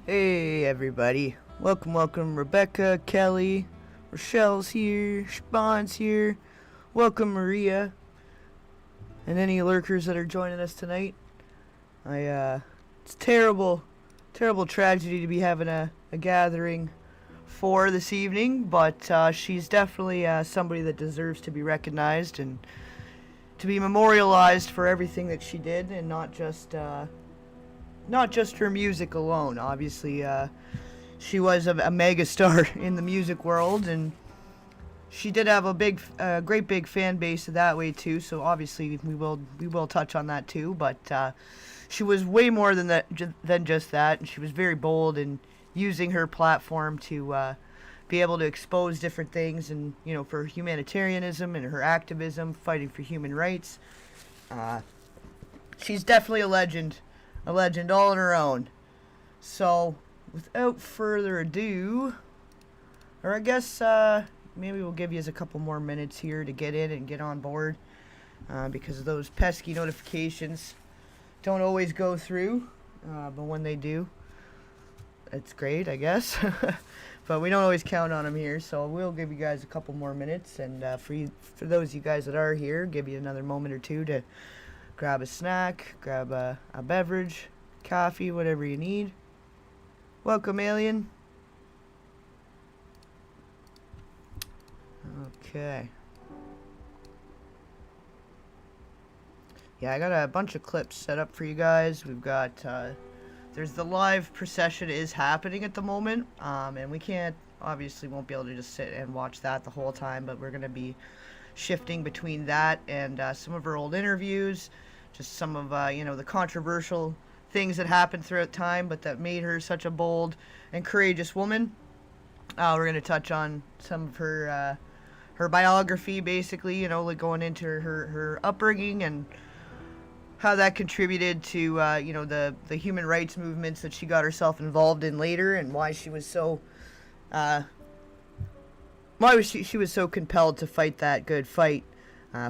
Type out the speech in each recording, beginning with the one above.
Hey everybody, welcome Rebecca, Kelly, Rochelle's here, Siobhan's here, welcome Maria, and any lurkers that are joining us tonight. It's terrible tragedy to be having a gathering for this evening, but she's definitely somebody that deserves to be recognized and to be memorialized for everything that she did, and not just her music alone. Obviously, she was a megastar in the music world, and she did have a great big fan base that way too. So obviously, we will touch on that too. But she was way more than just that, and she was very bold in using her platform to be able to expose different things, and for humanitarianism and her activism, fighting for human rights. She's definitely a legend all on her own. So, without further ado, or I guess maybe we'll give you a couple more minutes here to get in and get on board, because those pesky notifications don't always go through, but when they do, it's great, I guess. But we don't always count on them here, so we'll give you guys a couple more minutes, and for those of you guys that are here, give you another moment or two to grab a snack, grab a beverage, coffee, whatever you need. Welcome, Alien. Okay. Yeah, I got a bunch of clips set up for you guys. We've got, there's the live procession is happening at the moment, and we obviously won't be able to just sit and watch that the whole time, but we're going to be shifting between that and some of her old interviews, just some of the controversial things that happened throughout time, but that made her such a bold and courageous woman. We're going to touch on some of her biography, basically, like going into her upbringing and how that contributed to the human rights movements that she got herself involved in later, and why she was so she was so compelled to fight that good fight,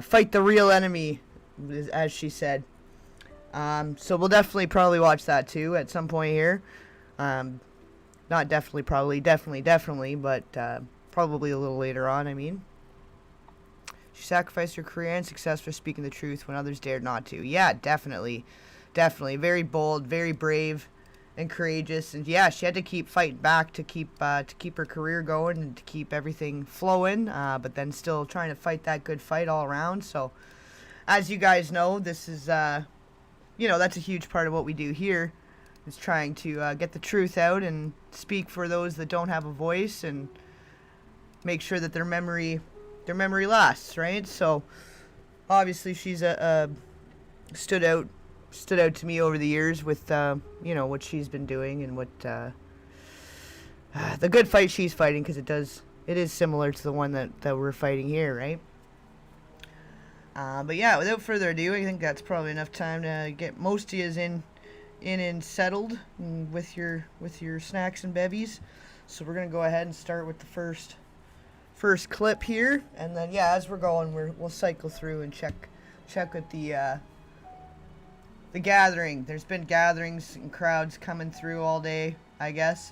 fight the real enemy, as she said. So we'll definitely watch that too at some point here. Not definitely, probably, definitely, but probably a little later on, I mean. She sacrificed her career and success for speaking the truth when others dared not to. Yeah, definitely. Very bold, very brave, and courageous. And yeah, she had to keep fighting back to keep her career going and to keep everything flowing, but then still trying to fight that good fight all around. So, as you guys know, this is, that's a huge part of what we do here, is trying to get the truth out and speak for those that don't have a voice, and make sure that their memory lasts, right? So obviously she's stood out to me over the years with what she's been doing, and what the good fight she's fighting, because it is similar to the one that we're fighting here, right? But yeah, without further ado, I think that's probably enough time to get most of yous in and settled with your snacks and bevies. So we're gonna go ahead and start with the first clip here, and then as we're going, we'll cycle through and check with the gathering. There's been gatherings and crowds coming through all day, I guess,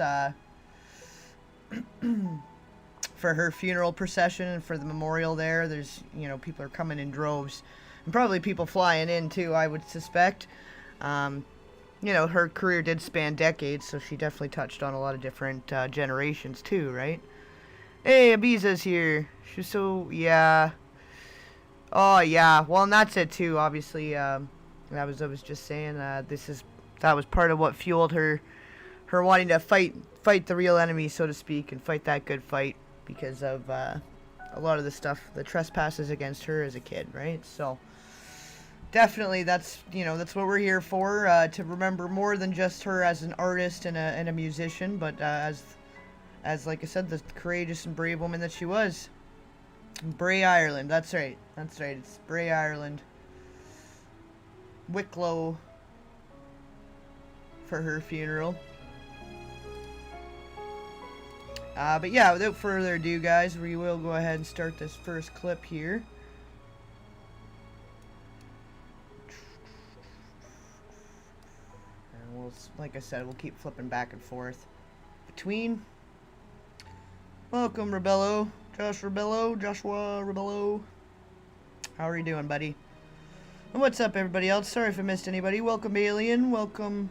for her funeral procession and for the memorial there. There's people are coming in droves, and probably people flying in too, I would suspect. Her career did span decades, so she definitely touched on a lot of different generations too, right? Hey, Ibiza's here. She's so, yeah. Oh, yeah. Well, and that's it, too, obviously. I was just saying, that was part of what fueled her wanting to fight the real enemy, so to speak, and fight that good fight, because of a lot of the stuff, the trespasses against her as a kid, right? So, definitely, that's what we're here for, to remember more than just her as an artist and a musician, but as like I said, the courageous and brave woman that she was. Bray, Ireland. That's right. It's Bray, Ireland. Wicklow for her funeral. But yeah, without further ado, guys, we will go ahead and start this first clip here. And we'll like I said, we'll keep flipping back and forth between. Welcome, Rebello. Joshua Rebello. How are you doing, buddy? And what's up, everybody else? Sorry if I missed anybody. Welcome, Alien. Welcome.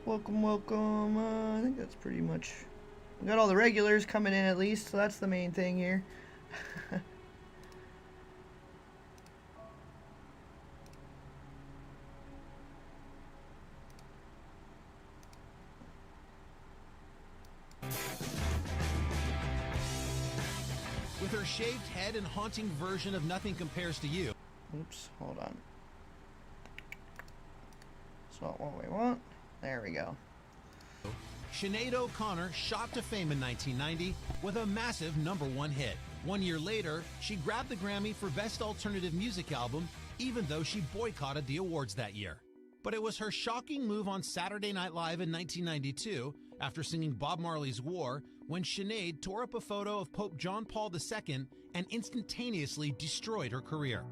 I think that's pretty much... We got all the regulars coming in at least, so that's the main thing here. With her shaved head and haunting version of Nothing Compares to You. Oops, hold on. That's not what we want. There we go. Sinead O'Connor shot to fame in 1990 with a massive #1 hit. 1 year later, she grabbed the Grammy for Best Alternative Music Album, even though she boycotted the awards that year. But it was her shocking move on Saturday Night Live in 1992, after singing Bob Marley's War, when Sinead tore up a photo of Pope John Paul II and instantaneously destroyed her career.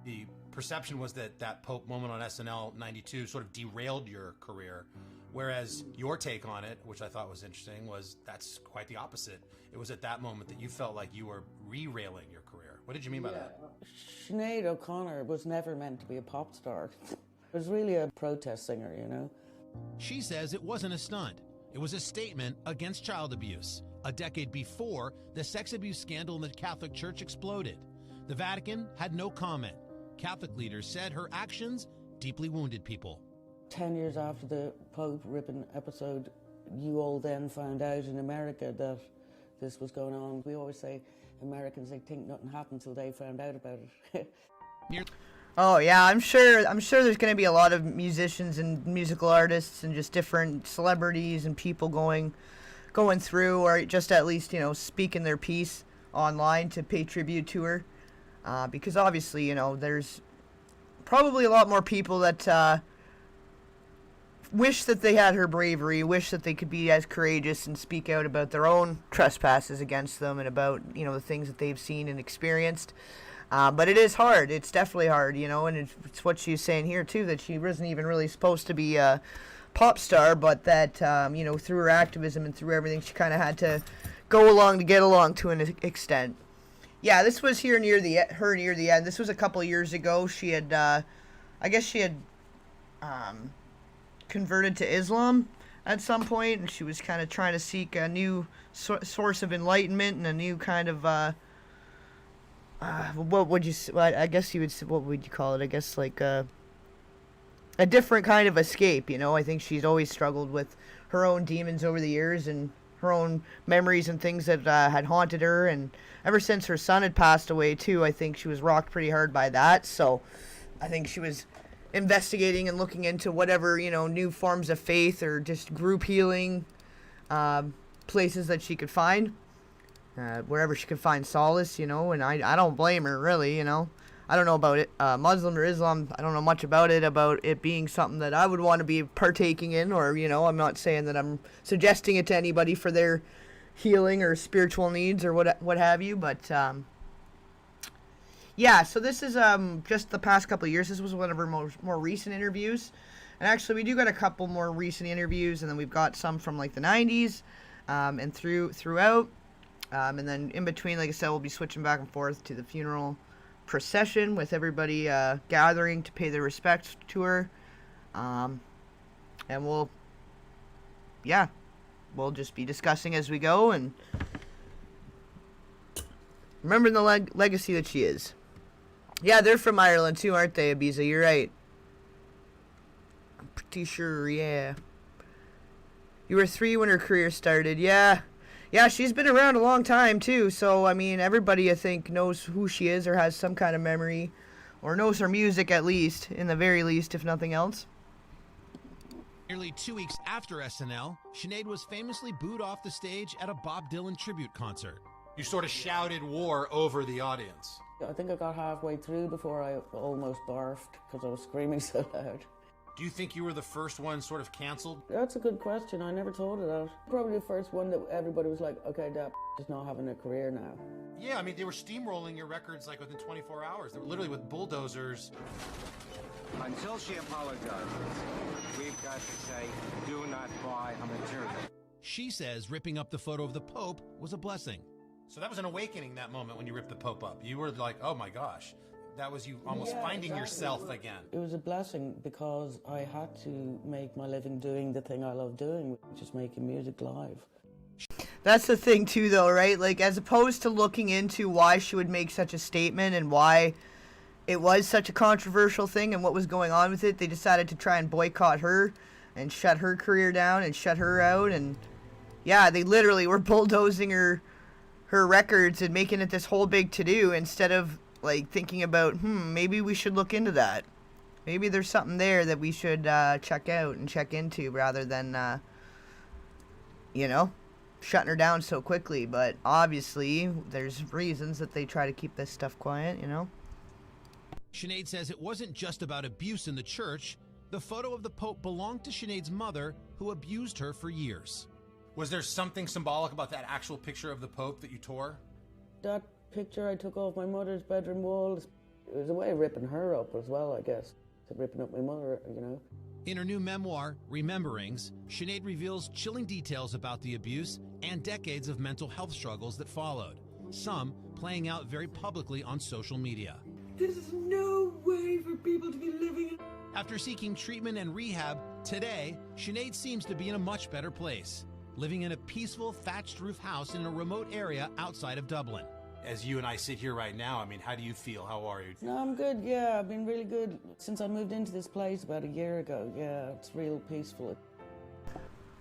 The perception was that that Pope moment on SNL 92 sort of derailed your career, whereas your take on it, which I thought was interesting, was that's quite the opposite. It was at that moment that you felt like you were re-railing your career. What did you mean by that? Sinead O'Connor was never meant to be a pop star. It was really a protest singer, you know. She says it wasn't a stunt. It was a statement against child abuse. A decade before, the sex abuse scandal in the Catholic Church exploded. The Vatican had no comment. Catholic leaders said her actions deeply wounded people. 10 years after the Pope ripping episode, you all then found out in America that this was going on. We always say Americans, they think nothing happened until they found out about it. Oh yeah, I'm sure there's going to be a lot of musicians and musical artists and just different celebrities and people going through, or just at least, you know, speaking their piece online to pay tribute to her, because obviously, you know, there's probably a lot more people that wish that they had her bravery, wish that they could be as courageous and speak out about their own trespasses against them and about, you know, the things that they've seen and experienced. But it is hard. It's definitely hard, you know, and it's what she's saying here, too, that she wasn't even really supposed to be a pop star, but that, you know, through her activism and through everything, she kind of had to go along to get along to an extent. Yeah, this was her near the end. This was a couple of years ago. She had, I guess she had converted to Islam at some point, and she was kind of trying to seek a new source of enlightenment and a new kind of... what would you? I guess you would. What would you call it? I guess like a different kind of escape. You know, I think she's always struggled with her own demons over the years and her own memories and things that had haunted her. And ever since her son had passed away too, I think she was rocked pretty hard by that. So I think she was investigating and looking into whatever, you know, new forms of faith or just group healing places that she could find. Wherever she could find solace, you know, and I don't blame her, really, you know. I don't know about it, Muslim or Islam, I don't know much about it being something that I would want to be partaking in, or, you know, I'm not saying that I'm suggesting it to anybody for their healing or spiritual needs or what have you, but, yeah, so this is just the past couple of years. This was one of her more recent interviews, and actually we do got a couple more recent interviews, and then we've got some from, like, the 90s, and throughout. And then in between, like I said, we'll be switching back and forth to the funeral procession with everybody gathering to pay their respects to her. And we'll just be discussing as we go and remembering the legacy that she is. Yeah, they're from Ireland too, aren't they, Ibiza? You're right. I'm pretty sure, yeah. You were 3 when her career started, yeah. Yeah, she's been around a long time, too, so, I mean, everybody, I think, knows who she is or has some kind of memory, or knows her music, at least, in the very least, if nothing else. Nearly 2 weeks after SNL, Sinead was famously booed off the stage at a Bob Dylan tribute concert. You sort of shouted war over the audience. I think I got halfway through before I almost barfed because I was screaming so loud. Do you think you were the first one sort of canceled? That's a good question. I never thought of that. Probably the first one that everybody was like, okay, that is not having a career now. Yeah, I mean, they were steamrolling your records like within 24 hours. They were literally with bulldozers. Until she apologizes, we've got to say, do not buy a material. She says ripping up the photo of the Pope was a blessing. So that was an awakening, that moment when you ripped the Pope up. You were like, oh my gosh. That was you almost finding exactly. yourself again. It was a blessing because I had to make my living doing the thing I love doing, which is making music live. That's the thing too, though, right? Like, as opposed to looking into why she would make such a statement and why it was such a controversial thing and what was going on with it, they decided to try and boycott her and shut her career down and shut her out. And yeah, they literally were bulldozing her records and making it this whole big to-do instead of like thinking about, maybe we should look into that. Maybe there's something there that we should check out and check into rather than, shutting her down so quickly. But obviously, there's reasons that they try to keep this stuff quiet, Sinead says it wasn't just about abuse in the church. The photo of the Pope belonged to Sinead's mother, who abused her for years. Was there something symbolic about that actual picture of the Pope that you tore? That picture I took off my mother's bedroom wall, it was a way of ripping her up as well, I guess. Ripping up my mother, In her new memoir, Rememberings, Sinead reveals chilling details about the abuse and decades of mental health struggles that followed, some playing out very publicly on social media. There's no way for people to be living. After seeking treatment and rehab, today, Sinead seems to be in a much better place, living in a peaceful thatched roof house in a remote area outside of Dublin. As you and I sit here right now, I mean, how do you feel? How are you? No, I'm good, yeah. I've been really good since I moved into this place about a year ago. Yeah, it's real peaceful.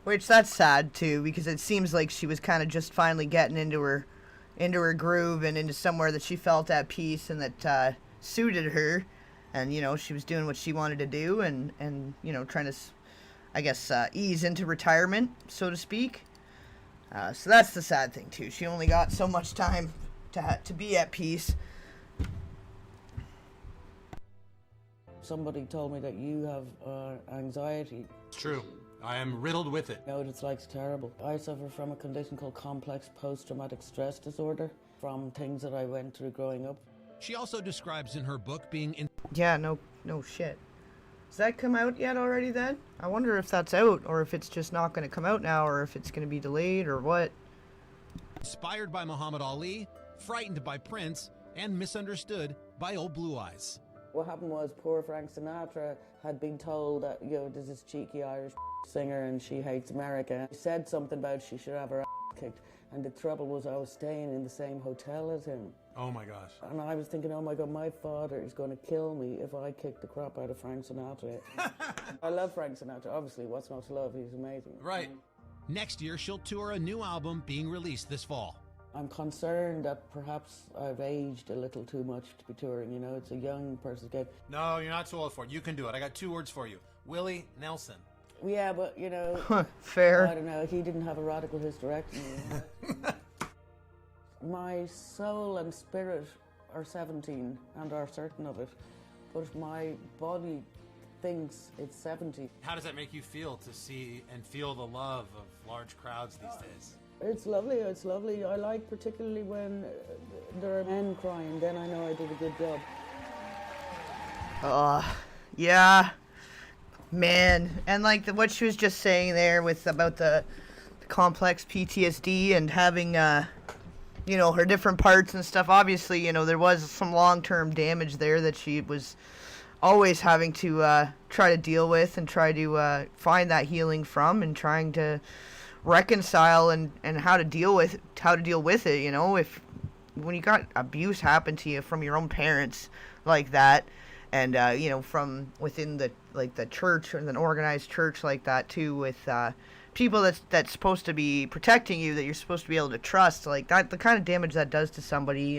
Which, that's sad, too, because it seems like she was kind of just finally getting into her groove and into somewhere that she felt at peace and that suited her. And, she was doing what she wanted to do and trying to, I guess, ease into retirement, so to speak. So that's the sad thing, too. She only got so much time to be at peace. Somebody told me that you have anxiety. It's true. I am riddled with it. You know what it's like? It's terrible. I suffer from a condition called complex post-traumatic stress disorder from things that I went through growing up. She also describes in her book being Yeah, no shit. Does that come out yet already then? I wonder if that's out or if it's just not going to come out now or if it's going to be delayed or what. inspired by Muhammad Ali, frightened by Prince, and misunderstood by Old Blue Eyes. What happened was poor Frank Sinatra had been told that, there's this cheeky Irish singer and she hates America. He said something about she should have her ass kicked, and the trouble was I was staying in the same hotel as him. Oh my gosh. And I was thinking, oh my God, my father is going to kill me if I kick the crap out of Frank Sinatra. I love Frank Sinatra, obviously, what's not to love, he's amazing. Right. Next year, she'll tour a new album being released this fall. I'm concerned that perhaps I've aged a little too much to be touring, it's a young person's game. No, you're not too old for it. You can do it. I got 2 words for you. Willie Nelson. Yeah, but, Fair. I don't know, he didn't have a radical hysterectomy. My soul and spirit are 17 and are certain of it, but my body thinks it's 70. How does that make you feel to see and feel the love of large crowds these days? It's lovely. I like particularly when there are men crying, then I know I did a good job. Yeah. Man. And what she was just saying there about the complex PTSD and having, her different parts and stuff. Obviously, there was some long-term damage there that she was always having to try to deal with and try to find that healing from and trying to reconcile and how to deal with it, if when you got abuse happen to you from your own parents like that and from within the church and an organized church like that too, with people that's supposed to be protecting you, that you're supposed to be able to trust, like that, the kind of damage that does to somebody,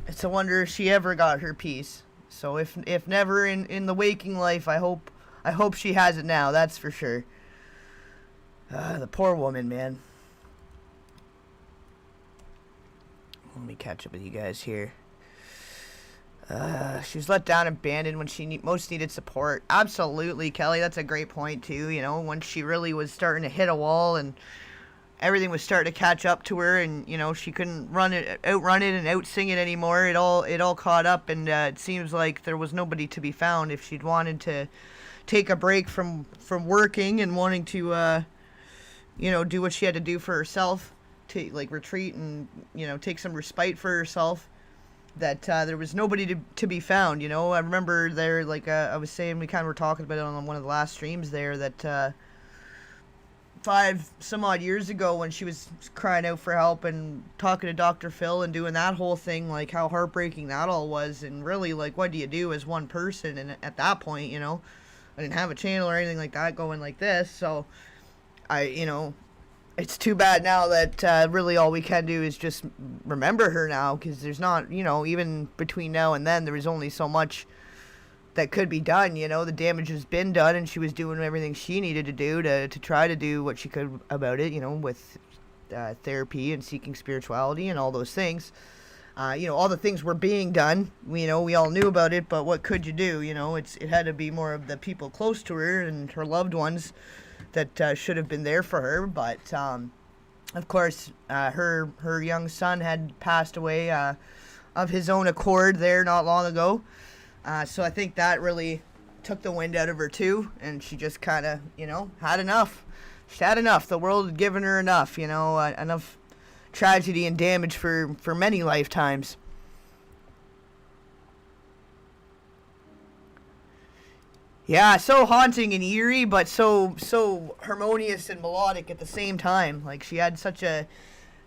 it's a wonder if she ever got her peace. So if never in the waking life, I hope she has it now, that's for sure. The poor woman, man. Let me catch up with you guys here. She was let down and abandoned when she most needed support. Absolutely, Kelly, that's a great point too. When she really was starting to hit a wall and everything was starting to catch up to her, and you know, she couldn't outrun it and out-sing it anymore. It all caught up, and it seems like there was nobody to be found if she'd wanted to take a break from working and wanting to, you know, do what she had to do for herself, to like retreat and, you know, take some respite for herself. That there was nobody to be found. You know, I remember there, like I was saying, we kind of were talking about it on one of the last streams there, that 5 some odd years ago when she was crying out for help and talking to Dr. Phil and doing that whole thing, like how heartbreaking that all was, and really, like, what do you do as one person? And at that point, you know, I didn't have a channel or anything like that going like this, so you know, it's too bad now that really all we can do is just remember her now, because there's not, you know, even between now and then, there was only so much that could be done. You know, the damage has been done, and she was doing everything she needed to do to try to do what she could about it, you know, with therapy and seeking spirituality and all those things. You know, all the things were being done. You know, we all knew about it, but what could you do? You know, it had to be more of the people close to her and her loved ones that should have been there for her. But of course, her young son had passed away of his own accord there not long ago. So I think that really took the wind out of her too, and she just kind of, you know, had enough. She had enough. The world had given her enough, you know, enough tragedy and damage for many lifetimes. Yeah, so haunting and eerie, but so harmonious and melodic at the same time. Like, she had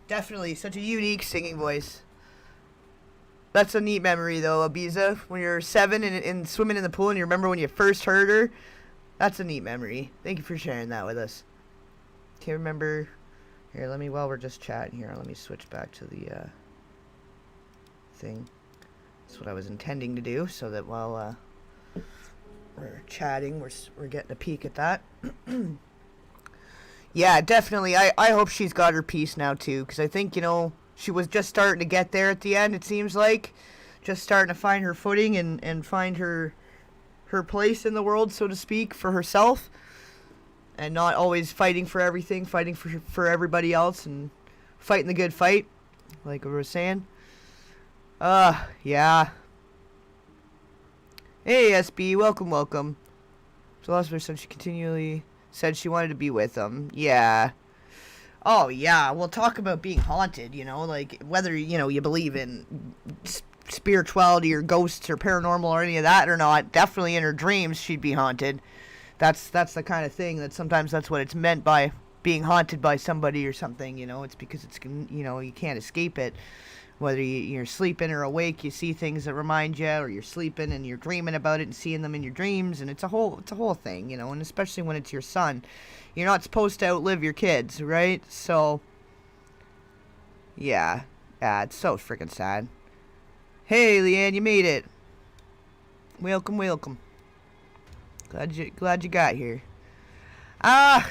definitely such a unique singing voice. That's a neat memory, though, Ibiza. When you're 7 and swimming in the pool and you remember when you first heard her, that's a neat memory. Thank you for sharing that with us. Can you remember? Here, while we're just chatting here, let me switch back to the thing. That's what I was intending to do, so that while we're chatting, we're getting a peek at that. Yeah, definitely. I hope she's got her peace now, too, because I think, you know, she was just starting to get there at the end, it seems like. Just starting to find her footing and find her place in the world, so to speak, for herself. And not always fighting for everything, fighting for everybody else, and fighting the good fight, like we were saying. Yeah. Hey, SB, welcome. Philosopher said she continually said she wanted to be with him. Yeah. Oh, yeah, we'll talk about being haunted, you know, like, whether, you know, you believe in spirituality or ghosts or paranormal or any of that or not, definitely in her dreams she'd be haunted. That's the kind of thing that sometimes that's what it's meant by being haunted by somebody or something, you know. It's because it's, you know, you can't escape it. Whether you're sleeping or awake, you see things that remind you, or you're sleeping and you're dreaming about it and seeing them in your dreams, and it's a whole thing, you know. And especially when it's your son, you're not supposed to outlive your kids, right? So, yeah, it's so freaking sad. Hey, Leanne, you made it. Welcome. Glad you got here. I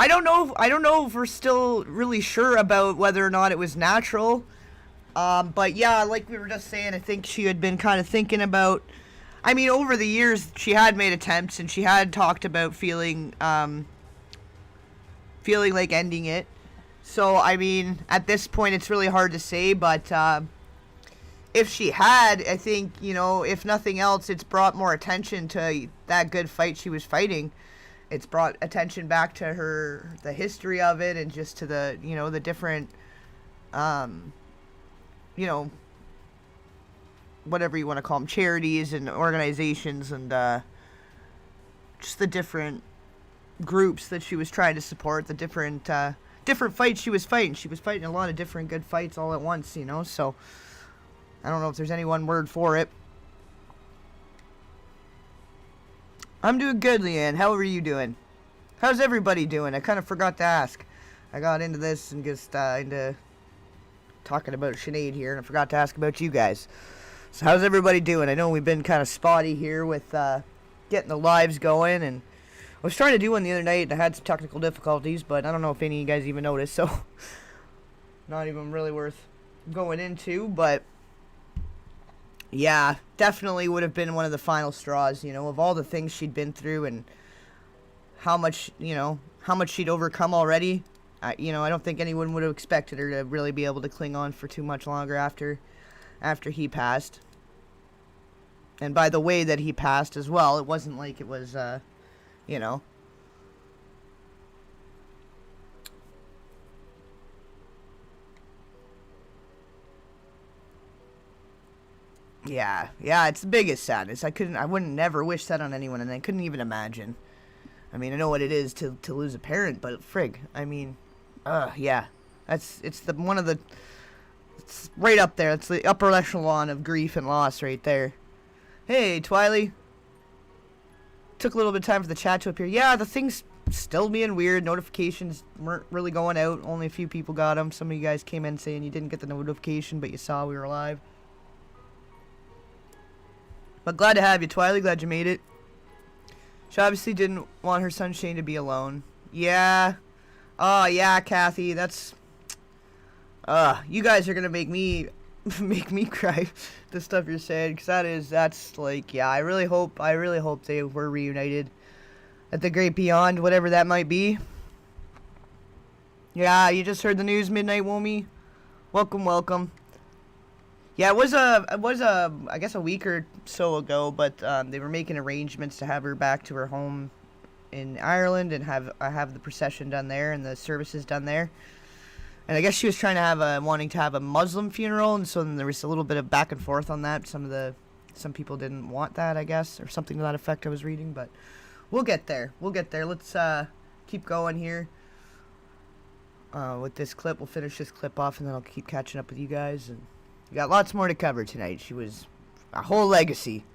don't know if we're still really sure about whether or not it was natural. But yeah, like we were just saying, I think she had been kind of thinking about, I mean, over the years, she had made attempts, and she had talked about feeling like ending it. So, I mean, at this point, it's really hard to say, but, if she had, I think, you know, if nothing else, it's brought more attention to that good fight she was fighting. It's brought attention back to the history of it, and just to the, you know, the different, you know, whatever you want to call them, charities and organizations, and just the different groups that she was trying to support, the different fights she was fighting. She was fighting a lot of different good fights all at once, you know, so I don't know if there's any one word for it. I'm doing good, Leanne. How are you doing? How's everybody doing? I kind of forgot to ask. I got into this and just into talking about Sinead here, and I forgot to ask about you guys. So how's everybody doing? I know we've been kind of spotty here with getting the lives going, and I was trying to do one the other night, and I had some technical difficulties, but I don't know if any of you guys even noticed, so not even really worth going into, but yeah, definitely would have been one of the final straws, you know, of all the things she'd been through and how much she'd overcome already. You know, I don't think anyone would have expected her to really be able to cling on for too much longer after he passed. And by the way that he passed as well, it wasn't like it was, you know. Yeah, it's the biggest sadness. I wouldn't never wish that on anyone, and I couldn't even imagine. I mean, I know what it is to lose a parent, but frig, I mean, yeah, it's right up there. It's the upper echelon of grief and loss right there. Hey, Twiley. Took a little bit of time for the chat to appear. Yeah, the thing's still being weird. Notifications weren't really going out. Only a few people got them. Some of you guys came in saying you didn't get the notification, but you saw we were live. But glad to have you, Twiley. Glad you made it. She obviously didn't want her son Shane to be alone. Yeah. Oh, yeah, Kathy. That's... you guys are going to make me cry, the stuff you're saying. Because that's like, yeah, I really hope they were reunited at the great beyond, whatever that might be. Yeah, you just heard the news, Midnight Womi. Welcome. Yeah, it was I guess a week or so ago, but they were making arrangements to have her back to her home in Ireland and have the procession done there and the services done there. And I guess she was trying to wanting to have a Muslim funeral, and so then there was a little bit of back and forth on that. Some people didn't want that, I guess, or something to that effect I was reading, but we'll get there. Let's keep going here. With this clip, we'll finish this clip off, and then I'll keep catching up with you guys. And we got lots more to cover tonight. She was a whole legacy.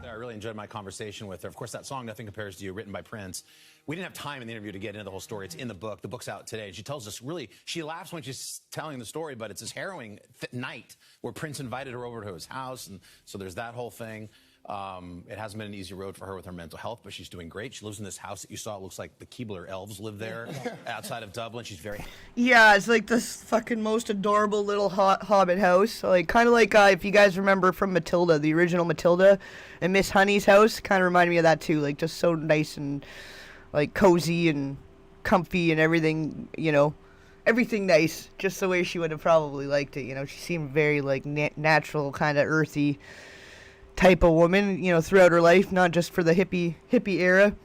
I really enjoyed my conversation with her. Of course, that song, Nothing Compares to You, written by Prince. We didn't have time in the interview to get into the whole story. It's in the book. The book's out today. And she tells us really, she laughs when she's telling the story, but it's this harrowing night where Prince invited her over to his house. And so there's that whole thing. It hasn't been an easy road for her with her mental health, but she's doing great. She lives in this house that you saw. It looks like the Keebler elves live there outside of Dublin. She's very... Yeah, it's like this fucking most adorable little hobbit house. Like, kind of like if you guys remember from Matilda, the original Matilda, and Miss Honey's house. Kind of reminded me of that too. Like, just so nice and like cozy and comfy and everything, you know. Everything nice, just the way she would have probably liked it, you know. She seemed very like natural, kind of earthy type of woman, you know, throughout her life, not just for the hippie era.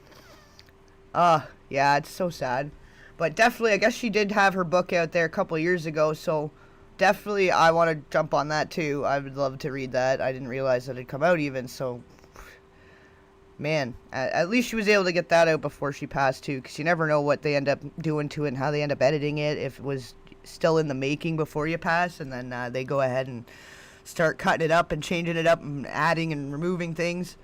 Yeah, it's so sad. But definitely, I guess she did have her book out there a couple of years ago, so definitely I want to jump on that too. I would love to read that. I didn't realize that it had come out even, so man, at least she was able to get that out before she passed too, because you never know what they end up doing to it and how they end up editing it, if it was still in the making before you pass, and then they go ahead and start cutting it up and changing it up and adding and removing things.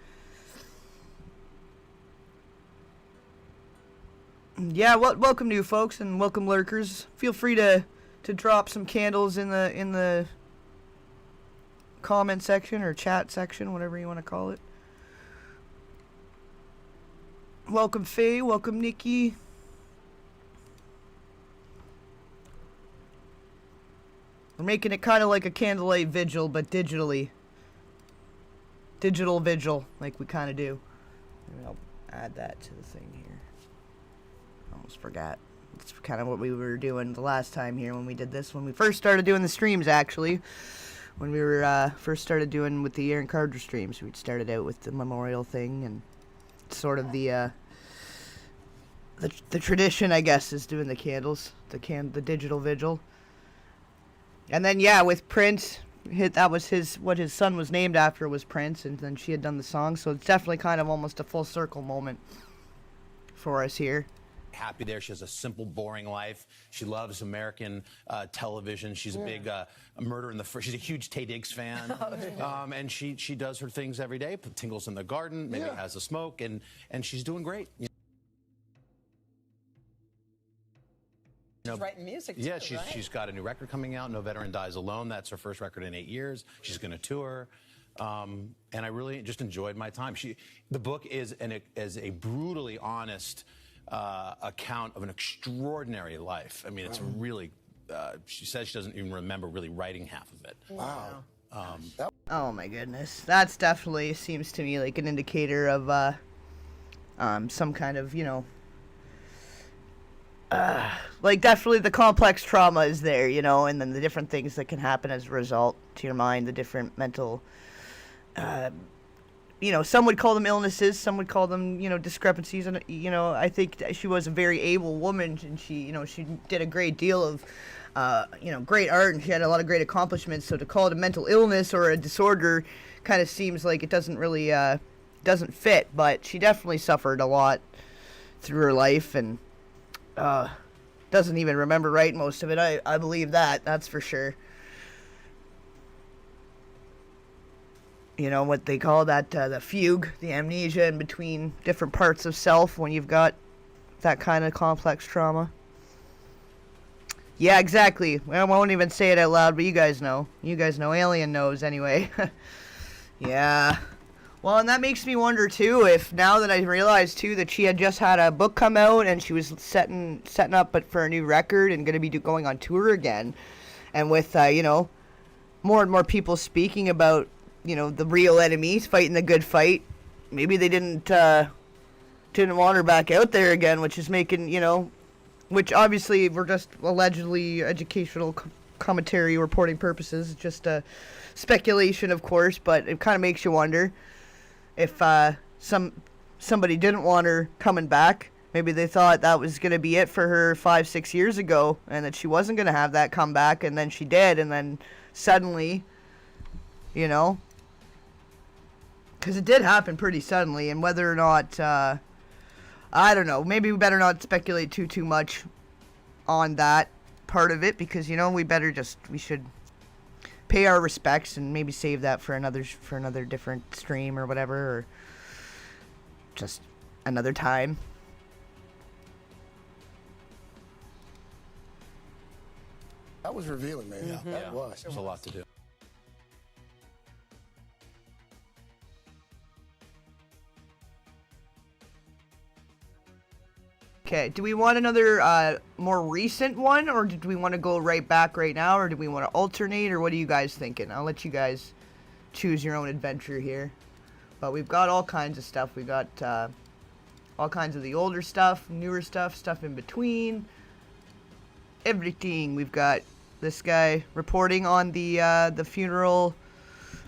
Yeah, welcome new folks and welcome lurkers. Feel free to drop some candles in the comment section or chat section, whatever you want to call it. Welcome Faye, welcome Nikki. We're making it kind of like a candlelight vigil, but digitally. Digital vigil, like we kind of do. Maybe I'll add that to the thing here. Almost forgot. It's kind of what we were doing the last time here when we did this. When we first started doing the streams, actually. When we were first started doing with the Aaron Carter streams. We'd started out with the memorial thing, and sort of the tradition, I guess, is doing the candles. The digital vigil. And then, yeah, with Prince, that was what his son was named after was Prince, and then she had done the song, so it's definitely kind of almost a full circle moment for us here. Happy there. She has a simple, boring life. She loves American television. She's a big Murder in the First. She's a huge Tay Diggs fan, and she does her things every day. Tingles in the garden, maybe has a smoke, and she's doing great. She's writing music too, yeah, she's got a new record coming out, No Veteran Dies Alone. That's her first record in 8 years. She's going to tour. And I really just enjoyed my time. The book is a brutally honest account of an extraordinary life. I mean, it's really, she says she doesn't even remember really writing half of it. Wow. Oh my goodness. That's definitely seems to me like an indicator of some kind of, like definitely the complex trauma is there, and then the different things that can happen as a result to your mind, the different mental, some would call them illnesses, some would call them, discrepancies. And, I think that she was a very able woman, and she did a great deal of, great art, and she had a lot of great accomplishments. So to call it a mental illness or a disorder kind of seems like it doesn't really, doesn't fit, but she definitely suffered a lot through her life, and doesn't even remember right most of it. I believe that's for sure. What they call that, the fugue, the amnesia in between different parts of self when you've got that kind of complex trauma. Yeah, exactly. Well, I won't even say it out loud, but you guys know. Alien knows anyway. Yeah. Well, and that makes me wonder, too, if now that I realized, too, that she had just had a book come out and she was setting up but for a new record and going to be going on tour again. And with, more and more people speaking about, the real enemies fighting the good fight, maybe they didn't want her back out there again, which is making, which obviously we're just allegedly educational commentary reporting purposes, just a speculation, of course, but it kind of makes you wonder if somebody didn't want her coming back. Maybe they thought that was going to be it for her 5-6 years ago, and that she wasn't going to have that comeback, and then she did, and then suddenly, because it did happen pretty suddenly, and whether or not, I don't know, maybe we better not speculate too much on that part of it, because, we should pay our respects and maybe save that for another different stream or whatever, or just another time. That was revealing, man. Yeah, That was. There's a lot to do. Okay, do we want another more recent one, or did we want to go right back right now, or do we want to alternate, or what are you guys thinking? I'll let you guys choose your own adventure here. But we've got all kinds of stuff. We got all kinds of the older stuff, newer stuff in between, everything. We've got this guy reporting on the funeral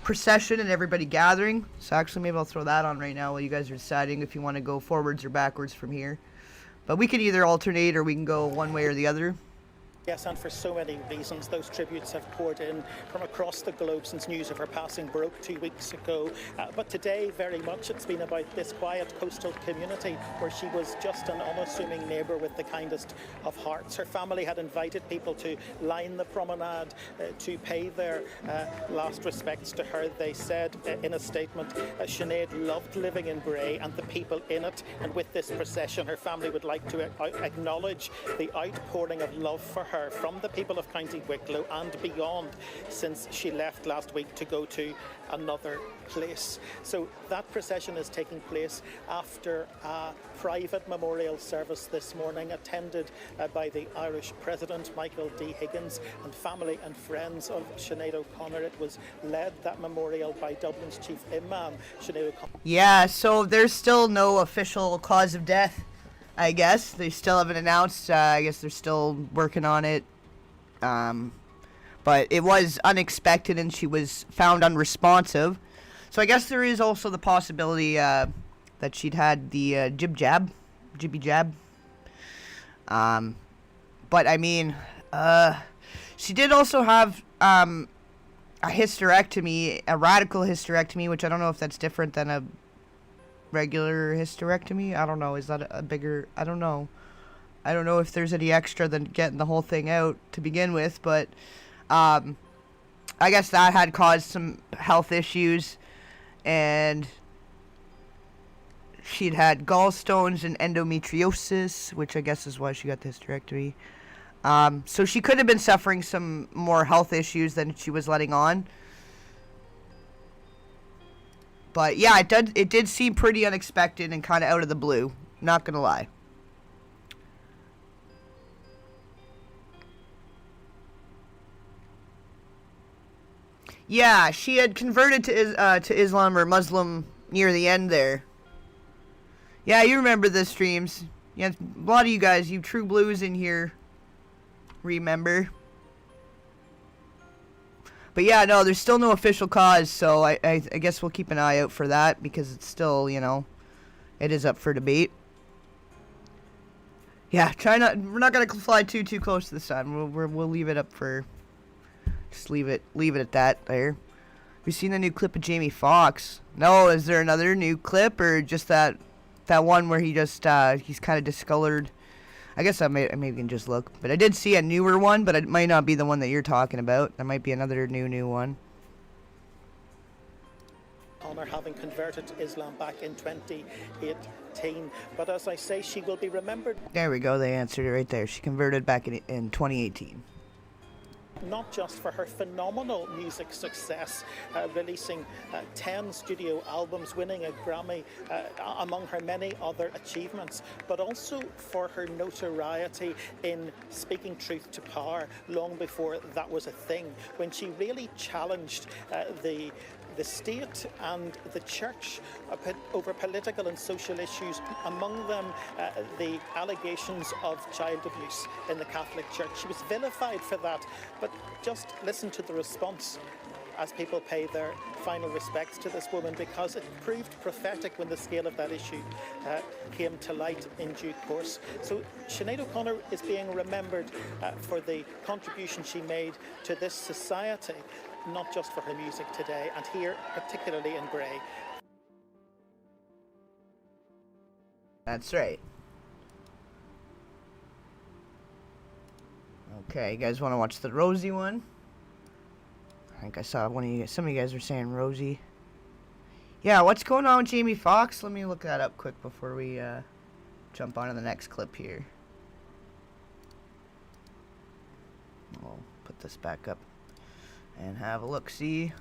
procession and everybody gathering. So actually, maybe I'll throw that on right now while you guys are deciding if you want to go forwards or backwards from here. But we could either alternate or we can go one way or the other. Yes, and for so many reasons, those tributes have poured in from across the globe since news of her passing broke 2 weeks ago. But today, very much, it's been about this quiet coastal community where she was just an unassuming neighbour with the kindest of hearts. Her family had invited people to line the promenade to pay their last respects to her. They said in a statement, Sinead loved living in Bray and the people in it. And with this procession, her family would like to acknowledge the outpouring of love for her from the people of County Wicklow and beyond since she left last week to go to another place. So that procession is taking place after a private memorial service this morning attended by the Irish President Michael D. Higgins and family and friends of Sinead O'Connor. It was led, that memorial, by Dublin's chief imam, Sinead O'Connor. Yeah, so there's still no official cause of death, I guess. They still haven't announced. I guess they're still working on it. But it was unexpected and she was found unresponsive. So I guess there is also the possibility that she'd had the jibby jab. But I mean, she did also have a hysterectomy, a radical hysterectomy, which I don't know if that's different than a regular hysterectomy. I don't know. Is that a bigger? I don't know. I don't know if there's any extra than getting the whole thing out to begin with, but I guess that had caused some health issues, and she'd had gallstones and endometriosis, which I guess is why she got the hysterectomy. So she could have been suffering some more health issues than she was letting on. But yeah, it did seem pretty unexpected and kind of out of the blue. Not gonna lie. Yeah, she had converted to Islam or Muslim near the end there. Yeah, you remember the streams. Yeah, a lot of you guys, you true blues in here, remember. But yeah, no, there's still no official cause, so I guess we'll keep an eye out for that, because it's still, you know, it is up for debate. Yeah, we're not gonna fly too close this time. We'll leave it up for, just leave it at that there. We've seen the new clip of Jamie Foxx. No, is there another new clip, or just that one where he just he's kind of discolored? I guess I maybe can just look, but I did see a newer one, but it might not be the one that you're talking about. There might be another new one. O'Connor, having converted to Islam back in 2018, but as I say, she will be remembered. There we go. They answered it right there. She converted back in 2018. Not just for her phenomenal music success, releasing 10 studio albums, winning a Grammy, among her many other achievements, but also for her notoriety in speaking truth to power long before that was a thing, when she really challenged the state and the church over political and social issues, among them the allegations of child abuse in the Catholic Church. She was vilified for that, but just listen to the response as people pay their final respects to this woman, because it proved prophetic when the scale of that issue came to light in due course. So Sinead O'Connor is being remembered for the contribution she made to this society, not just for her music today, and here particularly in Bray. That's right. Okay, you guys want to watch the Rosie one? I think I saw some of you guys were saying Rosie. Yeah, what's going on with Jamie Foxx? Let me look that up quick before we jump on to the next clip here. I'll put this back up and have a look-see.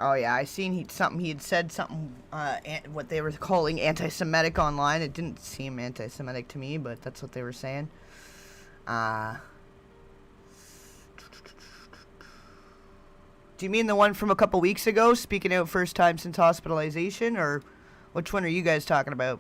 Oh yeah, I seen he had said something what they were calling anti-Semitic online. It didn't seem anti-Semitic to me, but that's what they were saying. Do you mean the one from a couple weeks ago, speaking out first time since hospitalization, or which one are you guys talking about?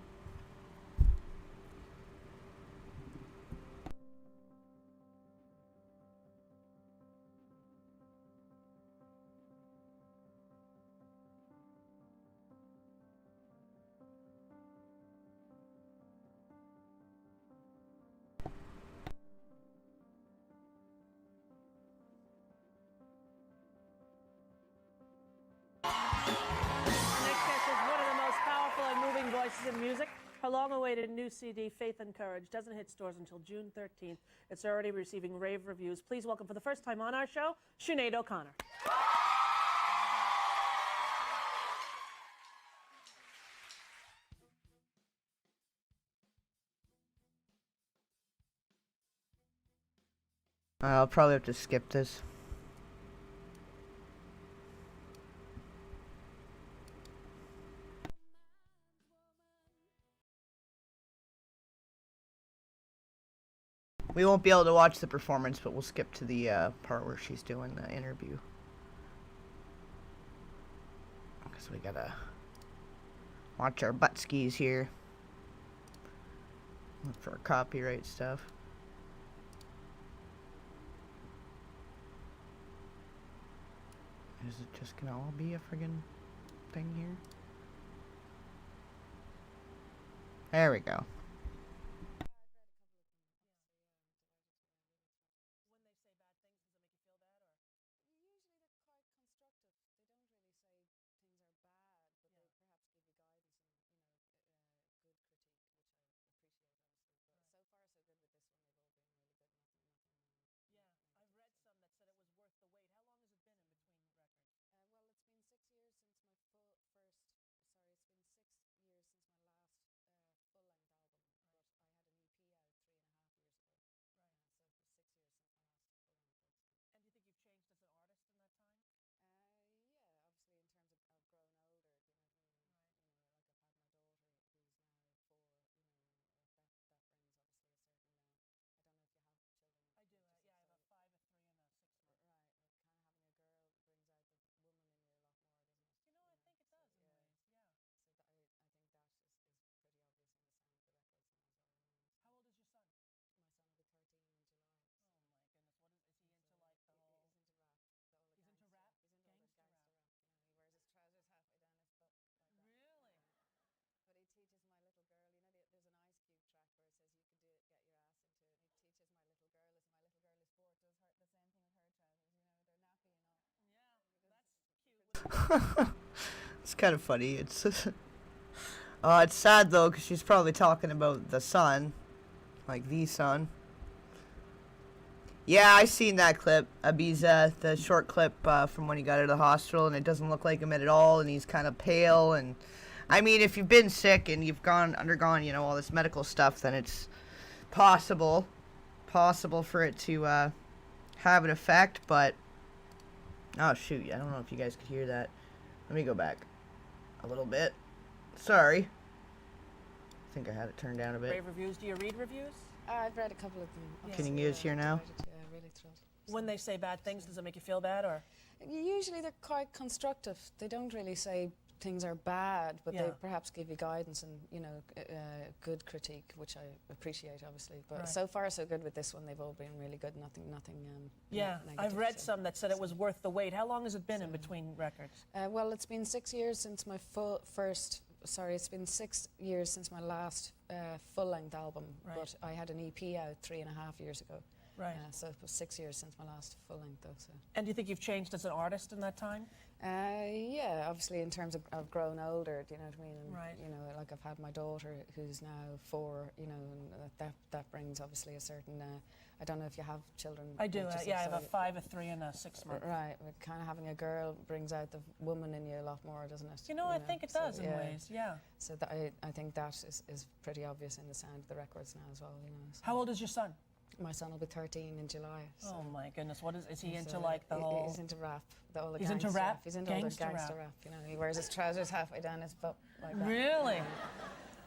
In music, her long-awaited new CD, Faith and Courage, doesn't hit stores until June 13th. It's already receiving rave reviews. Please welcome for the first time on our show, Sinead O'Connor. I'll probably have to skip this. We won't be able to watch the performance, but we'll skip to the part where she's doing the interview. Because we gotta watch our butt skis here. Look for copyright stuff. Is it just gonna all be a friggin' thing here? There we go. It's kind of funny. It's it's sad though, because she's probably talking about the sun, like the sun. Yeah, I seen that clip, Ibiza, the short clip from when he got out of the hospital, and it doesn't look like him at all, and he's kind of pale, and I mean, if you've been sick and you've undergone, you know, all this medical stuff, then it's possible for it to have an effect, but oh shoot, I don't know if you guys could hear that. Let me go back a little bit. Sorry. I think I had it turned down a bit. Rave reviews. Do you read reviews? I've read a couple of them. Yeah. Can you hear now? Yeah, really thrilled. When they say bad things, does it make you feel bad, or? Usually they're quite constructive. They don't really say things are bad, but Yeah. they perhaps give you guidance and, you know, good critique, which I appreciate, obviously. But Right. so far, so good with this one. They've all been really good. Nothing. Yeah, negative, I've read so. some that said it was worth the wait. How long has it been in between records? Well, it's been 6 years since my it's been 6 years since my last full-length album, Right. but I had an EP out 3.5 years ago. Right. So it was 6 years since my last full-length, though. So. And do you think you've changed as an artist in that time? Yeah, obviously in terms of I've grown older, do you know what I mean? And, Right. you know, like I've had my daughter who's now 4, you know, and that brings obviously a certain, I don't know if you have children. I do, just yeah, I have a so- 5, a 3, and a 6 month. Right, but kind of having a girl brings out the woman in you a lot more, doesn't it? You know, I think it does in ways, yeah. So I think that is pretty obvious in the sound of the records now as well, you know. So How old is your son? my son will be 13 in July. So Oh my goodness, what is he he's, into like the whole... He's into rap, all the He's into gangster rap? Stuff. He's into all the Gangster gangster rap. rap. You know, he wears his trousers halfway down his butt like that. Really?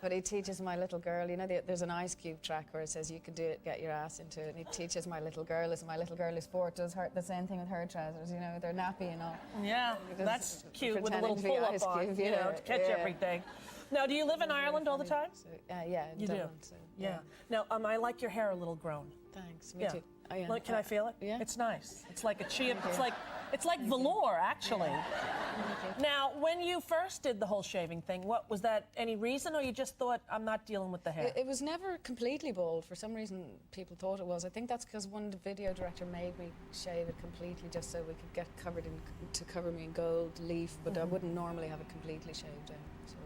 But he teaches my little girl, you know, there's an Ice Cube track where it says you can do it, get your ass into it, and he teaches my little girl, as my little girl is 4, does the same thing with her trousers, you know, they're nappy and all. Yeah, Just that's cute with a little pretending to be pull-up Ice on, Cube, you know, yeah, to catch yeah. everything. Now, do you live in Ireland all the time? So, yeah, in You Dublin, do? so, Yeah. Now, I like your hair a little grown. Thanks, me Yeah. too. Oh, yeah. Look, can I feel it? Yeah. It's nice. It's like a chia. It's like velour, actually. Now, when you first did the whole shaving thing, was that any reason, or you just thought, I'm not dealing with the hair? It was never completely bald. For some reason, people thought it was. I think that's because one video director made me shave it completely just so we could get to cover me in gold leaf, but I wouldn't normally have it completely shaved down. So.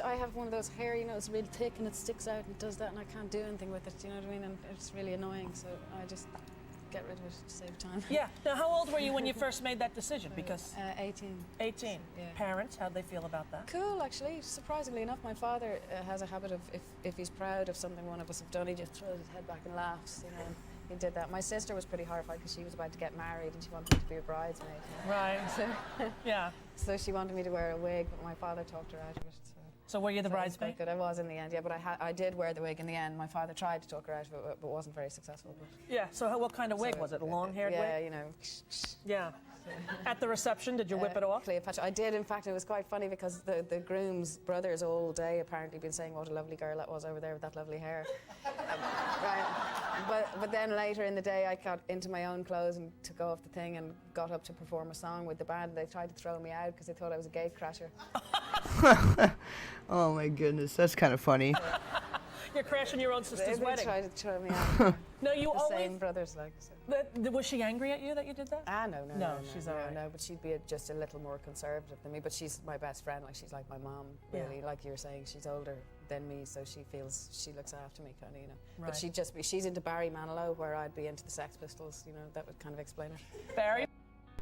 I have one of those hair, you know, it's really thick and it sticks out and it does that, and I can't do anything with it, you know what I mean? And it's really annoying, so I just get rid of it to save time. Yeah. Now, how old were you when you first made that decision? Because 18. 18. Yeah. Parents, how'd they feel about that? Cool, actually. Surprisingly enough, my father has a habit of, if he's proud of something one of us have done, he just throws his head back and laughs, you know. And he did that. My sister was pretty horrified because she was about to get married and she wanted me to be a bridesmaid. You know? Right. So, Yeah. so she wanted me to wear a wig, but my father talked her out of it. So were you the So it was quite bridesmaid? good. I was in the end, yeah, but I did wear the wig in the end. My father tried to talk her out of it, but wasn't very successful. But Yeah. So what kind of wig so, was it? A long-haired yeah, wig? you know. Yeah. At the reception, did you whip it off? Cleopatra. I did, in fact. It was quite funny because the groom's brothers all day apparently been saying what a lovely girl that was over there with that lovely hair. Right. But then later in the day I got into my own clothes and took off the thing and got up to perform a song with the band. They tried to throw me out because they thought I was a gate crasher. Oh my goodness, that's kind of funny. You're crashing your own sister's They wedding. tried to throw me out. No, you The always... same brothers, like. So. Was she angry at you that you did that? No, she's no, all right. no, but she'd be just a little more conservative than me. But she's my best friend, like she's like my mom, really. Yeah. Like you were saying, she's older than me, so she feels she looks after me, kind of, you know. Right. But she's into Barry Manilow, where I'd be into the Sex Pistols, you know. That would kind of explain it. Barry?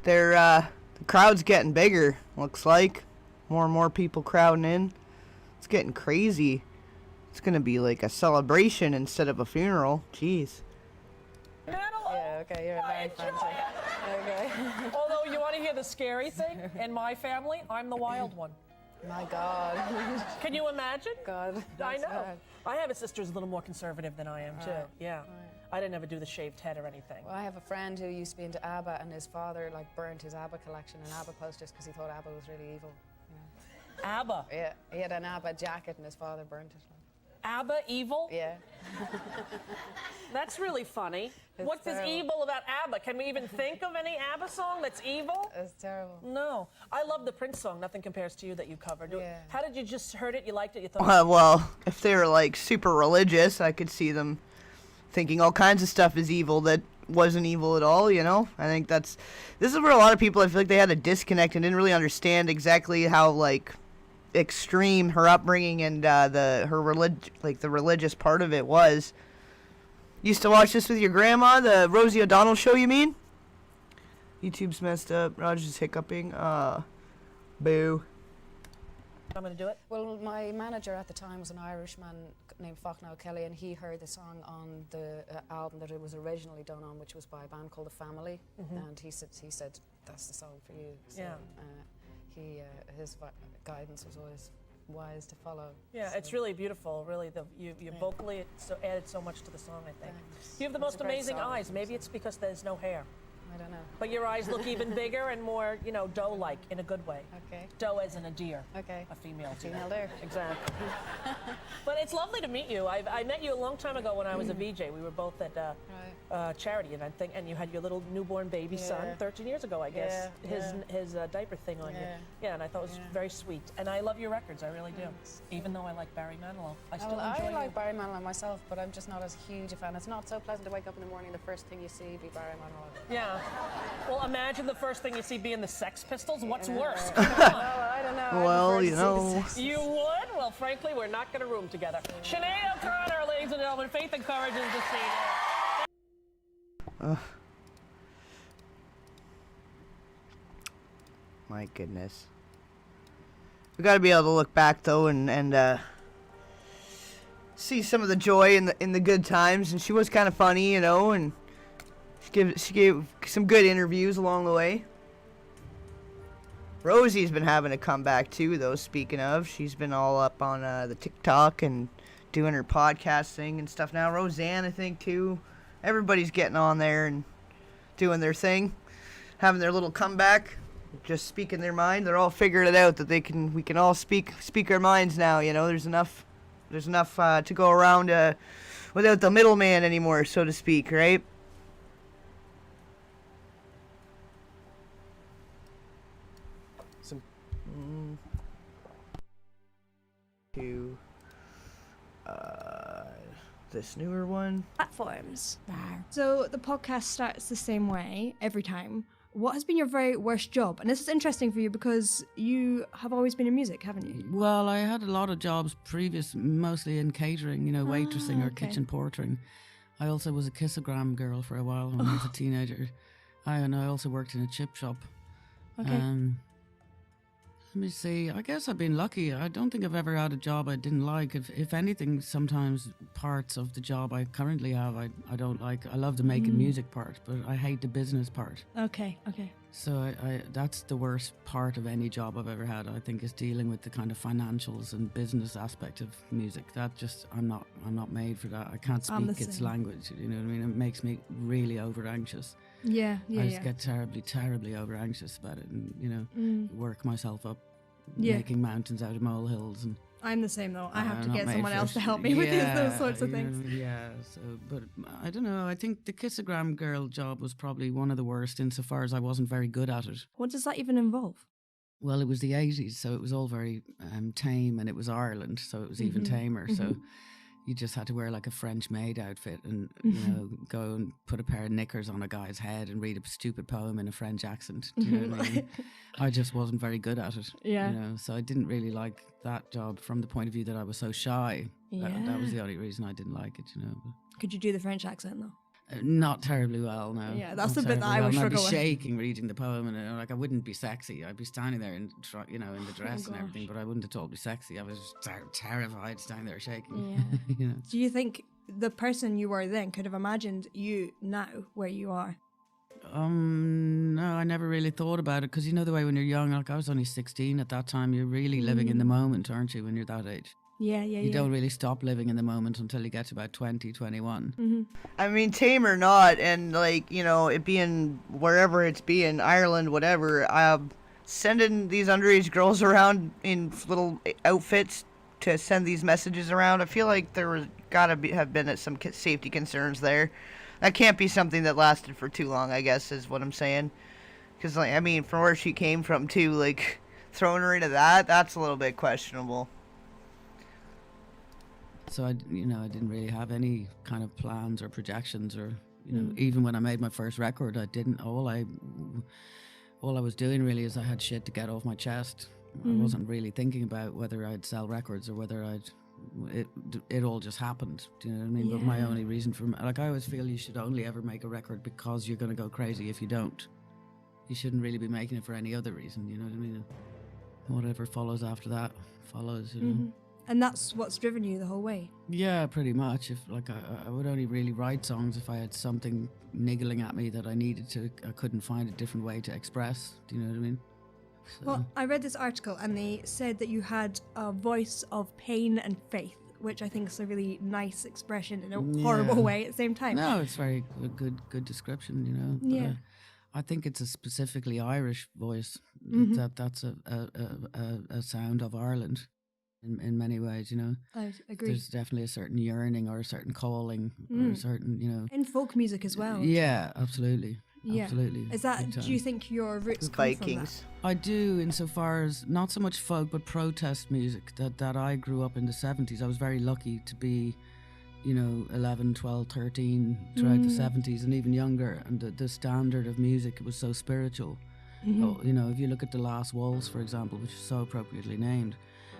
The crowd's getting bigger, looks like. More and more people crowding in. It's getting crazy. It's gonna be like a celebration instead of a funeral. Jeez. Yeah, okay, you're a very fan. Okay. Although, you want to hear the scary thing? In my family, I'm the wild one. My God. Can you imagine? God. I that's know. bad. I have a sister who's a little more conservative than I am, too. Right. Yeah. I didn't ever do the shaved head or anything. Well, I have a friend who used to be into ABBA, and his father like burnt his ABBA collection and ABBA posters because he thought ABBA was really evil. You know? ABBA? Yeah, he had an ABBA jacket, and his father burnt it. ABBA evil? Yeah. That's really funny. It's What's this terrible. evil about ABBA? Can we even think of any ABBA song that's evil? It's terrible. No. I love the Prince song, Nothing Compares to You, that you covered. Yeah. How did you just heard it? You liked it? You thought? Well, if they were like super religious, I could see them thinking all kinds of stuff is evil that wasn't evil at all, you know? I think this is where a lot of people, I feel like they had a disconnect and didn't really understand exactly how, like, extreme her upbringing and the religious part of it was. Used to watch this with your grandma, the Rosie O'Donnell show, you mean? YouTube's messed up. Roger's hiccuping. Boo. I'm going to do it. Well, my manager at the time was an Irishman named Faulkner O'Kelly, and he heard the song on the album that it was originally done on, which was by a band called The Family, and he said that's the song for you. So, his guidance was always wise to follow. Yeah, so. It's really beautiful. Really, you vocally added so much to the song. I think you have the most amazing eyes. Maybe it's because there's no hair. I don't know. But your eyes look even bigger and more, doe-like in a good way. Okay. Doe as in a deer. Okay. A female deer. Female deer. Exactly. But it's lovely to meet you. I met you a long time ago when I was a VJ. We were both at a charity event thing, and you had your little newborn baby son 13 years ago, I guess. His diaper thing on you. Yeah, and I thought it was very sweet. And I love your records, I really do. Even though I like Barry Manilow. I like Barry Manilow myself, but I'm just not as huge a fan. It's not so pleasant to wake up in the morning, the first thing you see be Barry Manilow. Yeah. Well, imagine the first thing you see being the Sex Pistols. What's worse? Well, I don't know. Well, you know. You would? Well, frankly, we're not going to room together. Sinead O'Connor, ladies and gentlemen, Faith and Courage is the scene. My goodness. We got to be able to look back though and see some of the joy in the good times. And she was kind of funny, and she gave some good interviews along the way. Rosie's been having a comeback too, though. Speaking of, she's been all up on the TikTok and doing her podcasting and stuff now. Roseanne, I think, too. Everybody's getting on there and doing their thing, having their little comeback, just speaking their mind. They're all figuring it out that we can all speak our minds now. There's enough to go around without the middleman anymore, so to speak, right? To this newer one. Platforms. So the podcast starts the same way every time. What has been your very worst job? And this is interesting for you because you have always been in music, haven't you? Well, I had a lot of jobs previous, mostly in catering, waitressing or kitchen portering. I also was a kissogram girl for a while when I was a teenager. And I also worked in a chip shop. Okay. Let me see. I guess I've been lucky. I don't think I've ever had a job I didn't like. If anything, sometimes parts of the job I currently have I don't like. I love the making music part, but I hate the business part. Okay. So I that's the worst part of any job I've ever had. I think is dealing with the kind of financials and business aspect of music. That just I'm not made for that. I can't speak its language. You know what I mean? It makes me really over anxious. Yeah. I just get terribly over anxious about it, and work myself up, making mountains out of molehills. And I'm the same though. I have to get someone else to help me with those sorts of things. So, but I don't know. I think the kissogram girl job was probably one of the worst insofar as I wasn't very good at it. What does that even involve? Well, it was the 80s, so it was all very tame, and it was Ireland, so it was even tamer. So you just had to wear like a French maid outfit and go and put a pair of knickers on a guy's head and read a stupid poem in a French accent. Do you know what I mean? I just wasn't very good at it. Yeah. So I didn't really like that job from the point of view that I was so shy. Yeah. That was the only reason I didn't like it. Could you do the French accent though? Not terribly well, no. Yeah, that's Not the bit that I terribly would well. struggle I'd with. be shaking reading the poem, and I wouldn't be sexy. I'd be standing there in the dress and everything, but I wouldn't at all be sexy. I was just terrified standing there shaking. Yeah. Do you think the person you were then could have imagined you now where you are? No, I never really thought about it because the way when you're young, like I was only 16 at that time, you're really living in the moment, aren't you, when you're that age? Yeah. You don't really stop living in the moment until you get to about 20, 21. I mean, tame or not, and it being wherever it's being, Ireland, whatever, sending these underage girls around in little outfits to send these messages around, I feel like there was have been some safety concerns there. That can't be something that lasted for too long, I guess, is what I'm saying. Because, from where she came from, too, throwing her into that's a little bit questionable. So I didn't really have any kind of plans or projections or You know, even when I made my first record, I didn't. All I was doing really is I had shit to get off my chest. I wasn't really thinking about whether I'd sell records or whether it all just happened. Do you know what I mean? But my only reason for, like, I always feel you should only ever make a record because you're going to go crazy if you don't. You shouldn't really be making it for any other reason, you know what I mean? Whatever follows after that follows, you know. And that's what's driven you the whole way? Yeah, pretty much. If like I would only really write songs if I had something niggling at me that I needed to, I couldn't find a different way to express. Do you know what I mean? So. Well, I read this article and they said that you had a voice of pain and faith, which I think is a really nice expression in a horrible way at the same time. No, it's very good description, you know. But, yeah. I think it's a specifically Irish voice. That's a sound of Ireland in many ways, you know. I agree. There's definitely a certain yearning or a certain calling or a certain, you know. In folk music as well. Yeah, absolutely. Yeah. Absolutely. Is that, do you think your roots come Vikings. from that? I do, insofar as not so much folk but protest music that I grew up in the 70s. I was very lucky to be, you know, 11, 12, 13 throughout the 70s and even younger, and the standard of music was so spiritual. Oh, you know, if you look at The Last Waltz, for example, which is so appropriately named,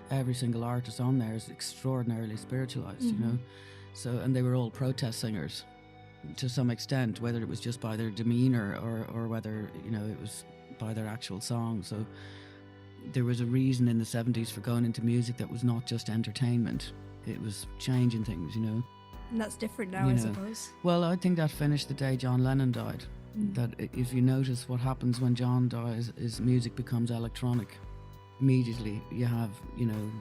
every single artist on there is extraordinarily spiritualized, you know. So, and they were all protest singers to some extent, whether it was just by their demeanor or whether, you know, it was by their actual song. So there was a reason in the 70s for going into music that was not just entertainment. It was changing things, you know. And that's different now, You I know. suppose. Well, I think that finished the day John Lennon died. That if you notice what happens when John dies is music becomes electronic. Immediately you have, you know,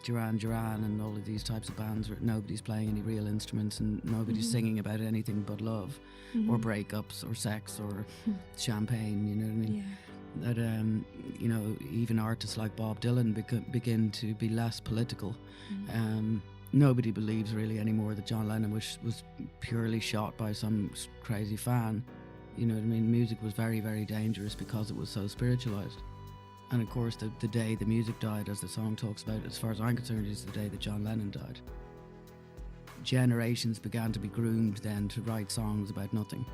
Duran Duran and all of these types of bands where nobody's playing any real instruments and nobody's singing about anything but love or breakups or sex or champagne, you know what I mean? Yeah. That, you know, even artists like Bob Dylan begin to be less political. Nobody believes really anymore that John Lennon was purely shot by some crazy fan. You know what I mean? Music was very, very dangerous because it was so spiritualized. And of course, the day the music died, as the song talks about, as far as I'm concerned, is the day that John Lennon died. Generations began to be groomed then to write songs about nothing,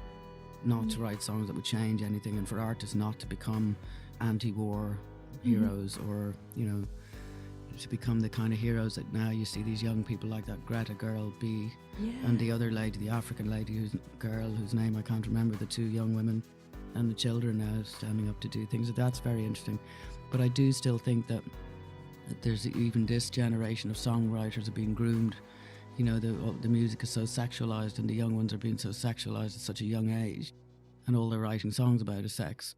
not to write songs that would change anything, and for artists not to become anti-war heroes or, you know, to become the kind of heroes that now you see these young people like that Greta girl be, and the other lady, the African lady whose name I can't remember, the two young women, and the children now standing up to do things. That's very interesting. But I do still think that there's even this generation of songwriters are being groomed. You know, the music is so sexualized and the young ones are being so sexualized at such a young age, and all they're writing songs about is sex.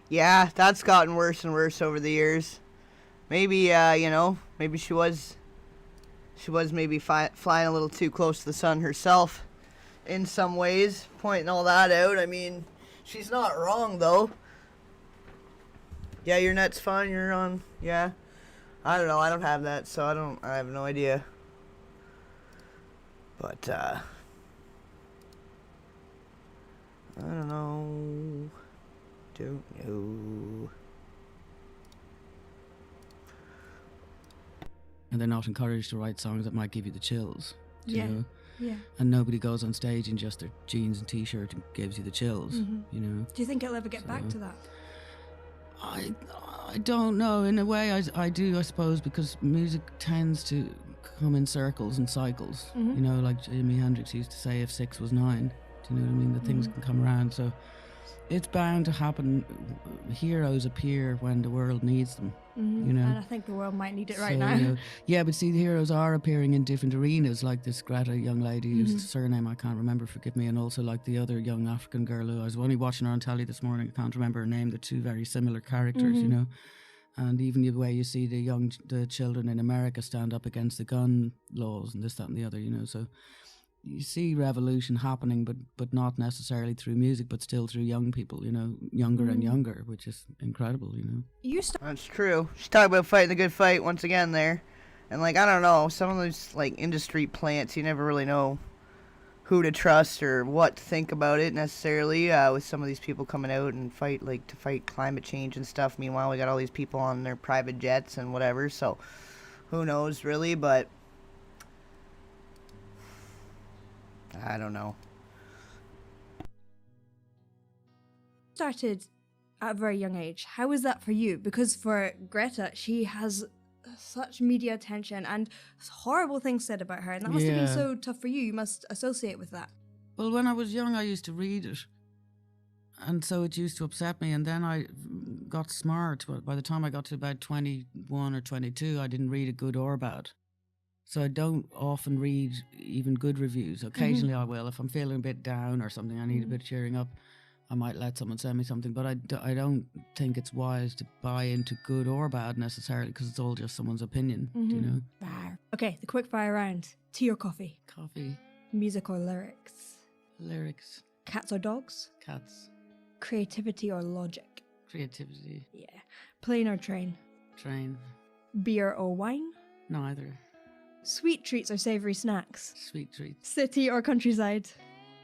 Yeah, that's gotten worse and worse over the years. Maybe, you know, maybe she was maybe flying a little too close to the sun herself in some ways, pointing all that out. I mean, she's not wrong, though. Yeah, your net's fine, you're on, yeah. I don't know, I don't have that, so I have no idea. But, I don't know. Don't know. And they're not encouraged to write songs that might give you the chills. You know? Yeah. And nobody goes on stage in just their jeans and t-shirt and gives you the chills, you know. Do you think it'll ever get back to that? I don't know. In a way, I do, I suppose, because music tends to come in circles and cycles. You know, like Jimi Hendrix used to say, if 6 was 9. Do you know what I mean? That things can come around. So it's bound to happen. Heroes appear when the world needs them. You know? And I think the world might need it right So, now. you know, yeah, but see, the heroes are appearing in different arenas, like this Greta young lady whose surname I can't remember, forgive me, and also like the other young African girl who I was only watching her on telly this morning, I can't remember her name, they're two very similar characters, you know. And even the way you see the children in America stand up against the gun laws and this, that and the other, you know, so you see revolution happening, but not necessarily through music, but still through young people, you know, younger and younger, which is incredible, you know. That's true. She's talking about fighting the good fight once again there. And, like, I don't know, some of those, like, industry plants, you never really know who to trust or what to think about it necessarily, with some of these people coming out and to fight climate change and stuff. Meanwhile, we got all these people on their private jets and whatever, so who knows, really, but I don't know. Started at a very young age. How was that for you? Because for Greta, she has such media attention and horrible things said about her, and that must have been so tough for you. You must associate with that. Well, when I was young, I used to read it, and so it used to upset me. And then I got smart. But by the time I got to about 21 or 22, I didn't read a good or bad. So I don't often read even good reviews. Occasionally I will. If I'm feeling a bit down or something, I need a bit of cheering up, I might let someone send me something. But I don't think it's wise to buy into good or bad necessarily, because it's all just someone's opinion, do you know? Okay, the quick fire round. Tea or coffee? Coffee. Music or lyrics? Lyrics. Cats or dogs? Cats. Creativity or logic? Creativity. Yeah. Plane or train? Train. Beer or wine? Neither. Sweet treats or savoury snacks? Sweet treats. City or countryside?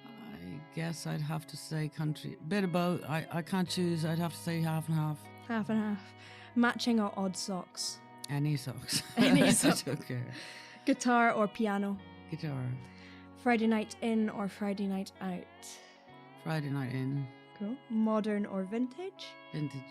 I guess I'd have to say country. Bit of both. I can't choose. I'd have to say half and half. Half and half. Matching or odd socks? Any socks. Any socks. I don't care. Guitar or piano? Guitar. Friday night in or Friday night out? Friday night in. Cool. Modern or vintage? Vintage.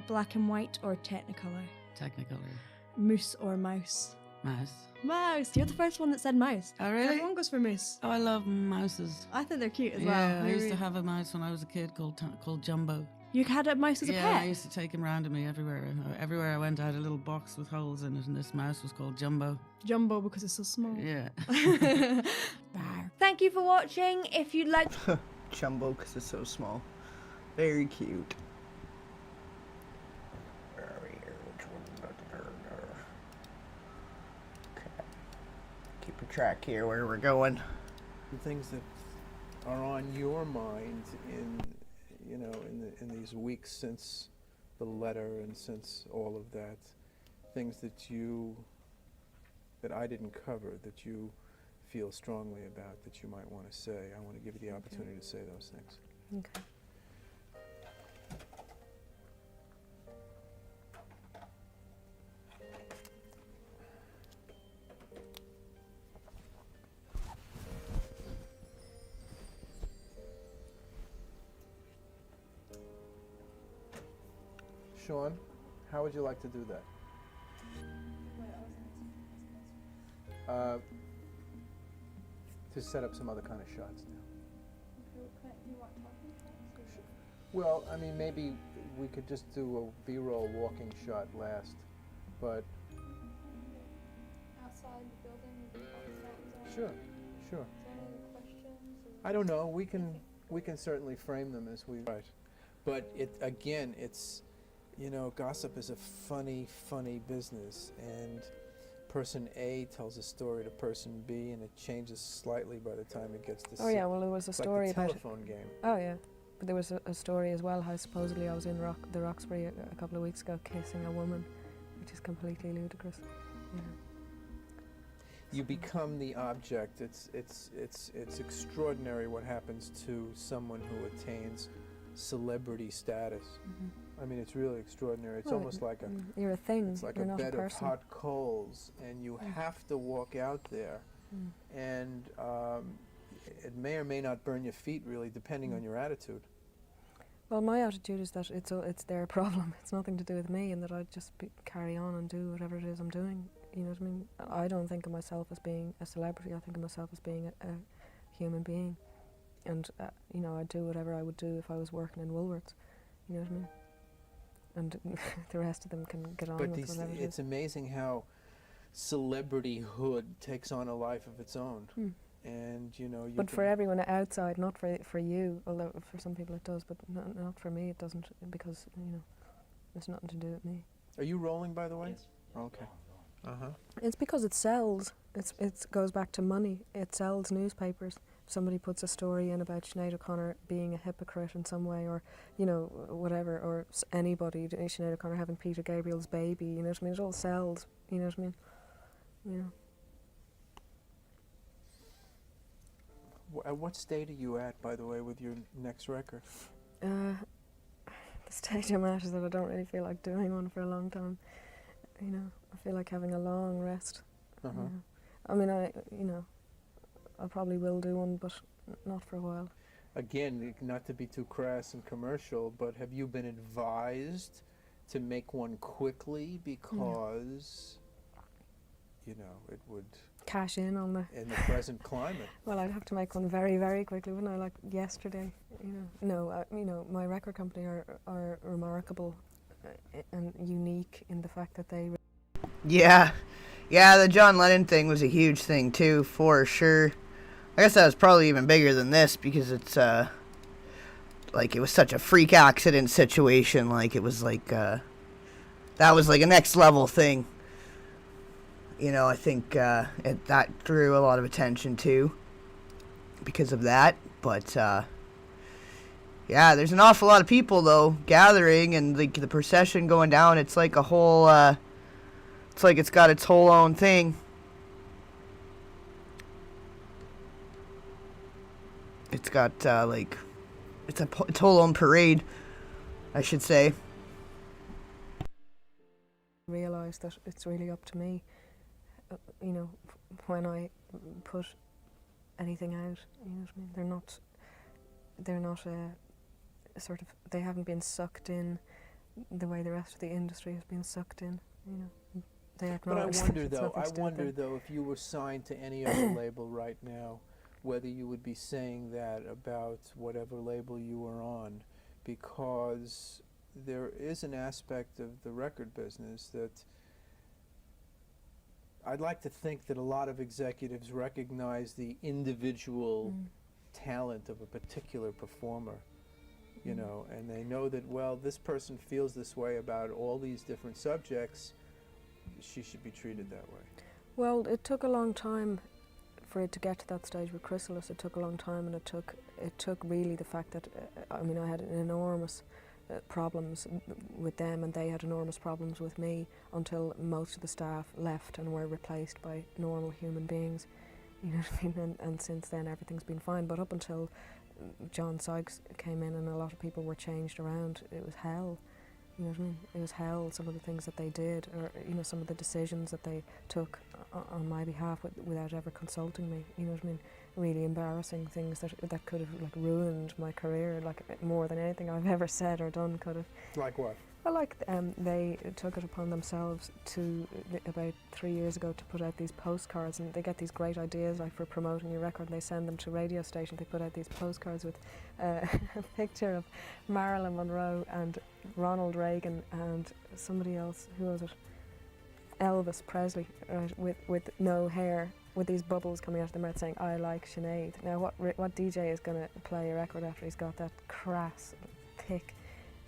Black and white or Technicolor? Technicolor. Moose or mouse? Mouse. Mouse. You're the first one that said mouse. Oh, really? Everyone goes for moose. Oh, I love mouses. I think they're cute as yeah, well. I used to have a mouse when I was a kid called Jumbo. You had a mouse as a Yeah, I pet? used to take him round with me everywhere. Everywhere I went, I had a little box with holes in it, and this mouse was called Jumbo. Jumbo because it's so small. Yeah. Thank you for watching. If you'd like... Jumbo because it's so small. Very cute. Where are we here? Which one? Okay. Keep a track here where we're going. The things that are on your mind in these weeks since the letter and since all of that, things that I didn't cover, that you feel strongly about, that you might want to say. I want to give you the opportunity to say those things. Okay. Sean, how would you like to do that? To set up some other kind of shots now. Well, I mean, maybe we could just do a B-roll walking shot last, but... Outside the building? Sure. Is there any questions? I don't know. We can certainly frame them as we... Right. But it's, gossip is a funny business, and person A tells a story to person B, and it changes slightly by the time it gets to Oh yeah, well there was a story like the about telephone game. Oh yeah, but there was a story as well how supposedly I was in the Roxbury a couple of weeks ago kissing a woman, which is completely ludicrous. You become the object. It's extraordinary what happens to someone who attains celebrity status. I mean, it's really extraordinary. It's almost like you're a thing. It's like you're a not bed a of person. hot coals, and you have to walk out there, and it may or may not burn your feet, really, depending on your attitude. Well, my attitude is that it's their problem. It's nothing to do with me, and that I just carry on and do whatever it is I'm doing. You know what I mean? I don't think of myself as being a celebrity. I think of myself as being a human being, and I'd do whatever I would do if I was working in Woolworths. You know what I mean? And the rest of them can get on with whatever it is. It's amazing how celebrityhood takes on a life of its own. And but for everyone outside, not for you, although for some people it does, but not for me it doesn't, because it's nothing to do with me. Are you rolling, by the way? Yes. Okay. It's because it sells. It goes back to money. It sells newspapers. Somebody puts a story in about Sinead O'Connor being a hypocrite in some way, or whatever, or anybody, Sinead O'Connor having Peter Gabriel's baby, you know what I mean? It all sells, you know what I mean? At what state are you at, by the way, with your next record? The stage I'm at is that I don't really feel like doing one for a long time. I feel like having a long rest. I mean, I probably will do one, but not for a while. Again, not to be too crass and commercial, but have you been advised to make one quickly because, you know, it would cash in on the in the present climate? Well, I'd have to make one very, very quickly, wouldn't I? Like yesterday, you know. No, you know, my record company are remarkable and unique in the fact that they. Yeah, the John Lennon thing was a huge thing too, for sure. I guess that was probably even bigger than this because it's like it was such a freak accident situation. Like it was like that was like a next level thing. You know, I think that drew a lot of attention too because of that. But yeah, there's an awful lot of people though gathering and like the procession going down. It's like a whole. It's like it's got its whole own thing. It's got like its whole own parade, I should say. Realise that it's really up to me, you know, when I put anything out. You know what I mean? They're not sort of. They haven't been sucked in the way the rest of the industry has been sucked in. You know, they But I wonder though. I wonder though if you were signed to any other label right now, whether you would be saying that about whatever label you were on, because there is an aspect of the record business that I'd like to think that a lot of executives recognize the individual talent of a particular performer, you know, and they know that, well, this person feels this way about all these different subjects, she should be treated that way. Well, it took a long time for it to get to that stage with Chrysalis. It took a long time, and it took really the fact that I mean, I had enormous problems with them, and they had enormous problems with me until most of the staff left and were replaced by normal human beings. You know what I mean? And since then, everything's been fine. But up until John Sykes came in and a lot of people were changed around, it was hell. You know what I mean? It was hell, some of the things that they did, or, you know, some of the decisions that they took on my behalf without ever consulting me. You know what I mean? Really embarrassing things that could have like ruined my career, like more than anything I've ever said or done could have. Like what? Well, like they took it upon themselves to, about 3 years ago, to put out these postcards, and they get these great ideas like for promoting your record, and they send them to radio stations. They put out these postcards with a picture of Marilyn Monroe and Ronald Reagan and somebody else, who was it? Elvis Presley, right, with no hair, with these bubbles coming out of their mouth saying, "I like Sinead." Now, what DJ is going to play a record after he's got that crass, thick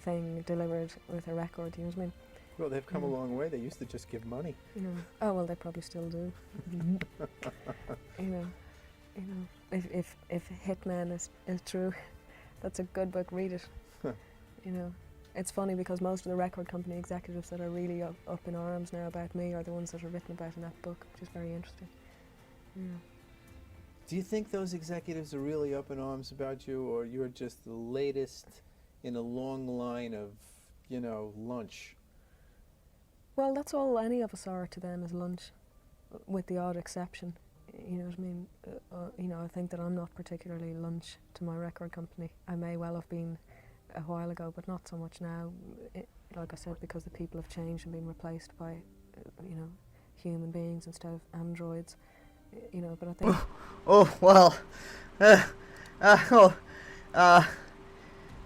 thing delivered with a record? You know what I mean? Well, they've come a long way. They used to just give money. You know. Oh well, they probably still do. You know. If Hitman is true, that's a good book. Read it. You know. It's funny because most of the record company executives that are really up in arms now about me are the ones that are written about in that book, which is very interesting. Yeah. Do you think those executives are really up in arms about you, or you're just the latest in a long line of, you know, lunch? Well, that's all any of us are to them, is lunch, with the odd exception. You know what I mean? You know, I think that I'm not particularly lunch to my record company. I may well have been a while ago, but not so much now. Like I said, because the people have changed and been replaced by, you know, human beings instead of androids. You know, but I think.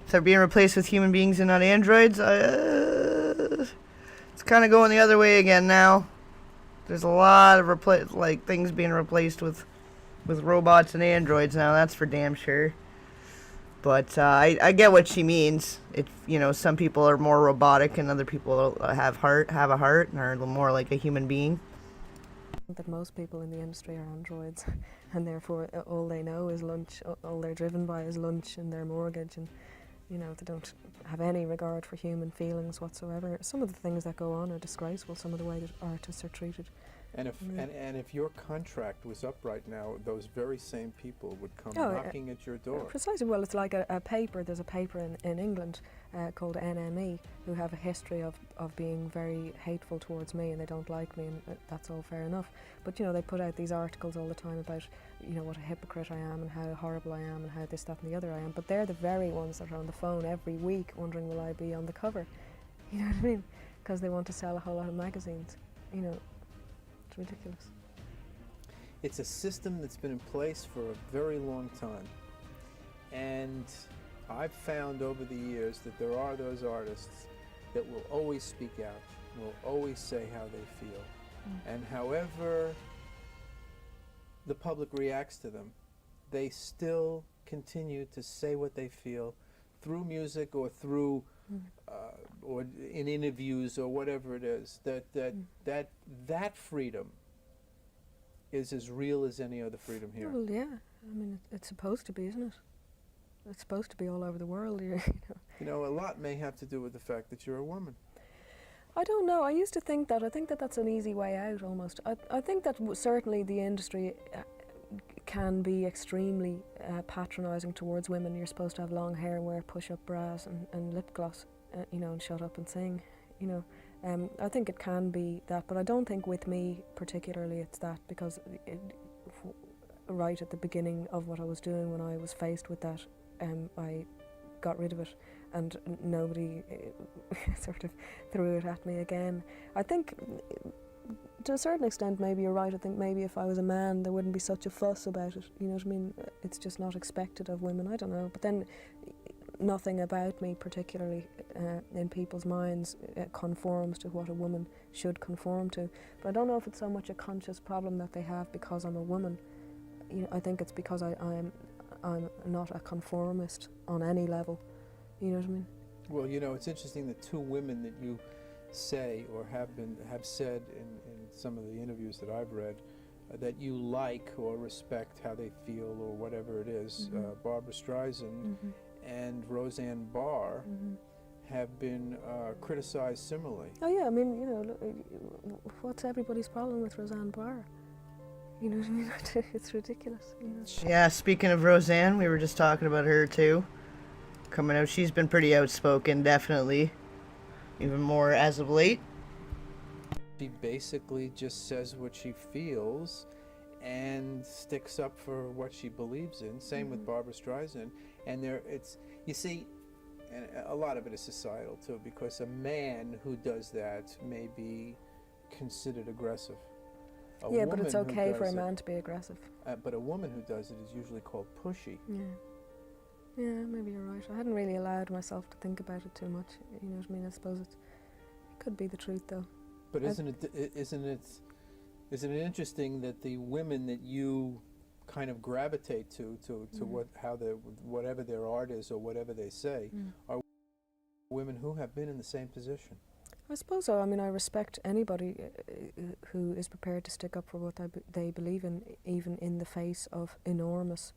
If they're being replaced with human beings and not androids, it's kind of going the other way again now. There's a lot of things being replaced with robots and androids now. That's for damn sure. But I get what she means. You know, some people are more robotic and other people have a heart and are more like a human being. That most people in the industry are androids, and therefore all they know is lunch. All they're driven by is lunch and their mortgage, and you know, they don't have any regard for human feelings whatsoever. Some of the things that go on are disgraceful. Some of the way that artists are treated. And if your contract was up right now, those very same people would come knocking at your door. Precisely. Well, it's like a paper. There's a paper in England called NME, who have a history of being very hateful towards me, and they don't like me, and that's all fair enough. But, you know, they put out these articles all the time about, you know, what a hypocrite I am and how horrible I am and how this, that and the other I am. But they're the very ones that are on the phone every week wondering, will I be on the cover? You know what I mean? Because they want to sell a whole lot of magazines. You know, it's ridiculous. It's a system that's been in place for a very long time. And I've found over the years that there are those artists that will always speak out, will always say how they feel. And however the public reacts to them, they still continue to say what they feel through music or through or in interviews or whatever it is. That freedom is as real as any other freedom here. Well, yeah. I mean, it's supposed to be, isn't it? It's supposed to be all over the world. You know. You know, a lot may have to do with the fact that you're a woman. I don't know. I used to think that. I think that that's an easy way out, almost. I think that certainly the industry can be extremely patronising towards women. You're supposed to have long hair and wear push-up bras and lip gloss, you know, and shut up and sing, you know. I think it can be that, but I don't think with me particularly it's that, because right at the beginning of what I was doing, when I was faced with that, I got rid of it, and nobody sort of threw it at me again. I think to a certain extent maybe you're right. I think maybe if I was a man there wouldn't be such a fuss about it, you know what I mean? It's just not expected of women, I don't know. But then nothing about me particularly in people's minds conforms to what a woman should conform to. But I don't know if it's so much a conscious problem that they have because I'm a woman. You know, I think it's because I'm not a conformist on any level. You know what I mean? Well, you know, it's interesting that two women that you say or have said in some of the interviews that I've read that you like or respect how they feel or whatever it is, Barbra Streisand and Roseanne Barr have been criticized similarly. Oh yeah, I mean, you know, what's everybody's problem with Roseanne Barr? You know what I mean? It's ridiculous. You know? Yeah, speaking of Roseanne, we were just talking about her too. Coming out, she's been pretty outspoken, definitely. Even more as of late. She basically just says what she feels and sticks up for what she believes in. Same with Barbra Streisand. And you see, and a lot of it is societal too, because a man who does that may be considered aggressive. Yeah, but it's okay for a man to be aggressive. But a woman who does it is usually called pushy. Yeah. Yeah, maybe you're right. I hadn't really allowed myself to think about it too much. You know what I mean? I suppose it could be the truth, though. But isn't it interesting that the women that you kind of gravitate to whatever their art is or whatever they say are women who have been in the same position? I suppose so. I mean, I respect anybody who is prepared to stick up for what they believe in, even in the face of enormous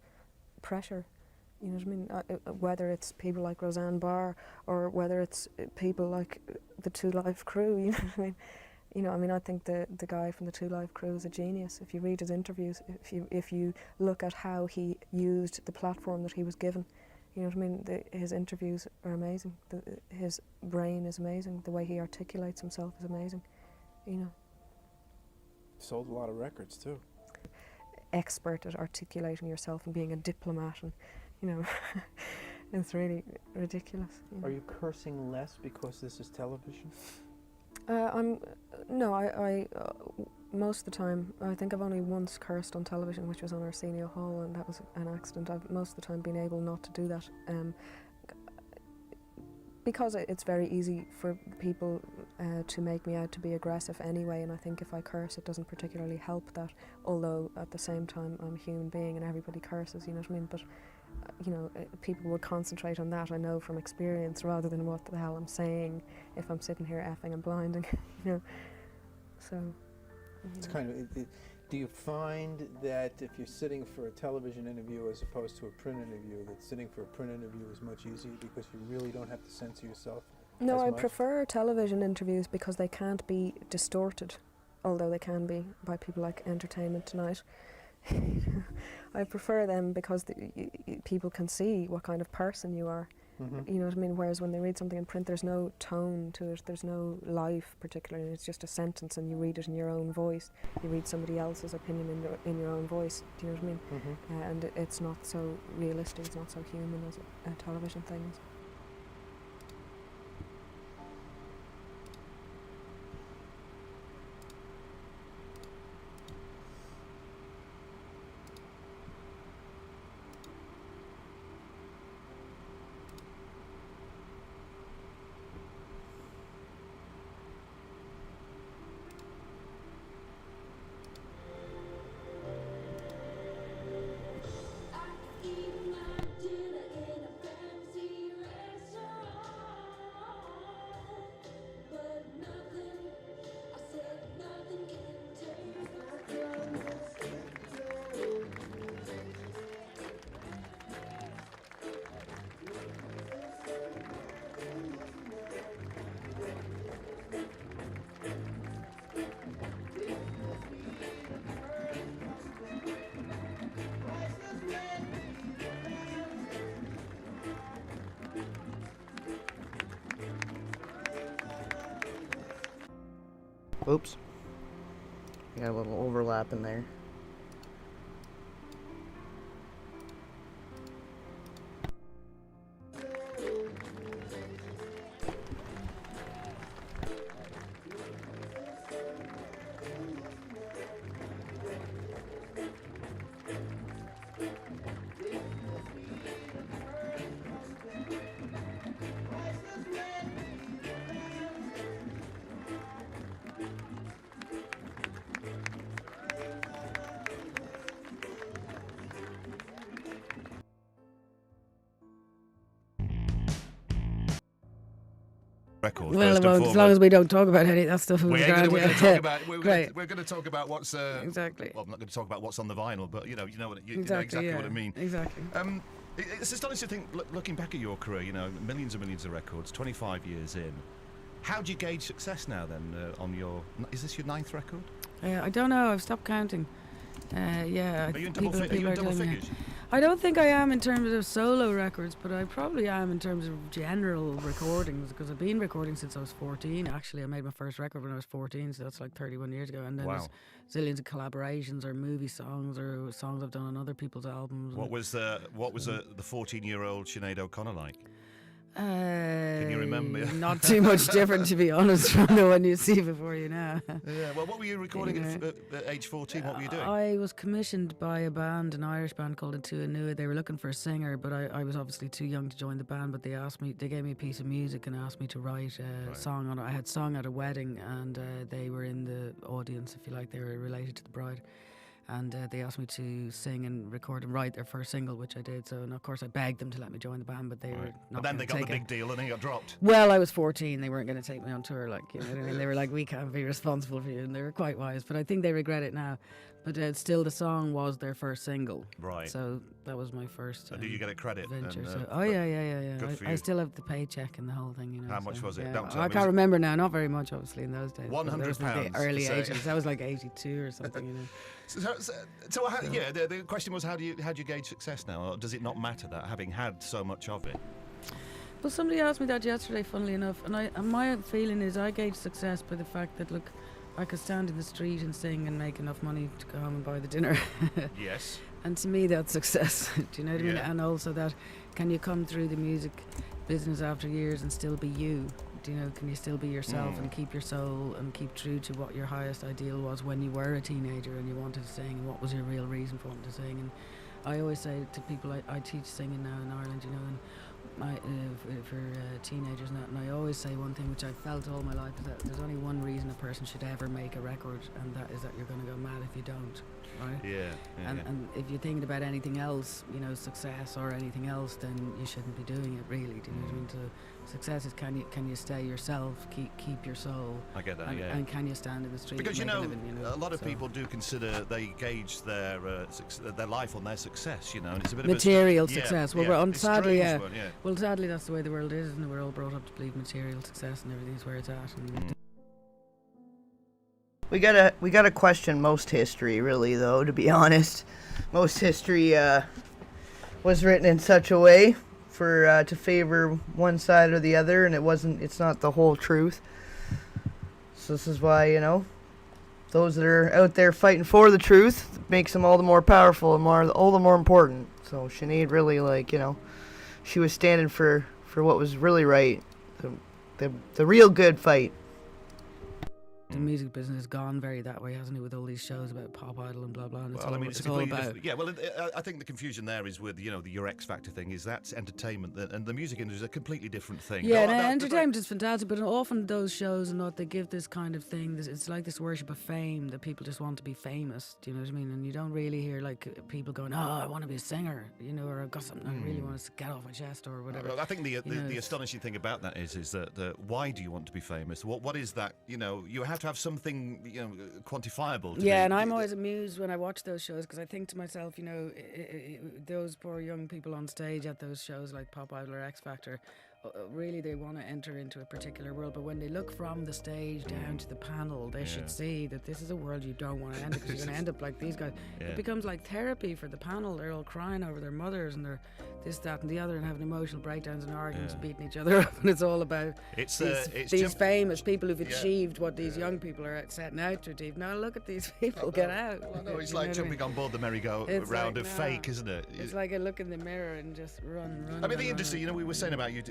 pressure. You know what I mean? Whether it's people like Roseanne Barr or whether it's people like the Two Live Crew, you know what I mean? You know, I mean, I think the guy from the Two Live Crew is a genius. If you read his interviews, if you look at how he used the platform that he was given, you know what I mean? His interviews are amazing. His brain is amazing. The way he articulates himself is amazing. You know. Sold a lot of records too. Expert at articulating yourself and being a diplomat, and you know, it's really ridiculous. You know. Are you cursing less because this is television? I most of the time, I think I've only once cursed on television, which was on Arsenio Hall, and that was an accident. I've most of the time been able not to do that, because it's very easy for people to make me out to be aggressive anyway, and I think if I curse it doesn't particularly help that, although at the same time I'm a human being and everybody curses, you know what I mean? But you know, people would concentrate on that, I know from experience, rather than what the hell I'm saying if I'm sitting here effing and blinding, you know. So it's kind of do you find that if you're sitting for a television interview as opposed to a print interview, that sitting for a print interview is much easier because you really don't have to censor yourself? No, I prefer television interviews because they can't be distorted, although they can be by people like Entertainment Tonight. I prefer them because people can see what kind of person you are. You know what I mean? Whereas when they read something in print, there's no tone to it, there's no life particularly. It's just a sentence, and you read it in your own voice. You read somebody else's opinion in your own voice. Do you know what I mean? And it's not so realistic. It's not so human as a television thing is. Oops. Got a little overlap in there. Record, well, first and as foremost. long as we don't talk about any of that stuff. We're going to talk about. We're Great. going to talk about what's exactly. Well, I'm not going to talk about what's on the vinyl, but you know Exactly, know exactly what I mean. Exactly. It's astonishing to think, looking back at your career, you know, millions and millions of records, 25 years in. How do you gauge success now then on your? Is this your 9th record? I don't know. I've stopped counting. Yeah. Are you in double figures? I don't think I am in terms of solo records, but I probably am in terms of general recordings, because I've been recording since I was 14. Actually, I made my first record when I was 14, so that's like 31 years ago. And then there's zillions of collaborations or movie songs or songs I've done on other people's albums. What was the 14-year-old Sinead O'Connor like? Can you remember? Not too much different, to be honest, from the one you see before you now. Yeah. Well, what were you recording at age 14? What were you doing? I was commissioned by a band, an Irish band called Unwavering. They were looking for a singer, but I was obviously too young to join the band. But they gave me a piece of music and asked me to write a song on it. I had sung at a wedding, and they were in the audience, if you like. They were related to the bride. And they asked me to sing and record and write their first single, which I did. So, and of course, I begged them to let me join the band, but they were not. But then they got the big deal, and then you got dropped. Well, I was 14. They weren't going to take me on tour, like, you know what I mean? They were like, "We can't be responsible for you," and they were quite wise. But I think they regret it now. But still, the song was their first single. Right. So that was my first. Do you get a credit? Venture. And, Yeah. Good for I you. still have the paycheck and the whole thing. You know. How much was it? Yeah. Don't tell I me. can't remember now. Not very much, obviously, in those days. £100. The early 80s. That was like 82 or something. You know. So the question was, how do you gauge success now? Or does it not matter that, having had so much of it? Well, somebody asked me that yesterday, funnily enough, and my feeling is I gauge success by the fact that, look, I could stand in the street and sing and make enough money to go home and buy the dinner. Yes. And to me, that's success. Do you know what I mean? Yeah. And also that, can you come through the music business after years and still be you? Do you know, can you still be yourself and keep your soul and keep true to what your highest ideal was when you were a teenager and you wanted to sing, and what was your real reason for wanting to sing? And I always say to people, I teach singing now in Ireland, you know, and for teenagers and that, and I always say one thing which I've felt all my life, is that there's only one reason a person should ever make a record, and that is that you're going to go mad if you don't, right? Yeah. And if you're thinking about anything else, you know, success or anything else, then you shouldn't be doing it, really. Do you know what I mean? So success is, can you stay yourself, keep your soul. I get that, and can you stand in the street? Because and make a living, you know? a lot of people do consider they gauge their life on their success, you know, and it's a bit material of success. Sadly, Well, sadly, that's the way the world is, and we're all brought up to believe material success and everything's where it's at. And We gotta question most history, really, though. To be honest, most history was written in such a way for to favor one side or the other, and it's not the whole truth. So this is why, those that are out there fighting for the truth makes them all the more powerful and all the more important. So Sinead really, she was standing for what was really right, the real good fight. The music business has gone very that way, hasn't it, with all these shows about pop idol and blah blah. And it's all about. Yeah, well, I think the confusion there is with your X Factor thing is that's entertainment, and the music industry is a completely different thing. Yeah, entertainment is fantastic, but often those shows and what they give this kind of thing, it's like this worship of fame that people just want to be famous. Do you know what I mean? And you don't really hear people going, "Oh, I want to be a singer," or "I've got something I really want to get off my chest," or whatever. Well, I think the astonishing thing about that is that why do you want to be famous? What is that? You have to have something quantifiable. And I'm always amused when I watch those shows because I think to myself, those poor young people on stage at those shows like Pop Idol or X Factor, really they want to enter into a particular world, but when they look from the stage down to the panel, they should see that this is a world you don't want to enter, because you're going to end up like these guys. It becomes like therapy for the panel. They're all crying over their mothers and they're this, that and the other, and having emotional breakdowns and arguments and beating each other up, and it's all about these famous people who've achieved what these young people are setting out to achieve. Now look at these people, get out. Well, no, it's like jumping on board the merry-go-round of fake, isn't it? It's like a look in the mirror and just run. I mean, the industry, we were saying about you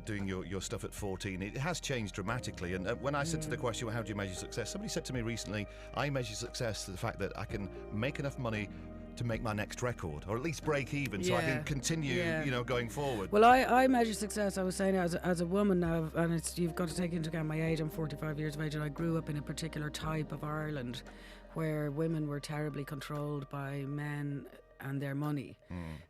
doing your stuff at 14, it has changed dramatically. And when I said to the question, well, how do you measure success? Somebody said to me recently, I measure success to the fact that I can make enough money to make my next record, or at least break even, so I can continue, going forward. Well, I measure success, I was saying, as a woman now, and you've got to take into account my age. I'm 45 years of age, and I grew up in a particular type of Ireland where women were terribly controlled by men and their money.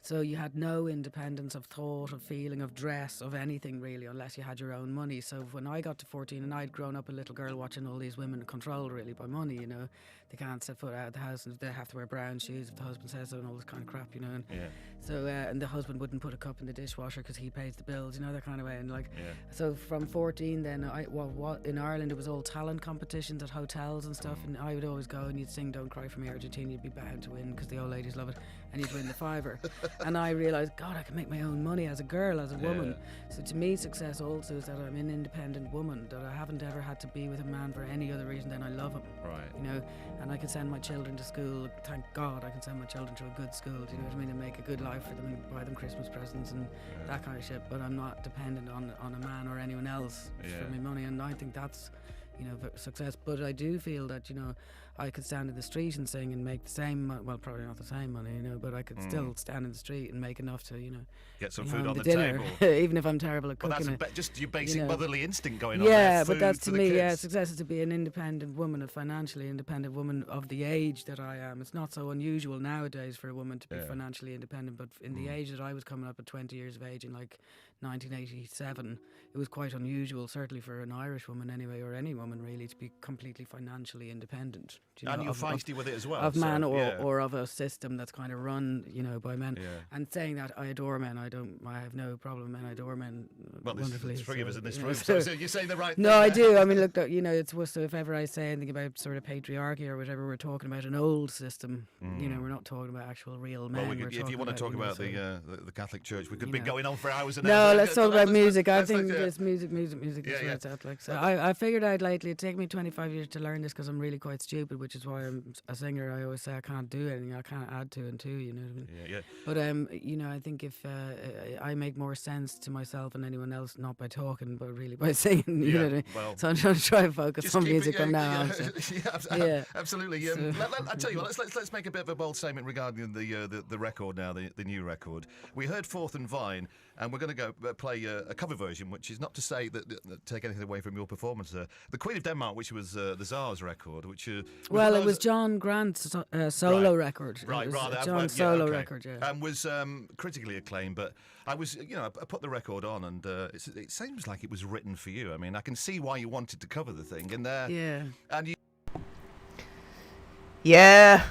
So you had no independence of thought, of feeling, of dress, of anything really, unless you had your own money. So when I got to 14 and I'd grown up a little girl watching all these women controlled really by money, they can't set foot out of the house and they have to wear brown shoes if the husband says so and all this kind of crap, and so and the husband wouldn't put a cup in the dishwasher because he pays the bills, that kind of way. And so from 14 then in Ireland it was all talent competitions at hotels and stuff, and I would always go and you'd sing Don't Cry For Me Argentina, you'd be bound to win because the old ladies love it, and you'd win the fiver. And I realised, God, I can make my own money as a girl, as a woman. So to me, success also is that I'm an independent woman, that I haven't ever had to be with a man for any other reason than I love him. Right. And I can send my children to school. Thank God I can send my children to a good school, do you know what I mean, and make a good life for them and buy them Christmas presents and that kind of shit. But I'm not dependent on a man or anyone else for my money, and I think that's success. But I do feel that I could stand in the street and sing and make the same, well, probably not the same money, but I could still stand in the street and make enough to, get some food on the dinner, table. even if I'm terrible at cooking. Well, that's just your basic motherly instinct going on. Yeah, but that's to me, success is to be an independent woman, a financially independent woman of the age that I am. It's not so unusual nowadays for a woman to be financially independent, but in the age that I was coming up at 20 years of age in 1987, it was quite unusual, certainly for an Irish woman anyway, or any woman really, to be completely financially independent. And you're feisty with it as well. Of man or of a system that's kind of run, by men. Yeah. And saying that, I adore men. I have no problem with men. I adore men wonderfully. There's three of us in this room, so you're saying the right thing. No, I do. I mean, look, it's so if ever I say anything about sort of patriarchy or whatever, we're talking about an old system. We're not talking about actual real men. Well, if you want to talk about the Catholic Church, we could be going on for hours and hours. No, let's talk about music. I think it's music is where it's at. So I figured out lately, it took me 25 years to learn this because I'm really quite stupid, which is why I'm a singer. I always say I can't do anything. I can't add to and to, you know what I mean? Yeah. But I think if I make more sense to myself and anyone else, not by talking, but really by singing. You know what I mean? Well, so I'm trying to try and focus on music from now on. Absolutely. I tell you what, let's make a bit of a bold statement regarding the record now, the new record. We heard Fourth and Vine, and we're going to go play a cover version, which is not to say that take anything away from your performance. The Queen of Denmark, which was the Tsar's record, which it was John Grant's solo record. Right, John's solo record, and was critically acclaimed. But I was, I put the record on, and it seems like it was written for you. I mean, I can see why you wanted to cover the thing, and and you. Yeah,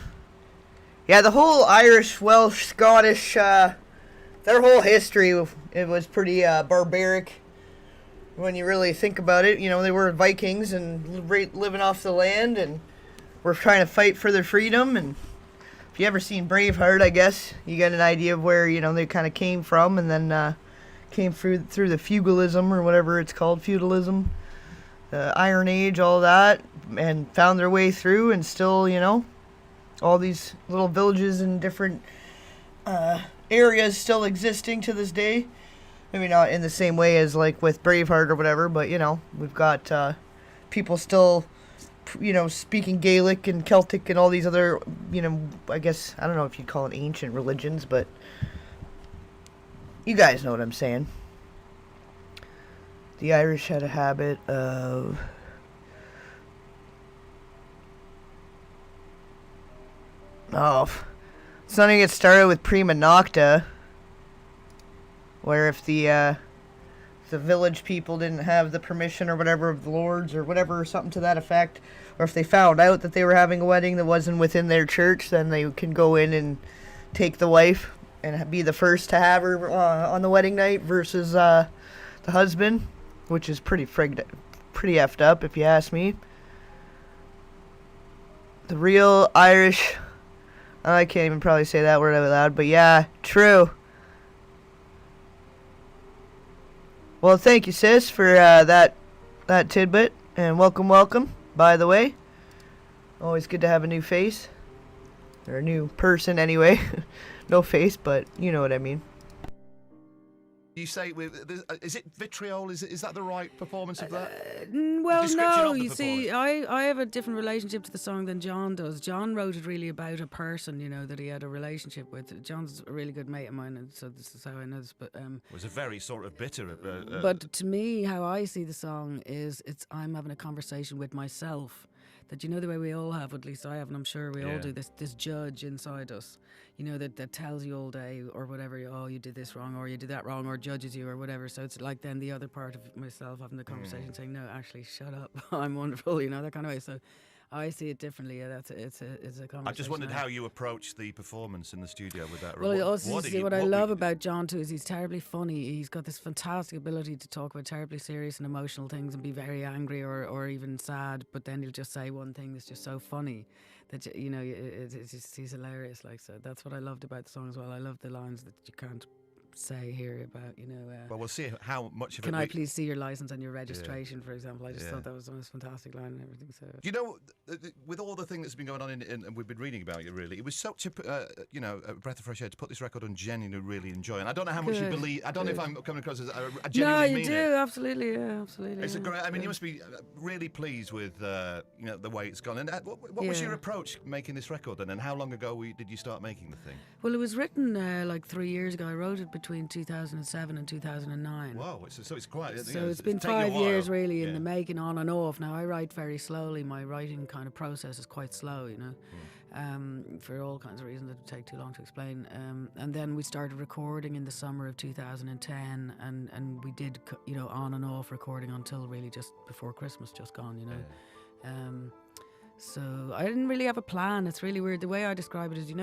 the whole Irish, Welsh, Scottish, their whole history, it was pretty barbaric when you really think about it. They were Vikings and living off the land and were trying to fight for their freedom, and if you ever seen Braveheart, I guess you get an idea of where they kind of came from, and then came through the feudalism or whatever it's called, feudalism, the Iron Age, all that, and found their way through, and still all these little villages in different areas still existing to this day. Maybe not in the same way as like with Braveheart or whatever, but we've got people still speaking Gaelic and Celtic and all these other, I guess, I don't know if you'd call it ancient religions, but you guys know what I'm saying. The Irish had a habit of something that started with prima nocta, where if the village people didn't have the permission or whatever of the lords or whatever, something to that effect, or if they found out that they were having a wedding that wasn't within their church, then they can go in and take the wife and be the first to have her on the wedding night versus the husband, which is pretty effed up if you ask me. The real Irish, I can't even probably say that word out loud, but yeah, true. Well, thank you, sis, for that tidbit, and welcome, by the way. Always good to have a new face, or a new person, anyway. No face, but you know what I mean. You say, is it vitriol? Is that the right performance of that? Well, no, you see, I have a different relationship to the song than John does. John wrote it really about a person, that he had a relationship with. John's a really good mate of mine, and so this is how I know this. But it was a very sort of bitter. But to me, how I see the song is, I'm having a conversation with myself. That the way we all have, at least I have, and I'm sure we all do, this judge inside us, that tells you all day or whatever, you did this wrong or you did that wrong, or judges you or whatever. So it's like then the other part of myself having the conversation saying, no, actually, shut up, I'm wonderful, that kind of way. So I see it differently. Yeah, it's a conversation. I just wondered how you approached the performance in the studio with that. Well, what I love about John too is he's terribly funny. He's got this fantastic ability to talk about terribly serious and emotional things and be very angry or even sad, but then he'll just say one thing that's just so funny that he's hilarious. Like, so that's what I loved about the song as well. I love the lines that you can't say here about well, we'll see how much of can I please see your license and your registration, for example. I just thought that was the most fantastic line and everything. So with all the thing that's been going on and we've been reading about you, really, it was such a breath of fresh air to put this record on. Genuinely really enjoy, and I don't know how much you believe. I don't know if I'm coming across as I genuinely mean it. No, you do, absolutely, absolutely. It's a great. I mean, you must be really pleased with the way it's gone. And what was your approach making this record then? And how long ago did you start making the thing? Well, it was written like 3 years ago. I wrote it between 2007 and 2009. Wow, so it's quite. So it's been 5 years really in the making, on and off. Now I write very slowly. My writing kind of process is quite slow, for all kinds of reasons that would take too long to explain. And then we started recording in the summer of 2010, and we did on and off recording until really just before Christmas, just gone. So I didn't really have a plan. It's really weird. The way I describe it is,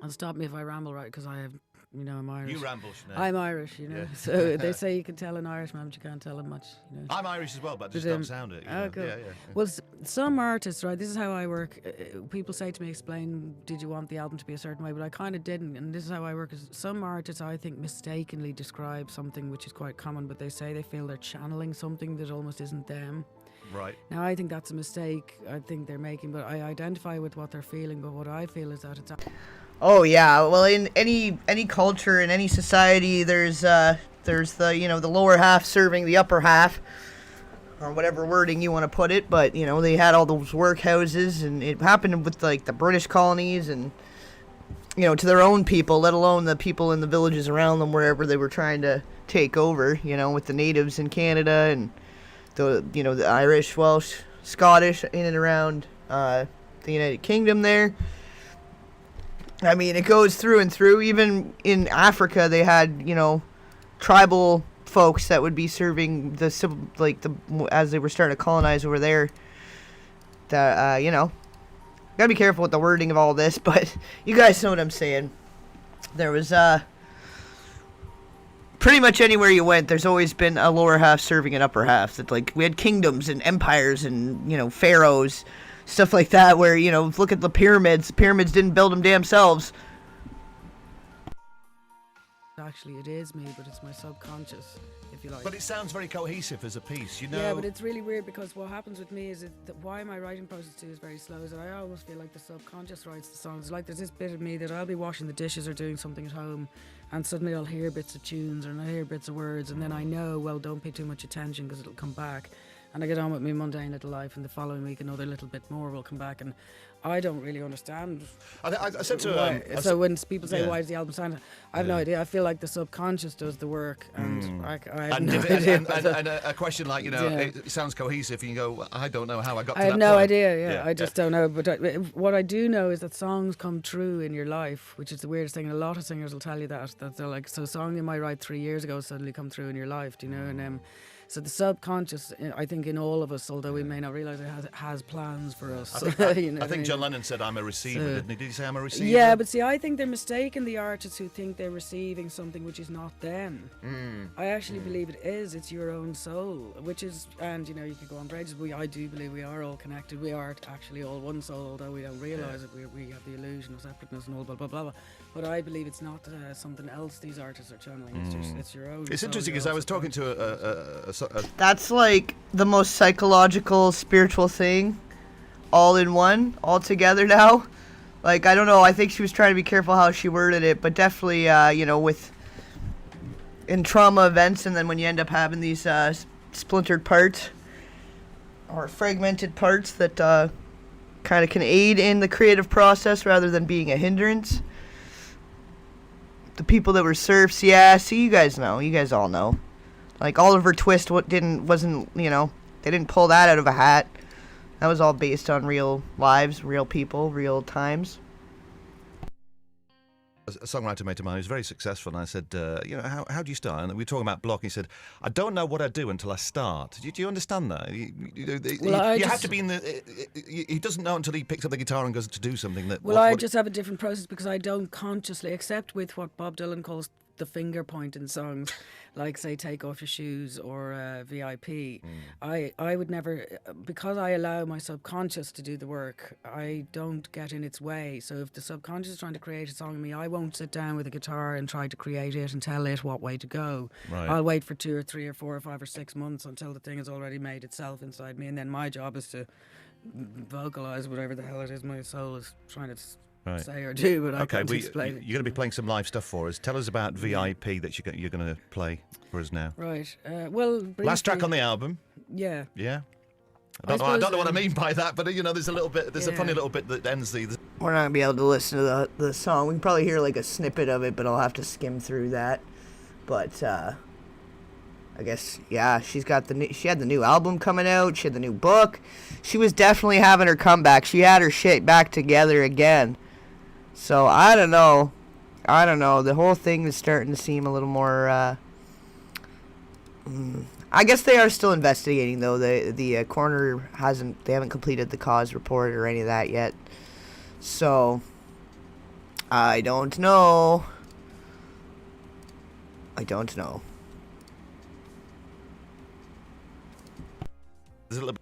I'll stop me if I ramble, right? Because I have. I'm Irish. You ramble, Sinead. I'm Irish, So they say you can tell an Irishman, but you can't tell him much, I'm Irish as well, but I just don't sound it. Cool. Yeah. Well, some artists, right, this is how I work. People say to me, explain, did you want the album to be a certain way? But I kind of didn't, and this is how I work. Is some artists, I think, mistakenly describe something which is quite common, but they say they feel they're channeling something that almost isn't them. Right. Now, I think that's a mistake I think they're making, but I identify with what they're feeling, but what I feel is that it's... Oh yeah, well in any culture, in any society, there's the the lower half serving the upper half, or whatever wording you want to put it. But they had all those workhouses, and it happened with like the British colonies, and to their own people, let alone the people in the villages around them, wherever they were trying to take over. With the natives in Canada and the Irish, Welsh, Scottish in and around the United Kingdom there. I mean, it goes through and through. Even in Africa, they had, tribal folks that would be serving as they were starting to colonize over there. That, gotta be careful with the wording of all this, but you guys know what I'm saying. There was, pretty much anywhere you went, there's always been a lower half serving an upper half. That like we had kingdoms and empires and pharaohs, stuff like that. Where look at the pyramids. The pyramids didn't build them damn selves. Actually, it is me, but it's my subconscious, if you like. But it sounds very cohesive as a piece, Yeah, but it's really weird because what happens with me is that why my writing process too is very slow is that I almost feel like the subconscious writes the songs. Like there's this bit of me that I'll be washing the dishes or doing something at home, and suddenly I'll hear bits of tunes and I hear bits of words, and then I know, well, don't pay too much attention because it'll come back. And I get on with my mundane little life, and the following week another little bit more will come back, and I don't really understand. I said to why. So when people say, yeah. why does the album sound... I have no idea. I feel like the subconscious does the work, and I have and no if- idea. and a question like, it sounds cohesive, and you go, I don't know how I got to I that have no point. idea, I just don't know. But what I do know is that songs come true in your life, which is the weirdest thing. And a lot of singers will tell you that they're like, so a song you might write 3 years ago suddenly come through in your life, do you know? And so the subconscious, I think, in all of us, although we may not realise it, has plans for us. I think John Lennon said, I'm a receiver, didn't he? Did he say I'm a receiver? Yeah, but see, I think they're mistaken, the artists who think they're receiving something which is not them. I actually believe it is. It's your own soul, which is, and you could go on for ages. I do believe we are all connected. We are actually all one soul, although we don't realise it. We have the illusion of separateness and all blah, blah, blah, blah. But I believe it's not something else these artists are channeling. It's your own. It's soul, interesting your because I own was talking to That's like the most psychological, spiritual thing, all in one, all together now. Like, I don't know, I think she was trying to be careful how she worded it, but definitely, with in trauma events, and then when you end up having these splintered parts or fragmented parts that kind of can aid in the creative process rather than being a hindrance. The people that were serfs, see, you guys know, you guys all know. Like Oliver Twist, they didn't pull that out of a hat. That was all based on real lives, real people, real times. A songwriter mate of mine who's very successful, and I said, how do you start? And we were talking about block, and he said, I don't know what I do until I start. Do you understand that? You have to be in the... He doesn't know until he picks up the guitar and goes to do something. I just have a different process because I don't consciously, except with what Bob Dylan calls the finger point in songs, like say Take Off Your Shoes or VIP. I would never, because I allow my subconscious to do the work, I don't get in its way. So if the subconscious is trying to create a song in me, I won't sit down with a guitar and try to create it and tell it what way to go. Right. I'll wait for 2 or 3 or 4 or 5 or 6 months until the thing has already made itself inside me, and then my job is to vocalize whatever the hell it is my soul is trying to say or do, but I can't explain it. You're going to be playing some live stuff for us. Tell us about VIP that you're going to play for us now. Right. Last track on the album. Yeah. Yeah. I don't know what I mean by that, but there's a little bit. There's a funny little bit that ends the. We're not gonna be able to listen to the song. We can probably hear like a snippet of it, but I'll have to skim through that. But I guess she had the new album coming out. She had the new book. She was definitely having her comeback. She had her shit back together again. So I don't know. The whole thing is starting to seem a little more. I guess they are still investigating though. The coroner haven't completed the cause report or any of that yet. So I don't know. There's a little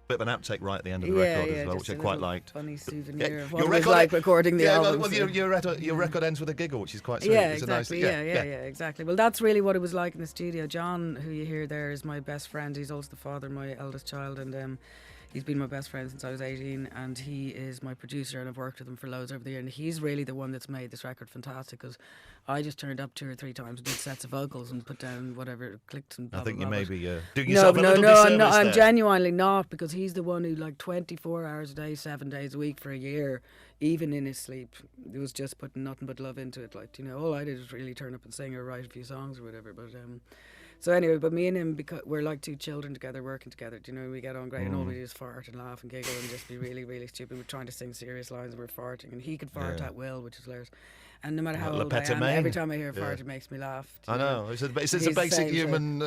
bit of an outtake right at the end of the record as well, which I quite liked. Funny souvenir of what it was like recording the album. Well, your record ends with a giggle, which is quite sweet. Yeah, exactly. Exactly. Well, that's really what it was like in the studio. John, who you hear there, is my best friend. He's also the father of my eldest child, and he's been my best friend since I was 18, and he is my producer, and I've worked with him for loads over the year, and he's really the one that's made this record fantastic, because I just turned up 2 or 3 times, did sets of vocals and put down whatever, clicked and blah, I think blah, you blah, may blah. be doing yourself a little disservice there. I'm genuinely not, because he's the one who, like, 24 hours a day, 7 days a week for a year, even in his sleep, he was just putting nothing but love into it. Like, all I did was really turn up and sing or write a few songs or whatever, but so anyway, but me and him, because we're like 2 children together, working together, we get on great, and all we do is fart and laugh and giggle and just be really, really stupid. We're trying to sing serious lines and we're farting, and he could fart at will, which is hilarious. And no matter how Le old I am, Pétomane. every time I hear a Yeah. fart, it makes me laugh. I know. It's a He's basic the same, human.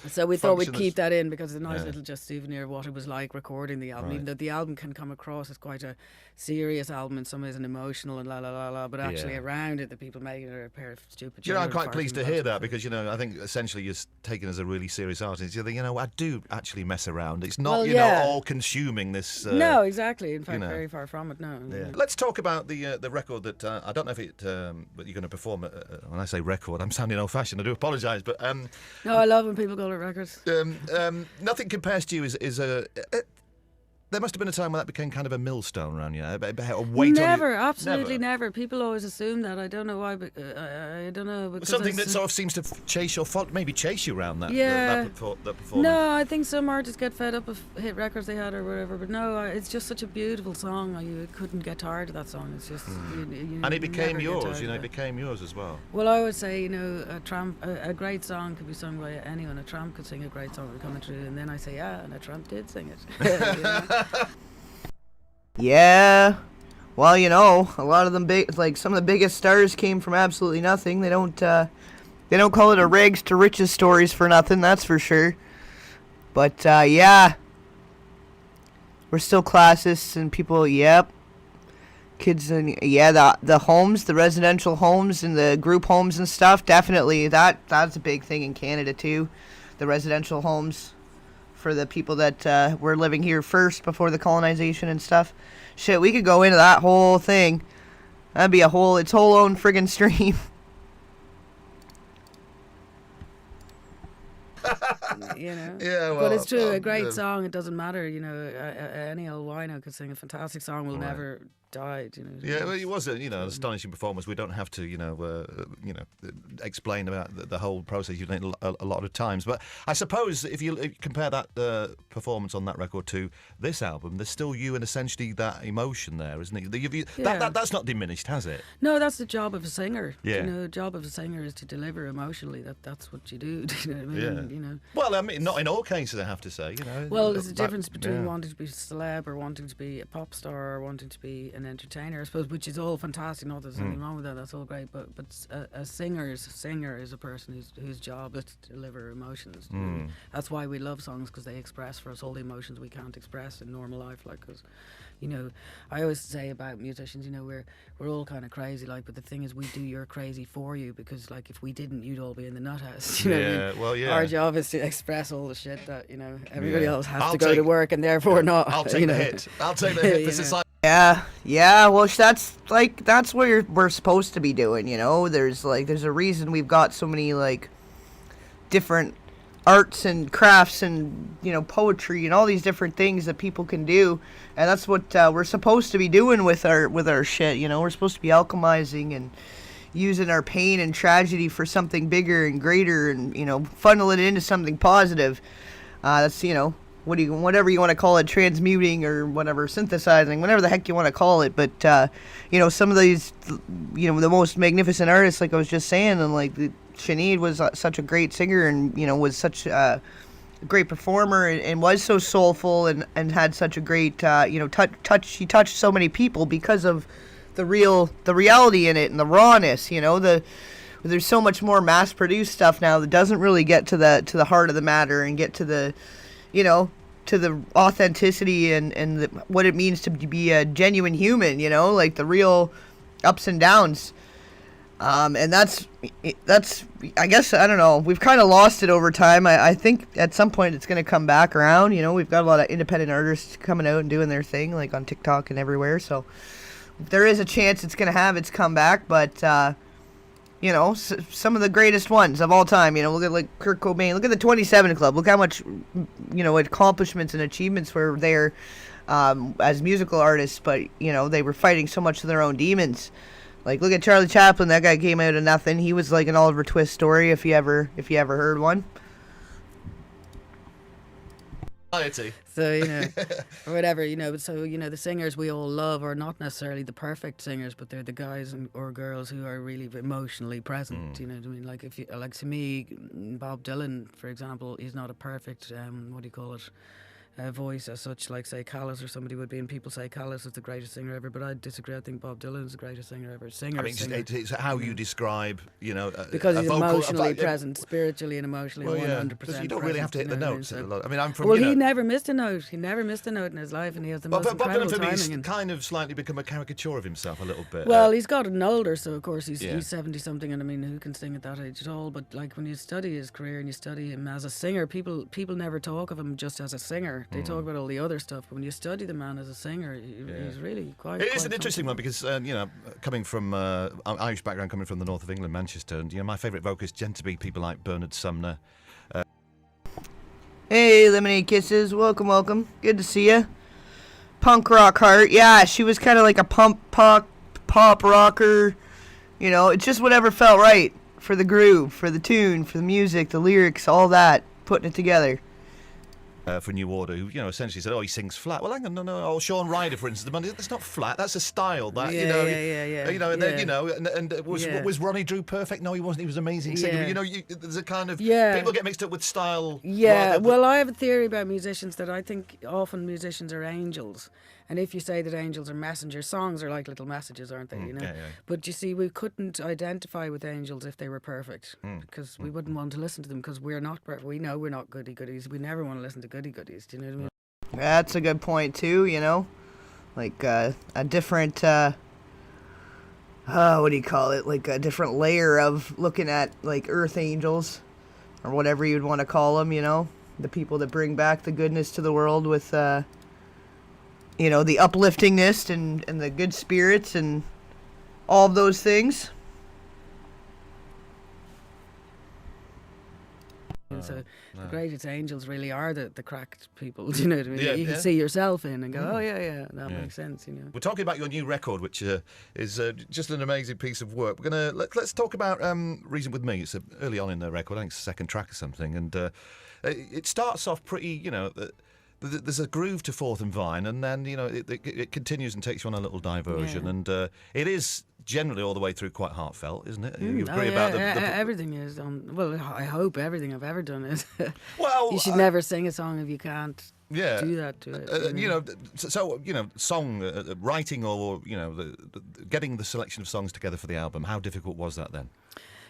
So we thought we'd function keep that's- that in because it's a nice Yeah. little just souvenir of what it was like recording the album. Right. Even though the album can come across as quite a serious album in some ways and emotional and la la la la, but actually Yeah. around it, the people making it are a pair of stupid. You know, I'm children quite pleased farting to about hear it. that because, you know, I think essentially you're taken as a really serious artist. You think, you know, I do actually mess around. It's not, Well, you yeah. know, all consuming this. No, exactly. In fact, know. very far from it. No. Yeah. Let's talk about the record that I don't know if it, but you're going to perform. When I say record, I'm sounding old-fashioned. I do apologise, but No, I love when people call it records. Nothing Compares to You is a. There must have been a time where that became kind of a millstone around you. A weight Never, on you. absolutely never. People always assume that. I don't know why, but I don't know. Because Something that sort of seems to chase maybe chase you around that. Yeah. That performance. No, I think some artists get fed up of hit records they had or whatever. But no, it's just such a beautiful song. You couldn't get tired of that song. It's just. You And it became never get yours. tired You know, of it became yours as well. Well, I would say, you know, a great song could be sung by anyone. A tramp could sing a great song coming through, and then I say, yeah, and a tramp did sing it. You know? Yeah. Well, you know, a lot of them some of the biggest stars came from absolutely nothing. They don't call it a rags to riches stories for nothing, that's for sure. But yeah. We're still classists and people, yep. Kids and the homes, the residential homes and the group homes and stuff, definitely that's a big thing in Canada too. The residential homes for the people that were living here first before the colonization and stuff. Shit, we could go into that whole thing. That'd be its whole own friggin' stream. You know. Yeah, well, but it's true. A great song. It doesn't matter. You know, any old wino could sing a fantastic song. Will never die. You know. Yeah, well, it was an astonishing performance. We don't have to explain about the whole process. You've done it a lot of times, but I suppose if you compare that performance on that record to this album, there's still you and essentially that emotion there, isn't it? That's not diminished, has it? No, that's the job of a singer. Yeah. You know, the job of a singer is to deliver emotionally. That's what you do. You know what I mean? Yeah. You know. Well, I mean, not in all cases, I have to say. You know. Well, there's a difference between wanting to be a celeb or wanting to be a pop star or wanting to be an entertainer, I suppose, which is all fantastic. Not that there's anything wrong with that. That's all great. But a singer is a person whose job is to deliver emotions. You know? That's why we love songs, because they express for us all the emotions we can't express in normal life. Like, because, you know, I always say about musicians, you know, we're all kind of crazy. Like, but the thing is, we do your crazy for you, because like if we didn't, you'd all be in the nut house. You know what I mean? Well, yeah. Our job is to express all the shit that, you know, everybody else has to go to work and therefore not. I'll take the hit. I'll take the hit. This is like. Yeah. Well, that's what we're supposed to be doing. You know, there's a reason we've got so many different arts and crafts and, you know, poetry and all these different things that people can do, and that's what we're supposed to be doing with our shit. You know, we're supposed to be alchemizing and using our pain and tragedy for something bigger and greater, and, you know, funnel it into something positive. That's, you know, whatever you want to call it, transmuting or whatever, synthesizing, whatever the heck you want to call it. But you know, some of these, you know, the most magnificent artists, like I was just saying, and like Sinead was such a great singer, and, you know, was such a great performer, and was so soulful, and had such a great you know, touch. She touched so many people because of the reality in it and the rawness. You know, there's so much more mass-produced stuff now that doesn't really get to the heart of the matter and get to the, you know, to the authenticity and what it means to be a genuine human, you know, like the real ups and downs. And that's, I guess, I don't know, we've kind of lost it over time. I think at some point it's going to come back around. You know, we've got a lot of independent artists coming out and doing their thing, like on TikTok and everywhere. So there is a chance it's going to have its comeback, but, you know, some of the greatest ones of all time, you know, look at like Kurt Cobain, look at the 27 Club, look how much, you know, accomplishments and achievements were there as musical artists, but, you know, they were fighting so much of their own demons. Like, look at Charlie Chaplin, that guy came out of nothing. He was like an Oliver Twist story, if you ever heard one. So, you know, or whatever, you know. So, you know, the singers we all love are not necessarily the perfect singers, but they're the guys or girls who are really emotionally present. You know what I mean? Like, if you, like, to me, Bob Dylan, for example, he's not a perfect what do you call it? voice as such, like say Callis or somebody would be, and people say Callis is the greatest singer ever, but I disagree. I think Bob Dylan is the greatest singer ever. Singer. I mean, it's how you describe, because he's vocal, emotionally present, spiritually and emotionally, 100%. Because you don't really have to hit the notes. I mean, I'm from. Well, he never missed a note. He never missed a note in his life, and he has the most incredible timing. Bob Dylan, for me, he's kind of slightly become a caricature of himself a little bit. Well, he's gotten older, so of course he's 70 something, and I mean, who can sing at that age at all? But like when you study his career and you study him as a singer, people never talk of him just as a singer. They talk about all the other stuff, but when you study the man as a singer, he's really quite. It is an interesting one because coming from Irish background, coming from the north of England, Manchester, and my favourite vocalists tend to be people like Bernard Sumner. Hey, Lemonade Kisses, welcome. Good to see you. Punk rock heart, yeah, she was kind of like a pop rocker. It's just whatever felt right for the groove, for the tune, for the music, the lyrics, all that, putting it together. For New Order, who essentially said, "Oh, he sings flat." Well, hang on, no. Oh, Sean Ryder, for instance, that's not flat. That's a style. That was Ronnie Drew perfect? No, he wasn't. He was an amazing singer. But, there's a kind of people get mixed up with style. Yeah. Well, I have a theory about musicians that I think often musicians are angels, and if you say that angels are messengers, songs are like little messages, aren't they? But you see, we couldn't identify with angels if they were perfect, because we wouldn't want to listen to them because we're not perfect. We know we're not goody goodies. We never want to listen to goody goodies. Do you know what I mean? That's a good point too. Like a different what do you call it? Like a different layer of looking at like earth angels, or whatever you'd want to call them. The people that bring back the goodness to the world with the upliftingness and the good spirits and all of those things. And so the greatest angels really are the cracked people. Do you know what I mean? You can see yourself in and go, that makes sense. We're talking about your new record, which is just an amazing piece of work. We're gonna let's talk about Reason With Me. It's early on in the record. I think it's the second track or something, and it starts off pretty. There's a groove to Fourth and Vine, and then it continues and takes you on a little diversion, and it is generally all the way through quite heartfelt, isn't it? You agree about everything is on. Well, I hope everything I've ever done is. Well, you should never sing a song if you can't do that to it. Song writing or getting the selection of songs together for the album. How difficult was that then?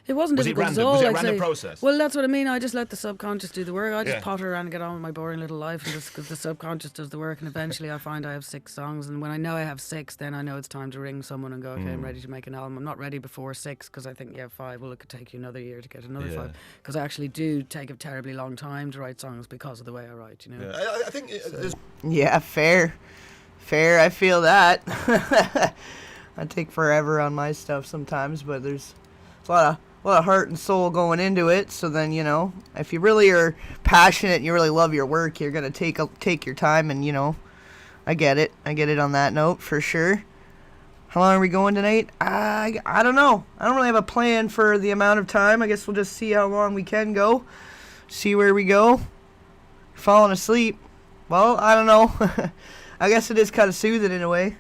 It wasn't difficult at all. Was it a random process? Well, that's what I mean. I just let the subconscious do the work. I just potter around and get on with my boring little life, and just because the subconscious does the work. And eventually, I find I have 6 songs, and when I know I have 6, then I know it's time to ring someone and go, okay, I'm ready to make an album. I'm not ready before 6 because I think 5. Well, it could take you another year to get another 5 because I actually do take a terribly long time to write songs because of the way I write. I think. Fair. I feel that. I take forever on my stuff sometimes, but there's a lot of heart and soul going into it. So then, if you really are passionate and you really love your work, you're gonna take your time. And I get it on that note for sure. How long are we going tonight? I don't know. I don't really have a plan for the amount of time. I guess we'll just see how long we can go. See where we go. Falling asleep. Well, I don't know. I guess it is kind of soothing in a way.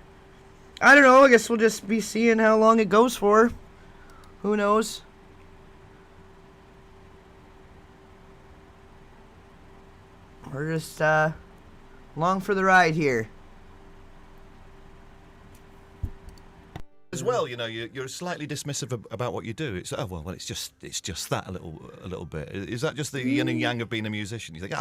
I don't know. I guess we'll just be seeing how long it goes for. Who knows? We're just along for the ride here. As well, you're slightly dismissive about what you do. It's it's just that a little bit. Is that just the yin and yang of being a musician? You think,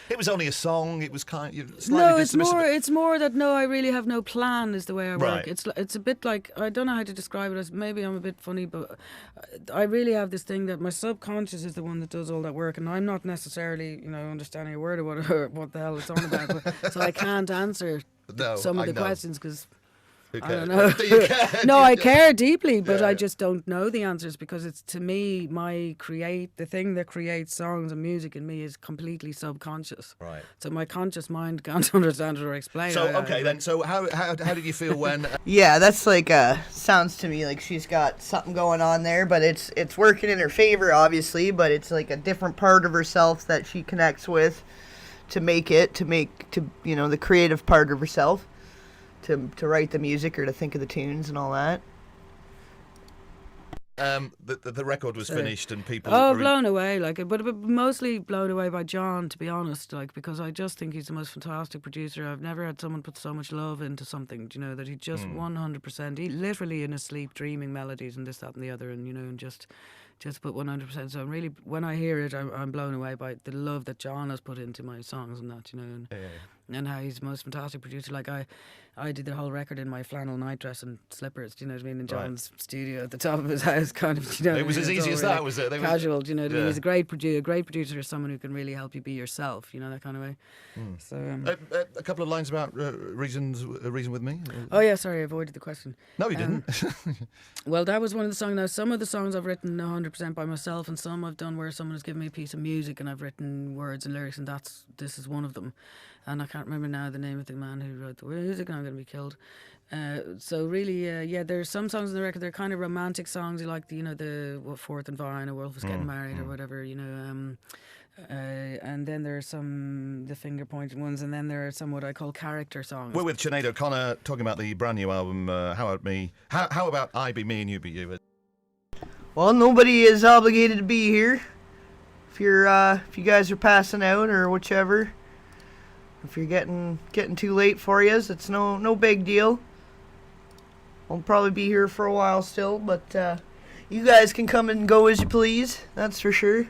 it was only a song. It was kind of slightly dismissive. It's more that I really have no plan is the way I work. Right. It's a bit like, I don't know how to describe it. As maybe I'm a bit funny, but I really have this thing that my subconscious is the one that does all that work, and I'm not necessarily understanding a word of what the hell it's on about. So I can't answer some of the questions because. I don't know. No, I care deeply, but I just don't know the answers because it's, to me, the thing that creates songs and music in me is completely subconscious. Right. So my conscious mind can't understand it or explain it. So how did you feel when? Yeah, that's like sounds to me like she's got something going on there, but it's working in her favor, obviously. But it's like a different part of herself that she connects with to make the creative part of herself. To write the music or to think of the tunes and all that. The record was finished and people. Oh, blown away, but mostly blown away by John, to be honest, because I just think he's the most fantastic producer. I've never had someone put so much love into something, that he just 100%, he literally in his sleep dreaming melodies and this, that, and the other, and just put 100%. So I'm really, when I hear it, I'm blown away by the love that John has put into my songs and that, and how he's the most fantastic producer. I did the whole record in my flannel nightdress and slippers, do you know what I mean, in John's studio at the top of his house, kind of, It was as easy as that, was it? Casual, do you know what I mean? He's a great producer is someone who can really help you be yourself, that kind of way. So a couple of lines about Reason with Me? Oh yeah, sorry, I avoided the question. No, you didn't. Well, that was one of the songs. Now, some of the songs I've written 100% by myself, and some I've done where someone has given me a piece of music and I've written words and lyrics, and this is one of them. And I can't remember now the name of the man who wrote the music, and I'm going to be killed. So really, there's some songs on the record, they're kind of romantic songs. You like the Fourth and Vine, or Wolf is Getting Married, or whatever, and then there are some the finger pointing ones, and then there are some what I call character songs. We're with Sinead O'Connor talking about the brand new album. How about me? How about I Be Me and You Be You? Well, nobody is obligated to be here. If you guys are passing out or whichever. If you're getting too late for you, it's no big deal. I'll probably be here for a while still, but you guys can come and go as you please. That's for sure.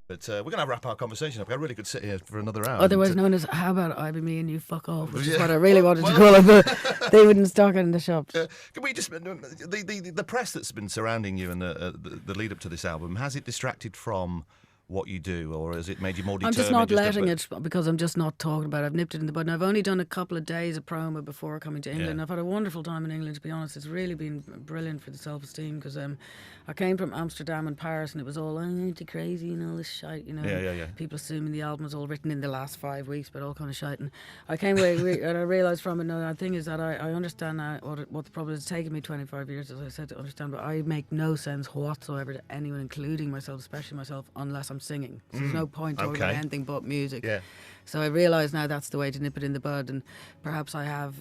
But we're going to wrap our conversation up. I really could sit here for another hour. Otherwise known as How About I Be Me and You Fuck Off, which is what I really wanted to call it, but they wouldn't stock it in the shops. Can we just the press that's been surrounding you and the lead up to this album, has it distracted from what you do, or has it made you more determined? I'm just not letting it, because I'm just not talking about it. I've nipped it in the bud. And I've only done a couple of days of promo before coming to England. Yeah. I've had a wonderful time in England, to be honest. It's really been brilliant for the self-esteem, because I came from Amsterdam and Paris, and it was all crazy and all this shite, Yeah. People assuming the album was all written in the last 5 weeks, but all kind of shite. And I came away and I realised from it, the thing is that I understand now what the problem is. It's taken me 25 years, as I said, to understand, but I make no sense whatsoever to anyone, including myself, especially myself, unless I'm singing. So there's no point talking about anything but music. Yeah. So I realise now that's the way to nip it in the bud, and perhaps I have,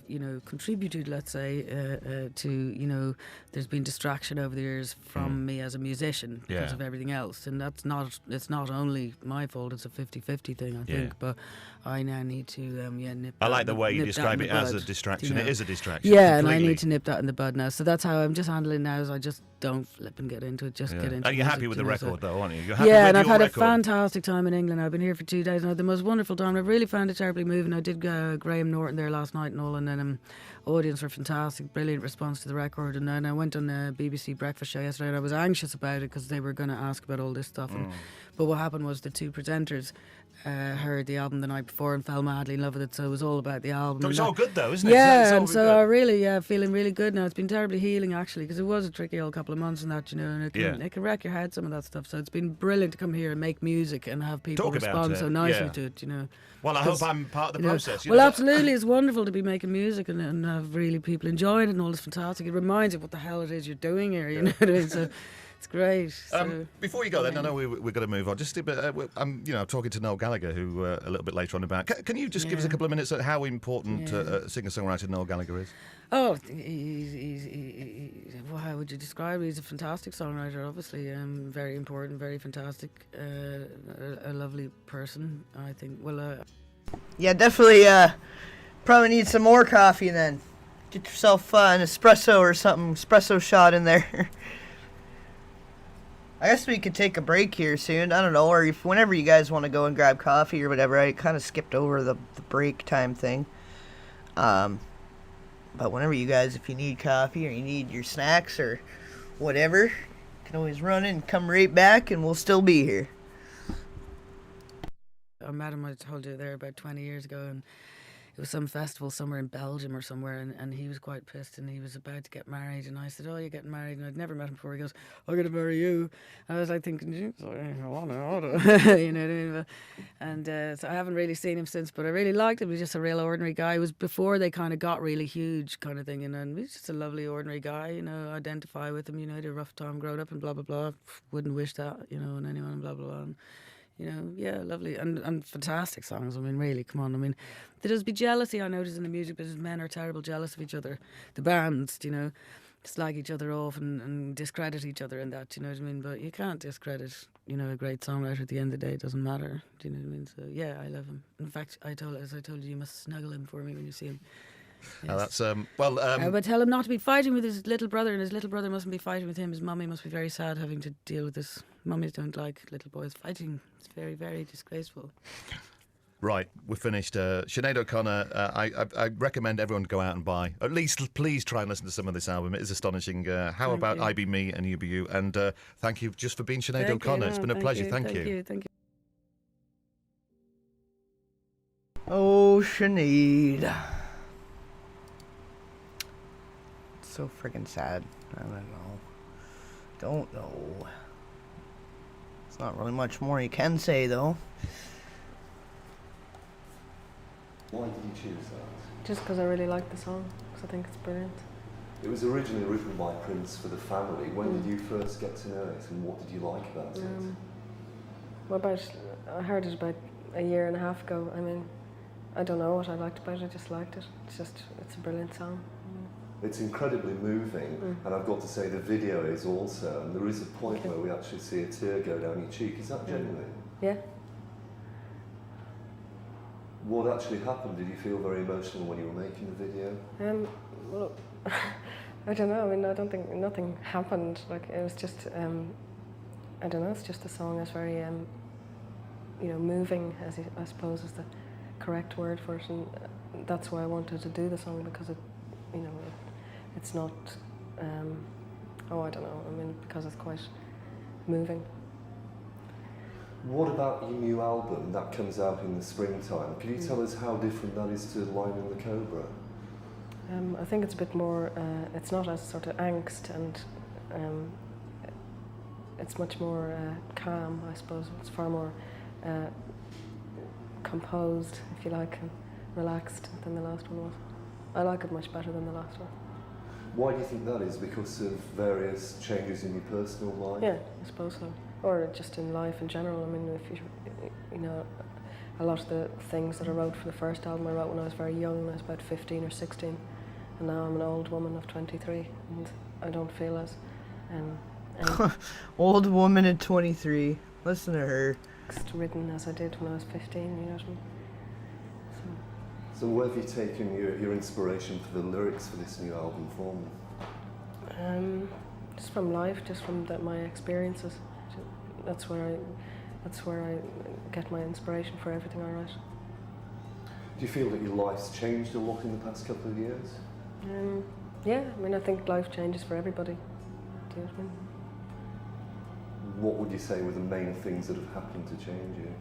contributed, let's say, to, there's been distraction over the years from me as a musician because of everything else, and it's not only my fault, it's a 50-50 thing, I think, but I now need to, nip I like that, the way you describe it as a bud, distraction. It is a distraction. Yeah, completely. and I need to nip that in the bud now. So that's how I'm just handling now, is I just don't flip and get into it, get into it. And you're happy with the record, though, aren't you? You're happy with and I've had record. a fantastic time in England. I've been here for 2 days, and I had the most wonderful time. I really found it terribly moving. I did Graham Norton there last night and all, and then audience were fantastic, brilliant response to the record. And then I went on a BBC breakfast show yesterday, and I was anxious about it because they were going to ask about all this stuff. But what happened was the two presenters heard the album the night before and fell madly in love with it, so it was all about the album. So it's all good though, isn't it? Yeah, and so I really feeling really good now. It's been terribly healing actually, because it was a tricky old couple of months and that, and it can wreck your head, some of that stuff. So it's been brilliant to come here and make music and have people respond so nicely to it, Well, I hope I'm part of the process. Well, absolutely, it's wonderful to be making music and have really people enjoying it and all this fantastic. It reminds you what the hell it is you're doing here, you know what I mean? So it's great. So, before you go, then I know we're going to move on. Just a bit, I'm talking to Noel Gallagher, who a little bit later on about. Can you just give us a couple of minutes on how important singer-songwriter Noel Gallagher is? Oh, how would you describe him? He's a fantastic songwriter, obviously. Very important, very fantastic. A lovely person, I think. Well, yeah, definitely. Probably need some more coffee then. Get yourself an espresso or something, espresso shot in there. I guess we could take a break here soon. I don't know, or whenever you guys want to go and grab coffee or whatever. I kind of skipped over the break time thing. But whenever you guys, if you need coffee or you need your snacks or whatever, you can always run in and come right back and we'll still be here. I met him, I told you, there about 20 years ago, and it was some festival somewhere in Belgium or somewhere, and he was quite pissed, and he was about to get married, and I said, "Oh, you're getting married?" And I'd never met him before. He goes, "I'm going to marry you." I was like thinking, sorry, I want to. You know what I mean? And so I haven't really seen him since, but I really liked him. He was just a real ordinary guy. It was before they kind of got really huge kind of thing, and he's just a lovely ordinary guy, identify with him, had a rough time growing up and blah, blah, blah. Wouldn't wish that, on anyone and blah, blah, blah. And, lovely and fantastic songs. I mean, really, come on. I mean, there does be jealousy, I notice, in the music business. Men are terrible jealous of each other. The bands, slag each other off and discredit each other in that, do you know what I mean? But you can't discredit, you know, a great songwriter at the end of the day. It doesn't matter, do you know what I mean? So yeah, I love him. In fact, as I told you, you must snuggle him for me when you see him. Yes. That's but tell him not to be fighting with his little brother, and his little brother mustn't be fighting with him. His mummy must be very sad having to deal with this. Mummies don't like little boys fighting. It's very, very disgraceful. Right, we're finished. Sinead O'Connor, I recommend everyone go out and buy. At least, please try and listen to some of this album. It is astonishing. How Thank about you. I Be Me and You Be You? And thank you just for being Sinead O'Connor. It's been a pleasure. Thank you. Thank you. Oh, Sinead. So freaking sad. I don't know. It's not really much more you can say, though. Why did you choose that? Just because I really like the song, because I think it's brilliant. It was originally written by Prince for the family. When did you first get to know it, and what did you like about it? Well, I heard it about a year and a half ago. I mean, I don't know what I liked about it, I just liked it. It's a brilliant song. It's incredibly moving, and I've got to say the video is also, and there is a point where we actually see a tear go down your cheek. Is that genuine? Yeah. What actually happened? Did you feel very emotional when you were making the video? Well, I don't know. I mean, I don't think nothing happened. Like, it was just, I don't know. It's just the song is very, you know, moving. I suppose is the correct word for it, and that's why I wanted to do the song, because it, you know, it's not. Oh, I don't know. I mean, because it's quite moving. What about your new album that comes out in the springtime? Can you tell us how different that is to Lion and the Cobra? I think it's a bit more, it's not as sort of angst, and it's much more calm, I suppose. It's far more composed, if you like, and relaxed than the last one was. I like it much better than the last one. Why do you think that is? Because of various changes in your personal life? Yeah, I suppose so. Or just in life in general. I mean, if you know, a lot of the things that I wrote for the first album I wrote when I was very young, when I was about 15 or 16, and now I'm an old woman of 23, and I don't feel as old woman at 23. Listen to her. Written as I did when I was 15. You know what I mean? So where have you taken your inspiration for the lyrics for this new album from? Just from life, just from my experiences. That's where I get my inspiration for everything I write. Do you feel that your life's changed a lot in the past couple of years? Yeah, I mean, I think life changes for everybody. Do you know what I mean? What would you say were the main things that have happened to change you?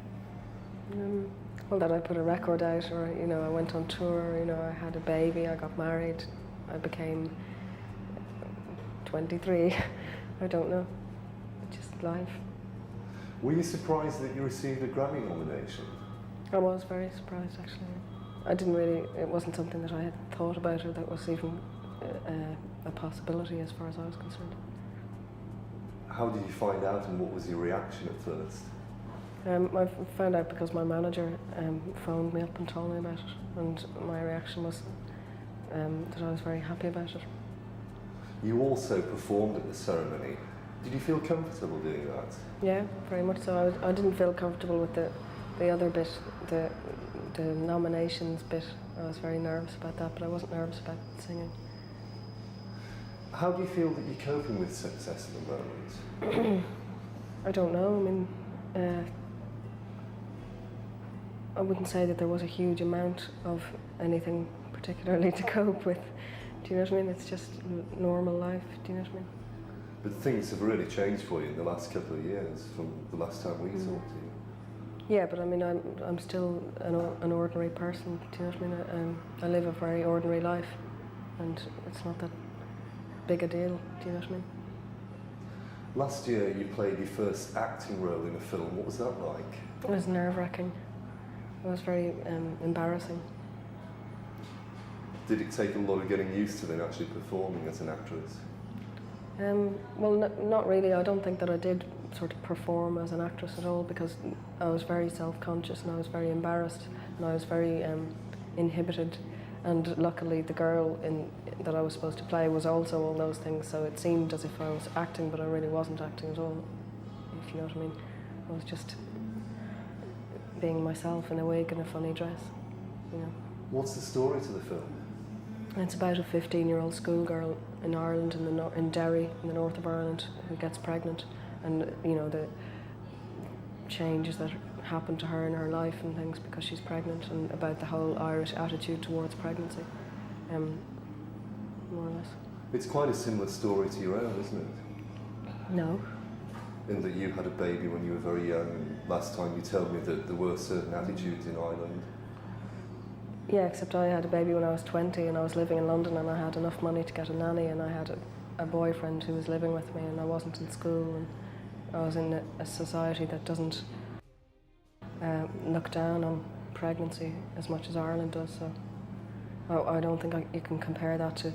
Well, that I put a record out, or, you know, I went on tour, you know, I had a baby, I got married, I became 23. I don't know. It's just life. Were you surprised that you received a Grammy nomination? I was very surprised, actually. I didn't really, it wasn't something that I had thought about, or that was even a possibility as far as I was concerned. How did you find out, and what was your reaction at first? I found out because my manager phoned me up and told me about it, and my reaction was that I was very happy about it. You also performed at the ceremony. Did you feel comfortable doing that? Yeah, very much so. I didn't feel comfortable with the other bit, the nominations bit. I was very nervous about that, but I wasn't nervous about singing. How do you feel that you're coping with success at the moment? I don't know. I mean, I wouldn't say that there was a huge amount of anything particularly to cope with. Do you know what I mean? It's just normal life. Do you know what I mean? But things have really changed for you in the last couple of years from the last time we talked to you. Yeah, but I mean, I'm still an ordinary person. Do you know what I mean? I live a very ordinary life, and it's not that big a deal. Do you know what I mean? Last year, you played your first acting role in a film. What was that like? It was nerve-wracking. It was very embarrassing. Did it take a lot of getting used to then actually performing as an actress? Well, not really. I don't think that I did sort of perform as an actress at all, because I was very self-conscious and I was very embarrassed and I was very inhibited And luckily the girl that I was supposed to play was also all those things, so it seemed as if I was acting, but I really wasn't acting at all, if you know what I mean. I was just being myself in a wig and a funny dress, you know. What's the story to the film? It's about a 15-year-old schoolgirl in Ireland, in Derry, in the north of Ireland, who gets pregnant, and you know the changes that happen to her in her life and things because she's pregnant, and about the whole Irish attitude towards pregnancy, more or less. It's quite a similar story to your own, isn't it? No. In that you had a baby when you were very young, and last time you told me that there were certain attitudes in Ireland. Yeah, except I had a baby when I was 20 and I was living in London and I had enough money to get a nanny, and I had a boyfriend who was living with me, and I wasn't in school, and I was in a society that doesn't look down on pregnancy as much as Ireland does, so I don't think you can compare that to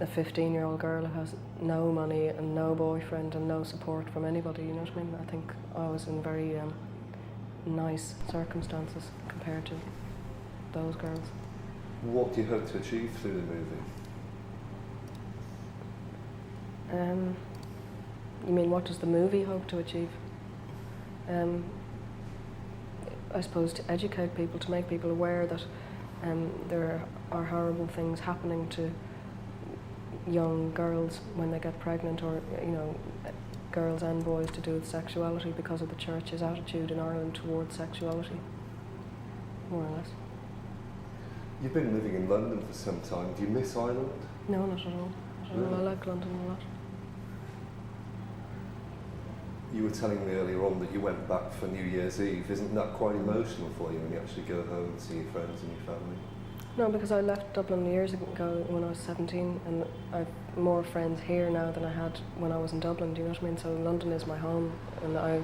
a 15-year-old girl who has no money and no boyfriend and no support from anybody, you know what I mean? I think I was in very nice circumstances compared to those girls. What do you hope to achieve through the movie? You mean what does the movie hope to achieve? I suppose to educate people, to make people aware that there are horrible things happening to young girls when they get pregnant, or you know, girls and boys, to do with sexuality because of the church's attitude in Ireland towards sexuality, more or less. You've been living in London for some time. Do you miss Ireland? No, not at all. Not at all. I like London a lot. You were telling me earlier on that you went back for New Year's Eve. Isn't that quite emotional for you when you actually go home and see your friends and your family? No, because I left Dublin years ago when I was 17, and I've more friends here now than I had when I was in Dublin, do you know what I mean? So London is my home, and I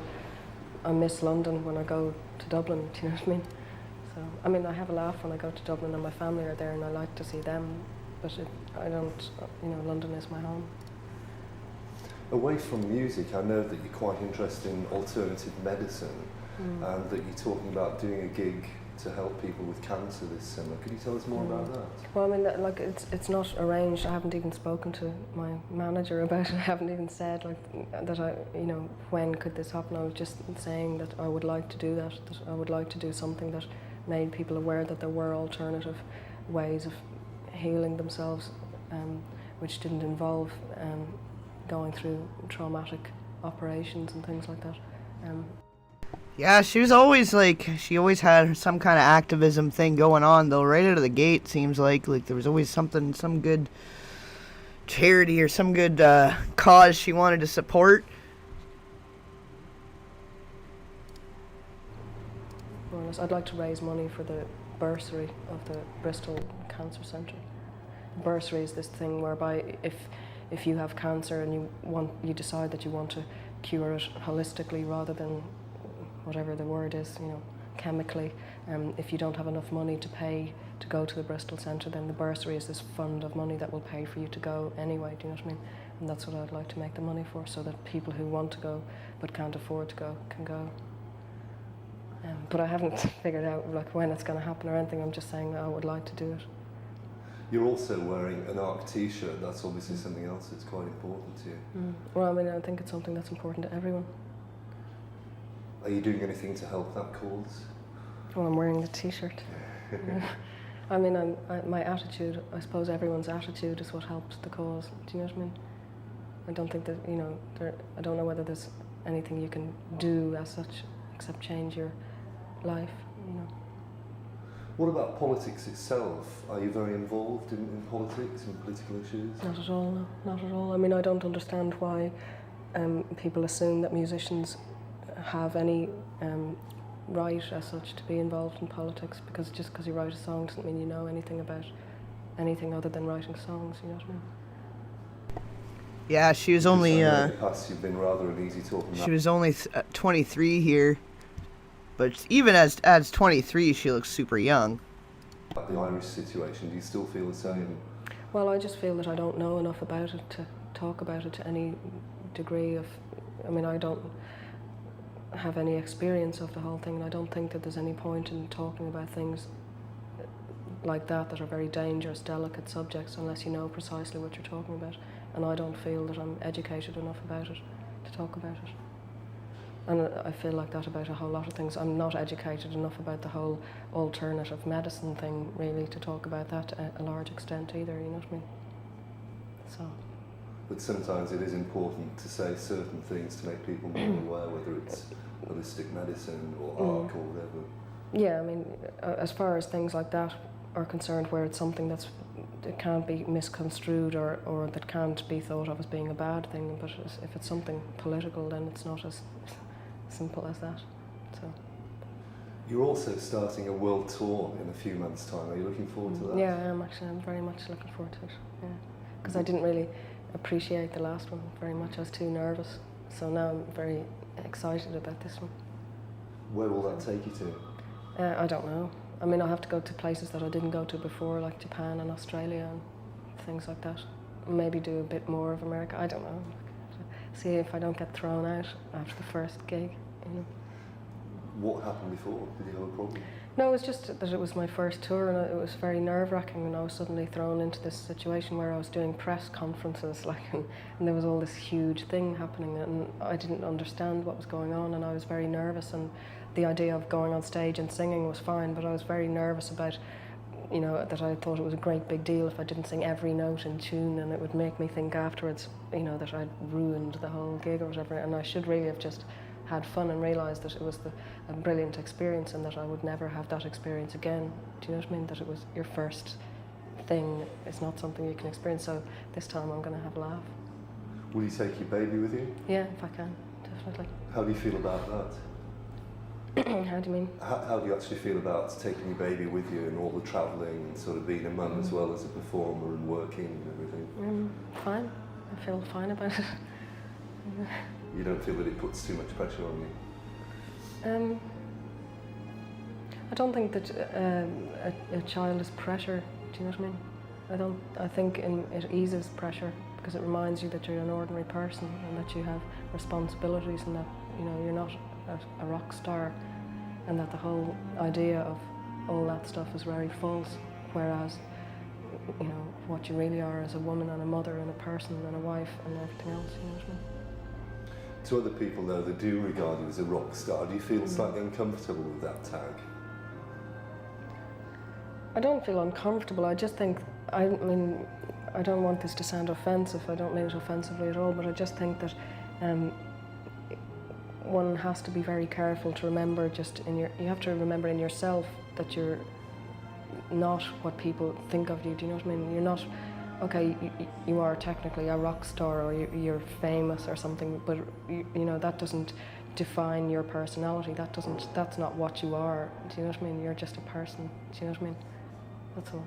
miss London when I go to Dublin, do you know what I mean? So, I mean, I have a laugh when I go to Dublin and my family are there and I like to see them, but I don't, you know, London is my home. Away from music, I know that you're quite interested in alternative medicine, and that you're talking about doing a gig to help people with cancer this summer. Could you tell us more about that? Well, I mean, like it's not arranged. I haven't even spoken to my manager about it. I haven't even said like that. You know, when could this happen? I was just saying that I would like to do that. That I would like to do something that made people aware that there were alternative ways of healing themselves, which didn't involve going through traumatic operations and things like that. Yeah, she was always she always had some kind of activism thing going on, though, right out of the gate. Seems like there was always some good charity or some good cause she wanted to support. I'd like to raise money for the bursary of the Bristol Cancer Centre. Bursary is this thing whereby if you have cancer and you decide that you want to cure it holistically rather than whatever the word is, you know, chemically, if you don't have enough money to pay to go to the Bristol Centre, then the bursary is this fund of money that will pay for you to go anyway, do you know what I mean? And that's what I'd like to make the money for, so that people who want to go but can't afford to go can go. But I haven't figured out when it's going to happen or anything. I'm just saying that I would like to do it. You're also wearing an ARC t-shirt. That's obviously something else that's quite important to you. Well, I mean, I think it's something that's important to everyone. Are you doing anything to help that cause? Well, I'm wearing the t-shirt. I mean, my attitude, I suppose everyone's attitude is what helps the cause. Do you know what I mean? I don't think that, you know, I don't know whether there's anything you can do as such except change your life, you know. What about politics itself? Are you very involved in politics and political issues? Not at all, no, not at all. I mean, I don't understand why people assume that musicians have any right as such to be involved in politics, because just because you write a song doesn't mean you know anything about anything other than writing songs, you know what I mean? Yeah, she was only in the past you've been rather uneasy talking she was only 23 here, but even as 23 she looks super young. About the Irish situation, do you still feel the same? Well, I just feel that I don't know enough about it to talk about it to any degree of, I mean, I don't have any experience of the whole thing, and I don't think that there's any point in talking about things like that are very dangerous, delicate subjects unless you know precisely what you're talking about. And I don't feel that I'm educated enough about it to talk about it. And I feel like that about a whole lot of things. I'm not educated enough about the whole alternative medicine thing, really, to talk about that to a large extent either, you know what I mean? So. But sometimes it is important to say certain things to make people more aware, whether it's holistic medicine or ARC or whatever. Yeah, I mean, as far as things like that are concerned, where it's something that can't be misconstrued or that can't be thought of as being a bad thing, but if it's something political, then it's not as simple as that. So. You're also starting a world tour in a few months' time. Are you looking forward to that? Yeah, I am actually. I'm very much looking forward to it. Yeah, because I didn't really appreciate the last one very much. I was too nervous. So now I'm very excited about this one. Where will that take you to? I don't know. I mean, I'll have to go to places that I didn't go to before, like Japan and Australia and things like that. Maybe do a bit more of America. I don't know. See if I don't get thrown out after the first gig. You know. What happened before? Did you have a problem? No, it was just that it was my first tour, and it was very nerve-wracking when I was suddenly thrown into this situation where I was doing press conferences, and there was all this huge thing happening, and I didn't understand what was going on, and I was very nervous. And the idea of going on stage and singing was fine, but I was very nervous about, you know, that I thought it was a great big deal if I didn't sing every note in tune, and it would make me think afterwards, you know, that I'd ruined the whole gig or whatever, and I should really have just had fun and realised that it was a brilliant experience and that I would never have that experience again. Do you know what I mean? That it was your first thing. It's not something you can experience, so this time I'm going to have a laugh. Will you take your baby with you? Yeah, if I can, definitely. How do you feel about that? How do you mean? How do you actually feel about taking your baby with you and all the travelling and sort of being a mum as well as a performer and working and everything? Fine. I feel fine about it. You don't feel that it puts too much pressure on you? I don't think that a child is pressure. Do you know what I mean? I think it eases pressure because it reminds you that you're an ordinary person and that you have responsibilities and that, you know, you're not a rock star, and that the whole idea of all that stuff is very false, whereas, you know, what you really are as a woman and a mother and a person and a wife and everything else, you know what I mean? To other people, though, that do regard you as a rock star, do you feel slightly uncomfortable with that tag? I don't feel uncomfortable. I just think, I mean, I don't want this to sound offensive. I don't mean it offensively at all, but I just think that one has to be very careful to remember you have to remember in yourself that you're not what people think of you. Do you know what I mean? You're not, okay, you are technically a rock star or you're famous or something, but you know, that doesn't define your personality. That's not what you are. Do you know what I mean? You're just a person. Do you know what I mean? That's all.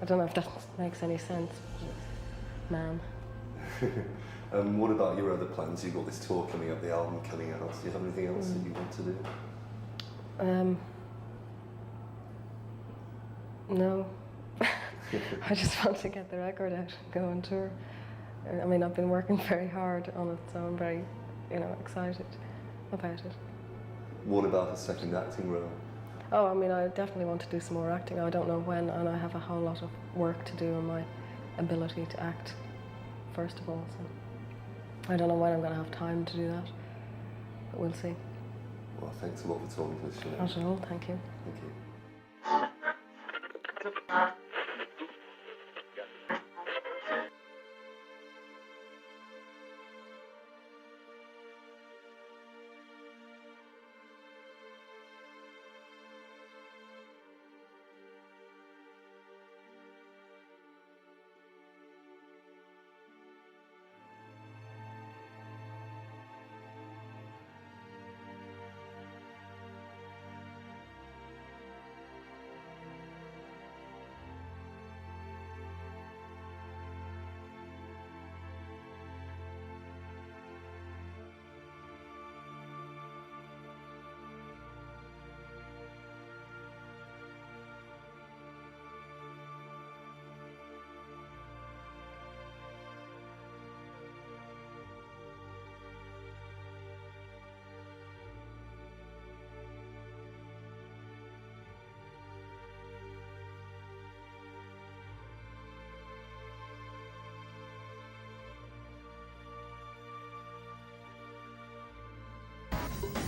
I don't know if that makes any sense, ma'am. What about your other plans? You've got this tour coming up, the album coming out. Do you have anything else that you want to do? No. I just want to get the record out and go on tour. I mean, I've been working very hard on it, so I'm very, you know, excited about it. What about a second acting role? Oh, I mean, I definitely want to do some more acting. I don't know when, and I have a whole lot of work to do on my ability to act, first of all. So I don't know when I'm going to have time to do that, but we'll see. Well, thanks a lot for talking to us, Sinead. Not at all, thank you. Thank you.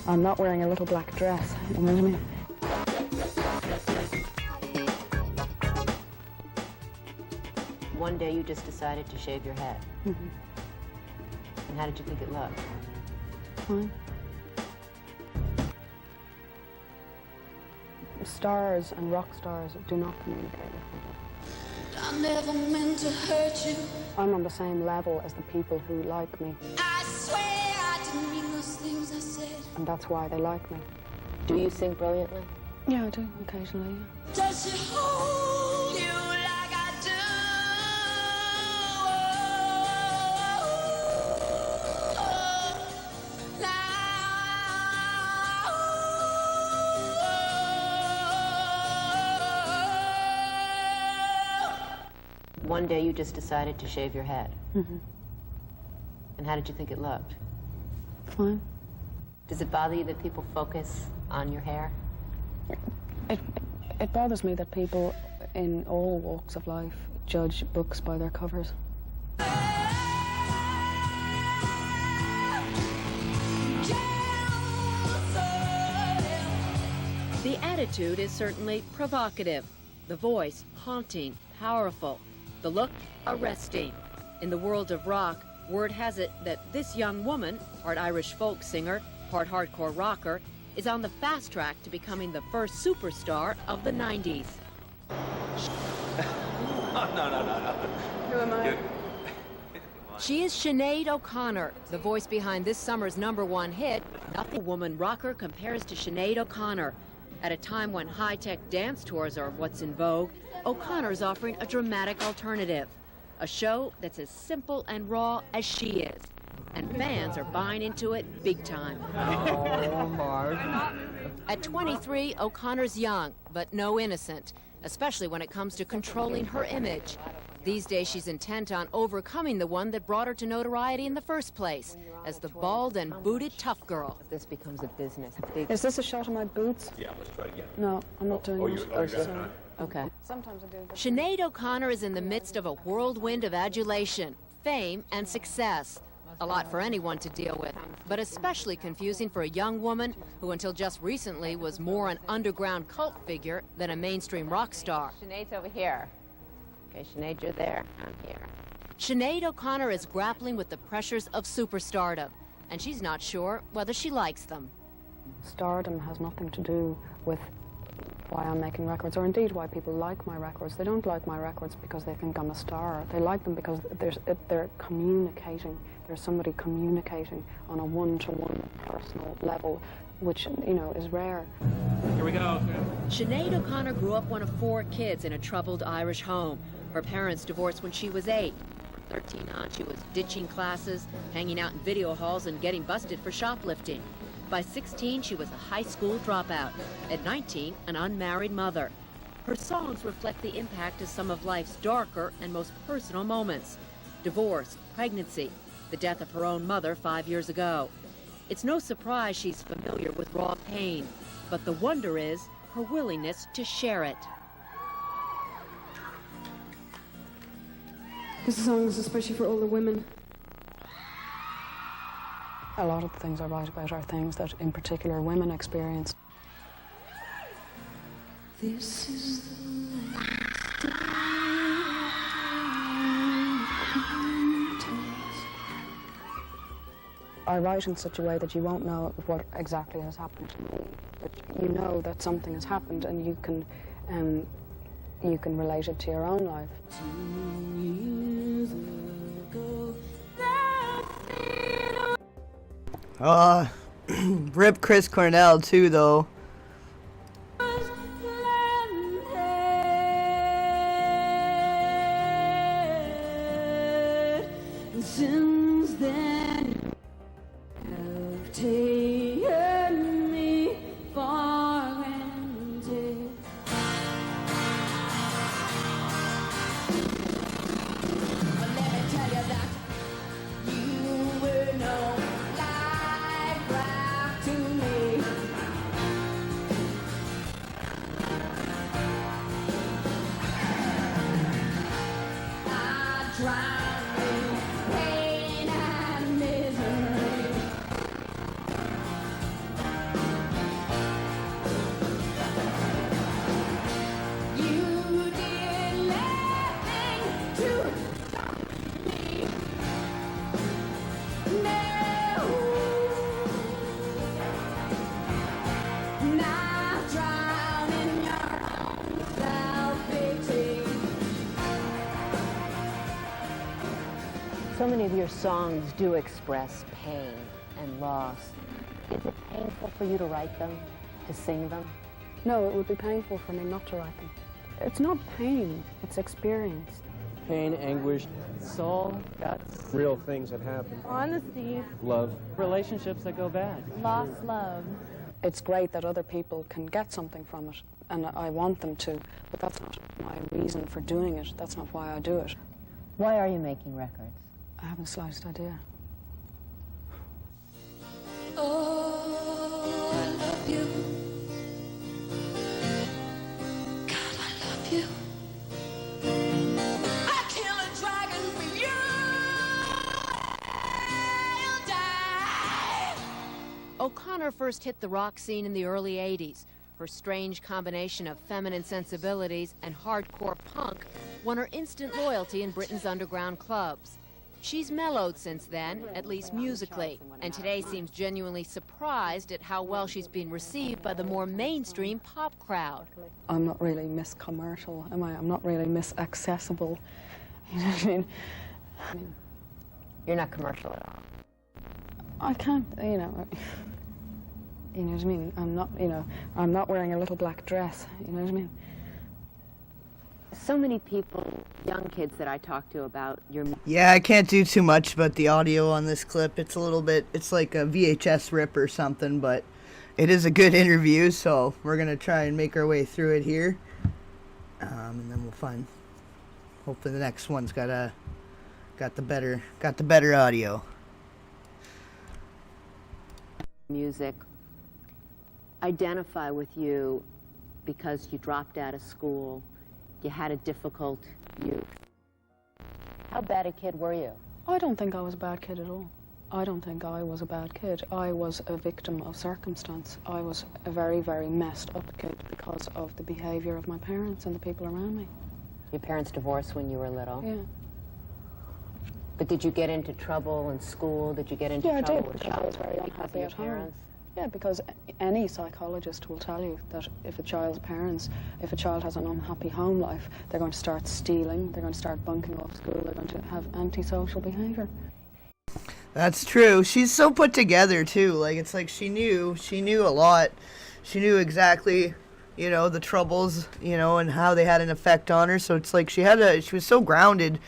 I'm not wearing a little black dress, you know what I mean? One day you just decided to shave your head. Mm-hmm. And how did you think it looked? Fine. Stars and rock stars do not communicate with people. I never meant to hurt you. I'm on the same level as the people who like me, I swear I didn't mean those things I said. and that's why they like me. Do you sing brilliantly? Yeah, I do, occasionally, yeah. Does she hold you like I do? One day you just decided to shave your head. Mm-hmm. And how did you think it looked? Fine. Does it bother you that people focus on your hair? It bothers me that people in all walks of life judge books by their covers. The attitude is certainly provocative, the voice haunting, powerful, the look arresting. In the world of rock, word has it that this young woman, part Irish folk singer, part hardcore rocker, is on the fast track to becoming the first superstar of the 90s. No. Who am I? She is Sinead O'Connor, the voice behind this summer's #1 hit. Nothing woman rocker compares to Sinead O'Connor. At a time when high-tech dance tours are what's in vogue, O'Connor's offering a dramatic alternative. A show that's as simple and raw as she is. And fans are buying into it big time. Oh, Mark. At 23, O'Connor's young, but no innocent, especially when it comes to controlling her image. These days, she's intent on overcoming the one that brought her to notoriety in the first place, as the bald and booted tough girl. This becomes a business. Is this a shot of my boots? Yeah, let's try it again. No, I'm not doing it. Oh, you got it. Sorry. Okay. Sometimes I do. But Sinead O'Connor is in the midst of a whirlwind of adulation, fame, and success. A lot for anyone to deal with, but especially confusing for a young woman who until just recently was more an underground cult figure than a mainstream rock star. Sinead's over here. Okay, Sinead, you're there. I'm here. Sinead O'Connor is grappling with the pressures of superstardom, and she's not sure whether she likes them. Stardom has nothing to do with why I'm making records, or indeed why people like my records. They don't like my records because they think I'm a star. They like them because they're communicating. There's somebody communicating on a one-to-one personal level, which, you know, is rare. Here we go. Sinead O'Connor grew up one of 4 kids in a troubled Irish home. Her parents divorced when she was 8. 13 on, she was ditching classes, hanging out in video halls, and getting busted for shoplifting. By 16, she was a high school dropout. At 19, an unmarried mother. Her songs reflect the impact of some of life's darker and most personal moments. Divorce, pregnancy, the death of her own mother 5 years ago. It's no surprise she's familiar with raw pain, but the wonder is her willingness to share it. This song is especially for older women. A lot of the things I write about are things that, in particular, women experience. This is the I write in such a way that you won't know what exactly has happened to me, but you know that something has happened, and you can relate it to your own life. 2 years ago. Rip Chris Cornell too, though. Since then, have taken me for granted. But let me tell you that you were no life rock to me. I drowned in pain and So many of your songs do express pain and loss. Is it painful for you to write them, to sing them? No, it would be painful for me not to write them. It's not pain, it's experience. Pain, anguish, soul, guts, real things that happen. Honesty. Love. Relationships that go bad. Lost love. It's great that other people can get something from it, and I want them to, but that's not my reason for doing it. That's not why I do it. Why are you making records? I haven't the slightest idea. Oh, I love you. God, I love you. I'd kill a dragon for you. You'll die. O'Connor first hit the rock scene in the early 80s. Her strange combination of feminine sensibilities and hardcore punk won her instant loyalty in Britain's underground clubs. She's mellowed since then, at least musically, and today seems genuinely surprised at how well she's been received by the more mainstream pop crowd. I'm not really Miss Commercial, am I? I'm not really Miss Accessible. You know what I mean? You're not commercial at all. I can't, you know. You know what I mean? I'm not, you know, I'm not wearing a little black dress. You know what I mean? So many people, young kids that I talk to about your... Yeah, I can't do too much about the audio on this clip. It's a little bit, it's like a VHS rip or something, but it is a good interview, so we're going to try and make our way through it here. And then we'll find, hopefully the next one's got the better audio. Music identify with you because you dropped out of school. You had a difficult youth. How bad a kid were you? I don't think I was a bad kid at all. I don't think I was a bad kid. I was a victim of circumstance. I was a very, very messed up kid because of the behavior of my parents and the people around me. Your parents divorced when you were little? Yeah. But did you get into trouble in school? Did you get into trouble I did, with because I was very unhappy at home. parents? Yeah, because any psychologist will tell you that if a child has an unhappy home life, they're going to start stealing, they're going to start bunking off school, they're going to have antisocial behavior. That's true. She's so put together too. Like, it's like she knew a lot. She knew exactly, you know, the troubles, you know, and how they had an effect on her. So it's like she was so grounded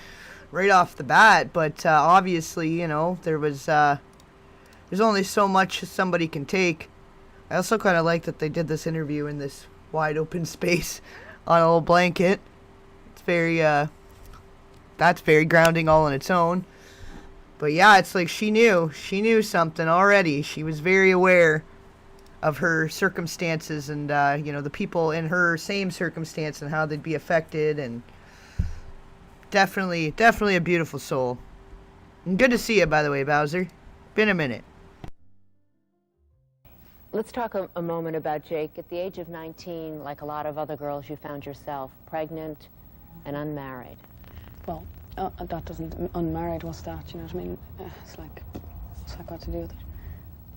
right off the bat. But obviously, you know, there's only so much somebody can take. I also kind of like that they did this interview in this wide open space on a little blanket. It's very, that's very grounding all on its own. But yeah, it's like she knew something already. She was very aware of her circumstances and, you know, the people in her same circumstance and how they'd be affected. And definitely a beautiful soul. And good to see you, by the way, Bowser. Been a minute. Let's talk a moment about Jake. At the age of 19, like a lot of other girls, you found yourself pregnant and unmarried. Well, that doesn't, unmarried, what's that, you know what I mean? It's like what to do with it?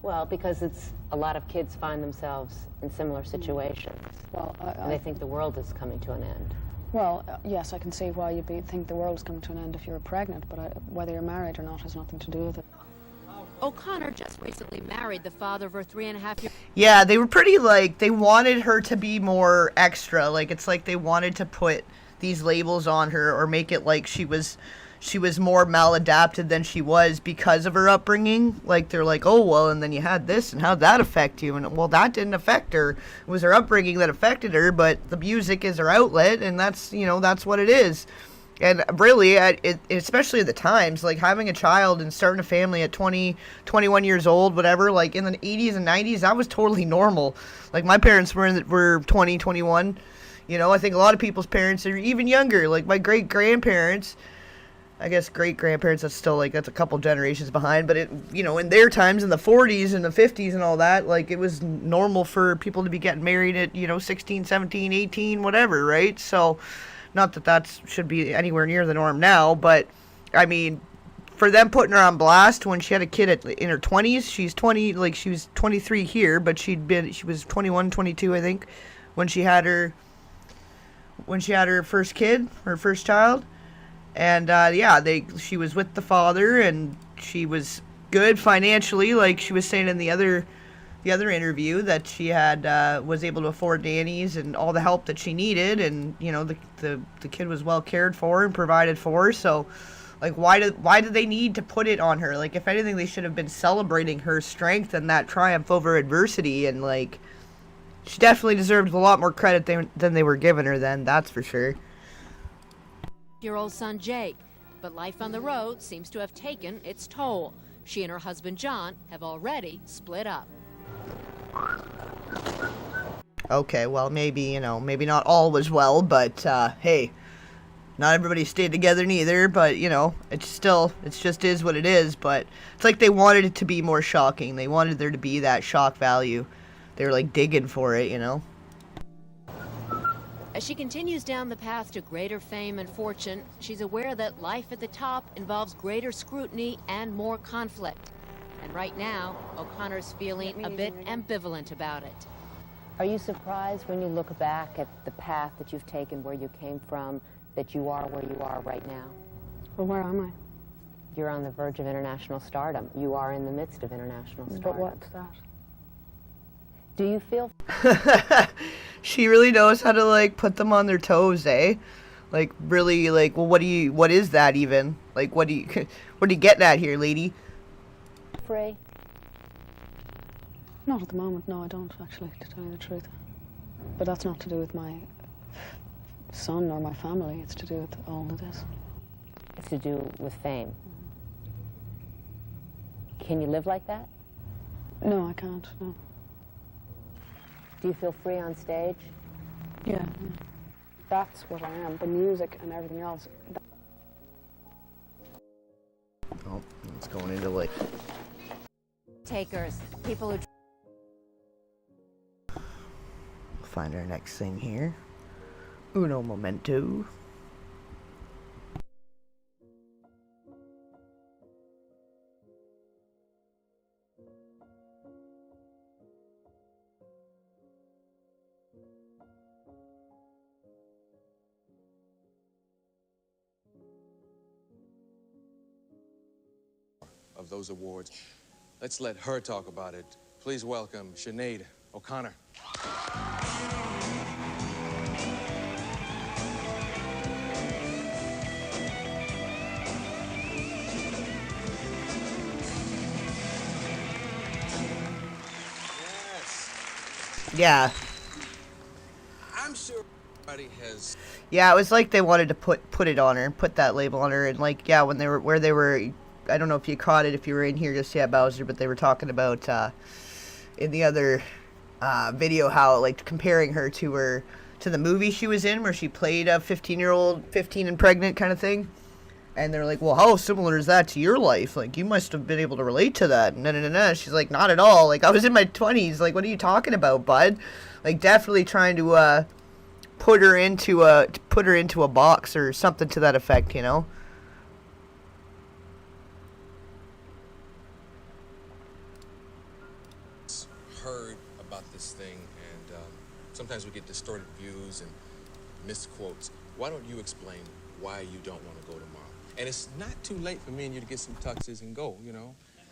Well, because it's a lot of kids find themselves in similar situations. Well, and they think the world is coming to an end. Well, yes, I can see why you'd think the world is coming to an end if you're pregnant, but whether you're married or not has nothing to do with it. O'Connor just recently married the father of her 3.5-year... Yeah, they were pretty, like, they wanted her to be more extra. Like, it's like they wanted to put these labels on her or make it like she was more maladapted than she was because of her upbringing. Like, they're like, oh, well, and then you had this, and how'd that affect you? And, well, that didn't affect her. It was her upbringing that affected her, but the music is her outlet, and that's, you know, that's what it is. And really, especially at the times, like having a child and starting a family at 20, 21 years old, whatever, like in the 80s and 90s, that was totally normal. Like my parents were 20, 21. You know, I think a lot of people's parents are even younger. Like my great-grandparents, I guess great-grandparents, that's a couple generations behind. But, you know, in their times, in the 40s and the 50s and all that, like it was normal for people to be getting married at, you know, 16, 17, 18, whatever, right? So... not that should be anywhere near the norm now, but I mean, for them putting her on blast when she had a kid in her 20s, she's 20, like she was 23 here, but she was 21, 22, I think, when she had her first kid, her first child, And yeah, she was with the father, and she was good financially, like she was saying in the other interview, that she had was able to afford nannies and all the help that she needed, and you know the kid was well cared for and provided for. So like why did they need to put it on her? Like if anything, they should have been celebrating her strength and that triumph over adversity, and like she definitely deserved a lot more credit than they were giving her then, that's for sure. Year-old son Jake, but life on the road seems to have taken its toll. She and her husband John have already split up. Okay, well maybe not all was well, but hey, not everybody stayed together neither, but it just is what it is. But it's like they wanted it to be more shocking. They wanted there to be that shock value. They were like digging for it, As she continues down the path to greater fame and fortune, she's aware that life at the top involves greater scrutiny and more conflict. And right now, O'Connor's feeling a bit ambivalent about it. Are you surprised when you look back at the path that you've taken, where you came from, that you are where you are right now? Well, where am I? You're on the verge of international stardom. You are in the midst of international stardom. But what's that? Do you feel... She really knows how to like put them on their toes, eh? Like really, like, well, what is that even? Like, what are you getting at here, lady? Free? Not at the moment, no, I don't actually, to tell you the truth. But that's not to do with my son or my family, it's to do with all of this. It's to do with fame. Can you live like that? No, I can't, no. Do you feel free on stage? Yeah. That's what I am, the music and everything else. Oh, it's going into like... Takers, people who... Find our next thing here. Uno momento. Of those awards. Let's let her talk about it. Please welcome Sinead O'Connor. Yeah. I'm sure everybody has... Yeah, it was like they wanted to put it on her, put that label on her, and like, yeah, when they were, I don't know if you caught it, if you were in here just yet, Bowser, but they were talking about, in the other, video, how, like, comparing her to the movie she was in, where she played a 15-year-old, 15 and pregnant kind of thing, and they're like, well, how similar is that to your life? Like, you must have been able to relate to that, no. She's like, not at all, like, I was in my 20s, like, what are you talking about, bud? Like, definitely trying to, put her into a box or something to that effect, Heard about this thing, and sometimes we get distorted views and misquotes. Why don't you explain why you don't want to go tomorrow? And it's not too late for me and you to get some tuxes and go,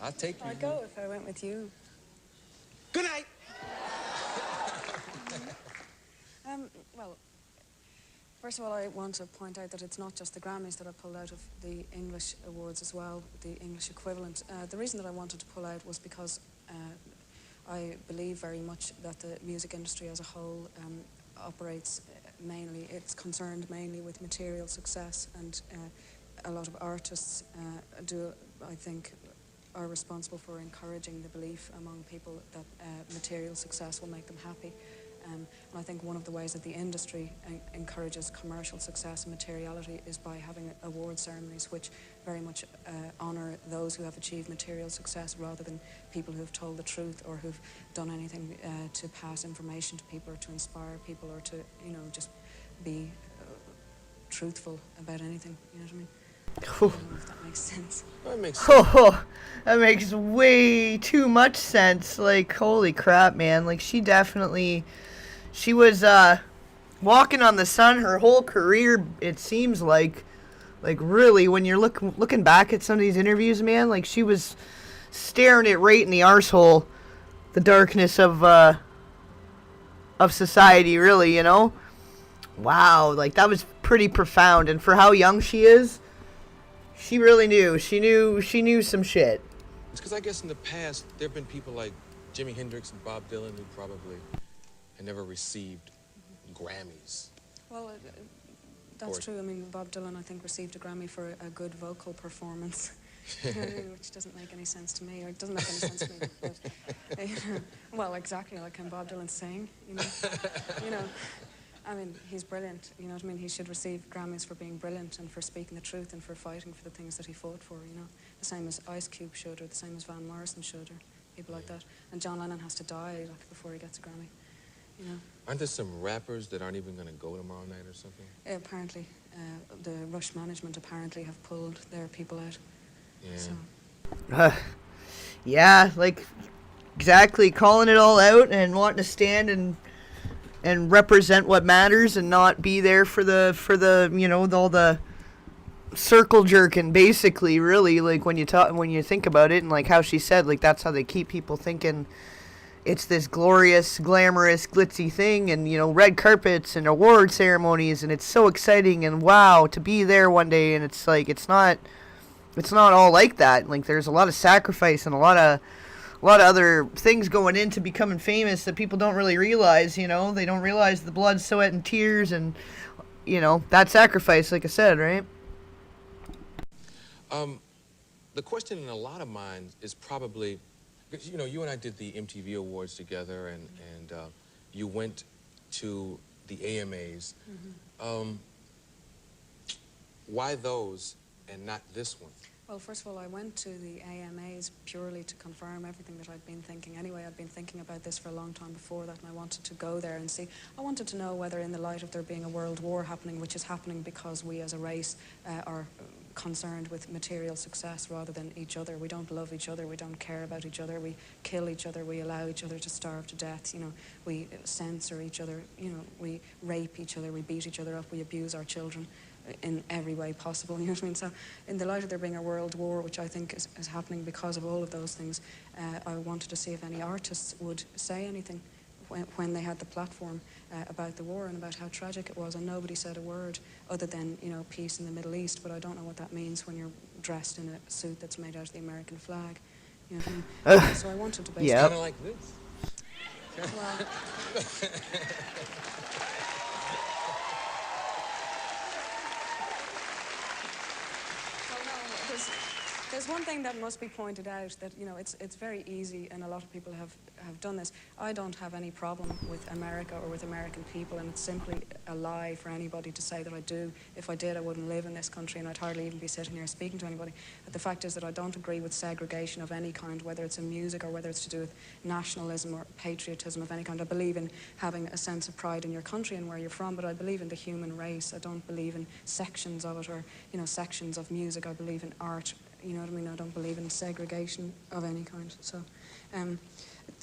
I'll take you. I'd go if I went with you. Good night! Well, first of all, I want to point out that it's not just the Grammys that I pulled out of the English awards as well, the English equivalent. The reason that I wanted to pull out was because I believe very much that the music industry as a whole operates mainly, it's concerned mainly with material success, and a lot of artists I think, are responsible for encouraging the belief among people that material success will make them happy. And I think one of the ways that the industry encourages commercial success and materiality is by having award ceremonies which very much honour those who have achieved material success, rather than people who have told the truth or who've done anything to pass information to people or to inspire people or to, just be truthful about anything. You know what I mean? I don't know if that makes sense. That makes sense. Oh, that makes way too much sense. Like, holy crap, man. Like, she was walking on the sun her whole career, it seems like Like, really, when you're looking back at some of these interviews, man, like, she was staring it right in the arsehole, the darkness of society, really, you know? Wow, like, that was pretty profound. And for how young she is, she really knew. She knew some shit. It's because I guess in the past, there have been people like Jimi Hendrix and Bob Dylan who probably had never received Grammys. Well, that's true. I mean, Bob Dylan, I think, received a Grammy for a good vocal performance, which doesn't make any sense to me, or it doesn't make any sense to me. But, well, exactly, like can Bob Dylan sing, you know? You know, I mean, he's brilliant, you know what I mean? He should receive Grammys for being brilliant and for speaking the truth and for fighting for the things that he fought for, you know? The same as Ice Cube should, or the same as Van Morrison should, or people like that. And John Lennon has to die, like, before he gets a Grammy, you know? Aren't there some rappers that aren't even going to go tomorrow night or something? Apparently. The Rush management apparently have pulled their people out. Yeah. So. Yeah, like, exactly, calling it all out and wanting to stand and represent what matters and not be there for the you know, all the circle jerking, basically, really, like, when you think about it, and like how she said, like, that's how they keep people thinking it's this glorious, glamorous, glitzy thing, and, you know, red carpets and award ceremonies, and it's so exciting, and wow, to be there one day. And it's like, it's not all like that. Like, there's a lot of sacrifice and a lot of other things going into becoming famous that people don't really realize, you know. They don't realize the blood, sweat, and tears, and, you know, that sacrifice, like I said, right? The question in a lot of minds is probably, because, you know, you and I did the MTV Awards together, and you went to the AMAs. Why those and not this one? Well, first of all, I went to the AMAs purely to confirm everything that I'd been thinking. Anyway, I'd been thinking about this for a long time before that, and I wanted to go there and see. I wanted to know whether, in the light of there being a world war happening, which is happening because we as a race are concerned with material success rather than each other. We don't love each other, we don't care about each other, we kill each other, we allow each other to starve to death, you know, we censor each other, you know, we rape each other, we beat each other up, we abuse our children in every way possible, you know what I mean? So in the light of there being a world war, which I think is happening because of all of those things, I wanted to see if any artists would say anything when they had the platform about the war and about how tragic it was, and nobody said a word other than, you know, peace in the Middle East, but I don't know what that means when you're dressed in a suit that's made out of the American flag, you know what I mean? So I wanted to basically... Kind of like this. Well... There's one thing that must be pointed out, that, you know, it's very easy, and a lot of people have done this. I don't have any problem with America or with American people, and it's simply a lie for anybody to say that I do. If I did, I wouldn't live in this country, and I'd hardly even be sitting here speaking to anybody. But the fact is that I don't agree with segregation of any kind, whether it's in music or whether it's to do with nationalism or patriotism of any kind. I believe in having a sense of pride in your country and where you're from, but I believe in the human race. I don't believe in sections of it, or, you know, sections of music. I believe in art. You know what I mean? I don't believe in segregation of any kind. So,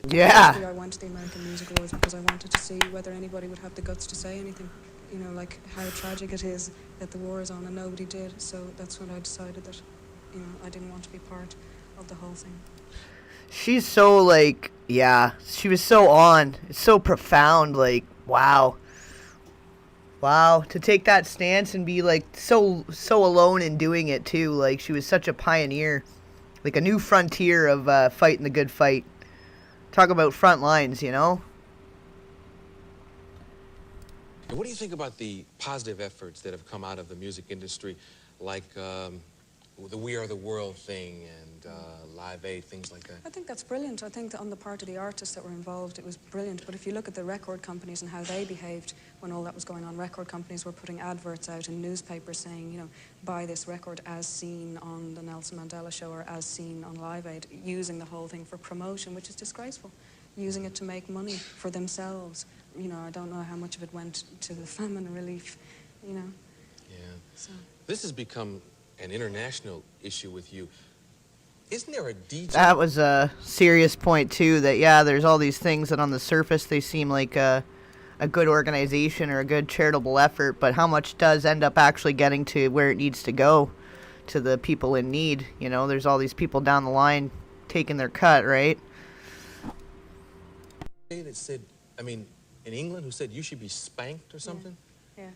yeah. I went to the American Music Awards because I wanted to see whether anybody would have the guts to say anything. You know, like how tragic it is that the war is on, and nobody did. So that's when I decided that, you know, I didn't want to be part of the whole thing. She's so, like, yeah, she was so on. It's so profound, like, wow. Wow, to take that stance and be, like, so alone in doing it, too. Like, she was such a pioneer. Like, a new frontier of fighting the good fight. Talk about front lines, you know? And what do you think about the positive efforts that have come out of the music industry, like the We Are the World thing and Live Aid, things like that? I think that's brilliant. I think that on the part of the artists that were involved, it was brilliant. But if you look at the record companies and how they behaved when all that was going on, record companies were putting adverts out in newspapers saying, you know, buy this record as seen on the Nelson Mandela Show or as seen on Live Aid, using the whole thing for promotion, which is disgraceful. Using it to make money for themselves. You know, I don't know how much of it went to the famine relief, you know. Yeah. So. This has become an international issue with you. Isn't there a DJ? That was a serious point, too, that, yeah, there's all these things that on the surface they seem like a a good organization or a good charitable effort, but how much does end up actually getting to where it needs to go, to the people in need? You know, there's all these people down the line taking their cut, right? That said, I mean, in England, who said you should be spanked or something? Yeah.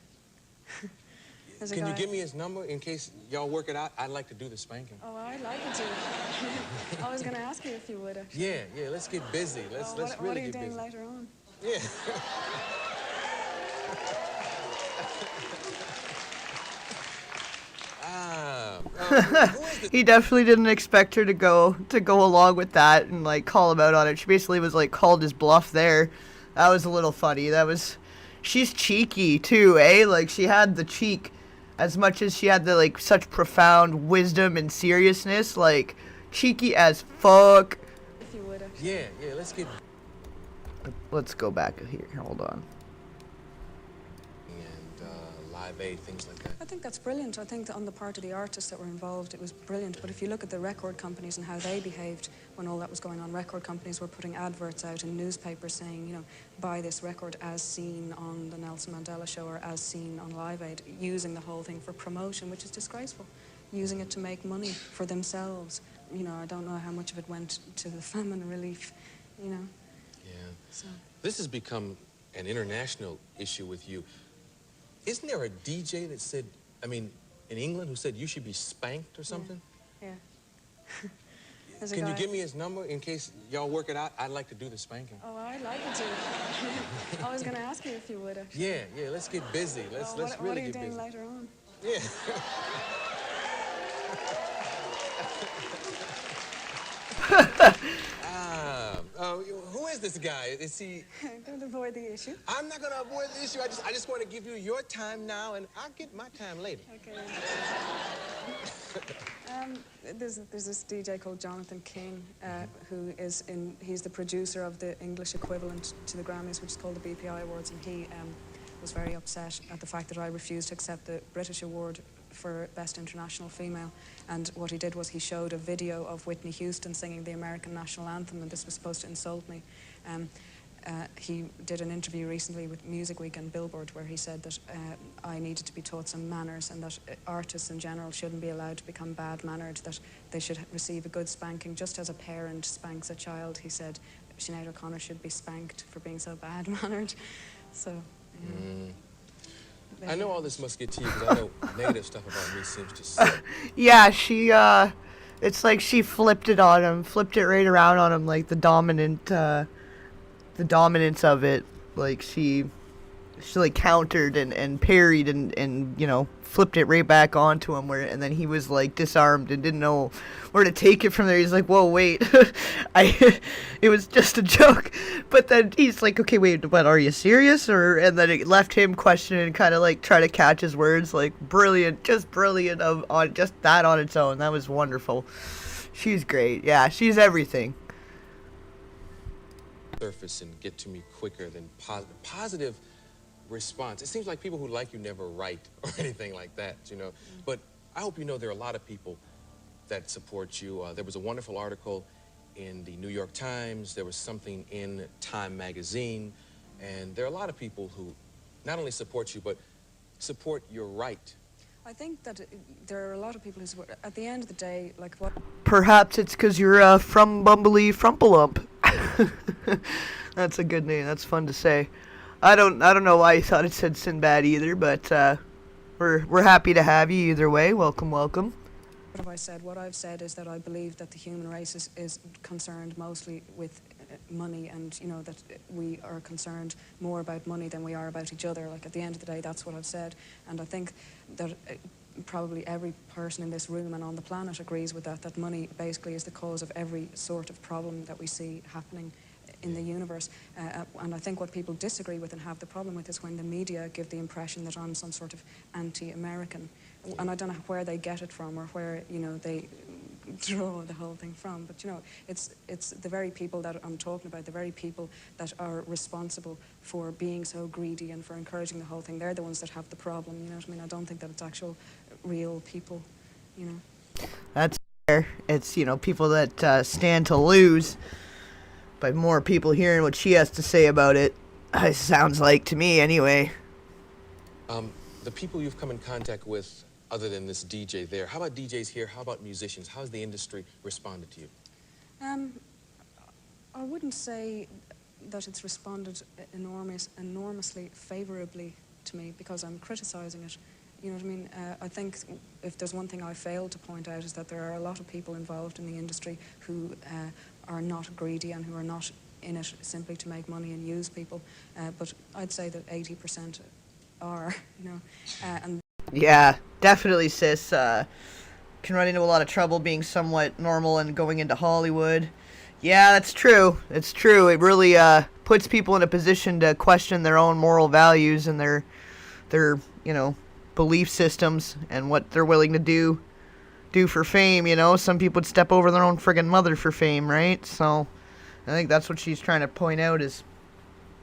Can you give me his number in case y'all work it out? I'd like to do the spanking. Oh, I'd like you to. I was going to ask you if you would, actually. Yeah, let's get busy. Let's really get busy. What are you doing later on? Yeah. He definitely didn't expect her to go along with that and like call him out on it. She basically was like called his bluff there. That was a little funny. She's cheeky too, eh? Like she had the cheek as much as she had the like such profound wisdom and seriousness, like cheeky as fuck. If you would, yeah, let's go back here. Hold on. And Live Aid, things like that. I think that's brilliant. I think that on the part of the artists that were involved, it was brilliant. But if you look at the record companies and how they behaved when all that was going on, record companies were putting adverts out in newspapers saying, you know, buy this record as seen on the Nelson Mandela Show or as seen on Live Aid, using the whole thing for promotion, which is disgraceful. Using it to make money for themselves. You know, I don't know how much of it went to the famine relief, you know. Yeah. So. This has become an international issue with you. Isn't there a DJ that said, I mean, in England, who said you should be spanked or something? Yeah. Can you give me his number in case y'all work it out? I'd like to do the spanking. Oh, I'd like you to. I was going to ask you if you would, actually. Yeah, let's get busy. Let's really get busy. What are you doing later on? Yeah. Who is this guy? Is he... Don't avoid the issue. I'm not going to avoid the issue. I just want to give you your time now, and I'll get my time later. Okay. There's this DJ called Jonathan King, he's the producer of the English equivalent to the Grammys, which is called the BPI Awards, and he was very upset at the fact that I refused to accept the British award for Best International Female. And what he did was he showed a video of Whitney Houston singing the American National Anthem, and this was supposed to insult me. He did an interview recently with Music Week and Billboard where he said that I needed to be taught some manners and that artists in general shouldn't be allowed to become bad-mannered, that they should receive a good spanking. Just as a parent spanks a child, he said Sinead O'Connor should be spanked for being so bad-mannered. So, I know all this must get to you because I know negative stuff about me seems to suck. Yeah, she, it's like she flipped it on him, flipped it right around on him, like the dominance of it. Like she like countered and parried and you know, flipped it right back onto him, and then he was like disarmed and didn't know where to take it from there. He's like, whoa, wait, it was just a joke. But then he's like, okay, wait, but are you serious? And then it left him questioning and kind of like try to catch his words. Like brilliant on just that on its own. That was wonderful. She's great. Yeah, she's everything. Surface and get to me quicker than positive response. It seems like people who like you never write or anything like that, you know. But I hope you know there are a lot of people that support you. There was a wonderful article in the New York Times. There was something in Time magazine. And there are a lot of people who not only support you, but support your right. I think that there are a lot of people who support, at the end of the day, like what... Perhaps it's because you're from Bumbly Frumpalump. That's a good name. That's fun to say. I don't know why you thought it said Sinbad either, but we're happy to have you either way. Welcome. What have I said? What I've said is that I believe that the human race is concerned mostly with money, and you know that we are concerned more about money than we are about each other. Like at the end of the day, that's what I've said, and I think that probably every person in this room and on the planet agrees with that money basically is the cause of every sort of problem that we see happening in the universe. And I think what people disagree with and have the problem with is when the media give the impression that I'm some sort of anti-American. And I don't know where they get it from or where, you know, they draw the whole thing from. But, you know, it's the very people that I'm talking about, the very people that are responsible for being so greedy and for encouraging the whole thing. They're the ones that have the problem, you know what I mean? I don't think that it's actual real people, you know. That's fair. It's, you know, people that stand to lose by more people hearing what she has to say about it. It sounds like to me, anyway. The people you've come in contact with, other than this DJ there, how about DJs here? How about musicians? How's the industry responded to you? I wouldn't say that it's responded enormously favourably to me because I'm criticising it. You know what I mean? I think if there's one thing I failed to point out is that there are a lot of people involved in the industry who are not greedy and who are not in it simply to make money and use people. But I'd say that 80% are, you know. And Yeah, definitely, sis. Can run into a lot of trouble being somewhat normal and going into Hollywood. Yeah, that's true. It's true. It really puts people in a position to question their own moral values and their you know, belief systems and what they're willing to do for fame, you know. Some people would step over their own friggin' mother for fame, right? So I think that's what she's trying to point out, is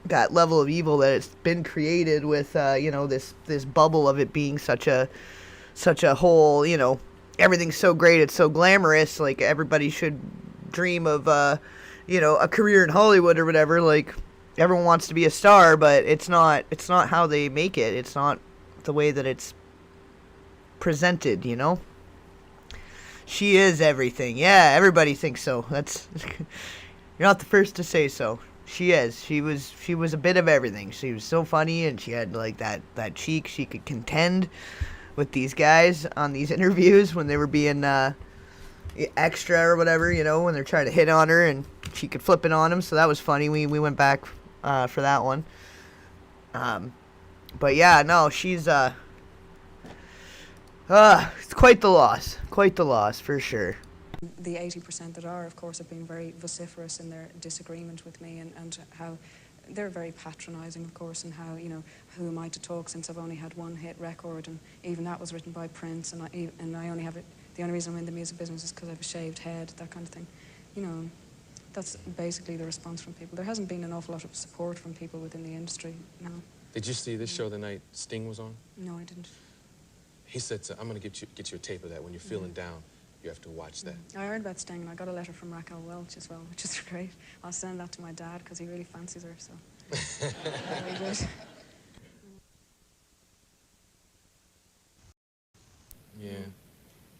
that level of evil that it's been created with you know, this bubble of it being such a whole, you know, everything's so great, it's so glamorous, like everybody should dream of you know, a career in Hollywood or whatever. Like everyone wants to be a star, but it's not how they make it. It's not the way that it's presented, you know. She is everything. Yeah, everybody thinks so. That's you're not the first to say so. She is. She was a bit of everything. She was so funny, and she had like that cheek. She could contend with these guys on these interviews when they were being extra or whatever, you know, when they're trying to hit on her, and she could flip it on them. So that was funny. We went back for that one. But yeah, no, she's it's quite the loss for sure. the 80% that are, of course, have been very vociferous in their disagreement with me, and how they're very patronising, of course, and how, you know, who am I to talk since I've only had one hit record, and even that was written by Prince, and I only have it. The only reason I'm in the music business is because I have a shaved head, that kind of thing. You know, that's basically the response from people. There hasn't been an awful lot of support from people within the industry, no. Did you see this show the night Sting was on? No, I didn't. He said, I'm going to get you a tape of that. When you're feeling down, you have to watch that. I heard about Sting, and I got a letter from Raquel Welch as well, which is great. I'll send that to my dad, because he really fancies her, so. Very good. Yeah.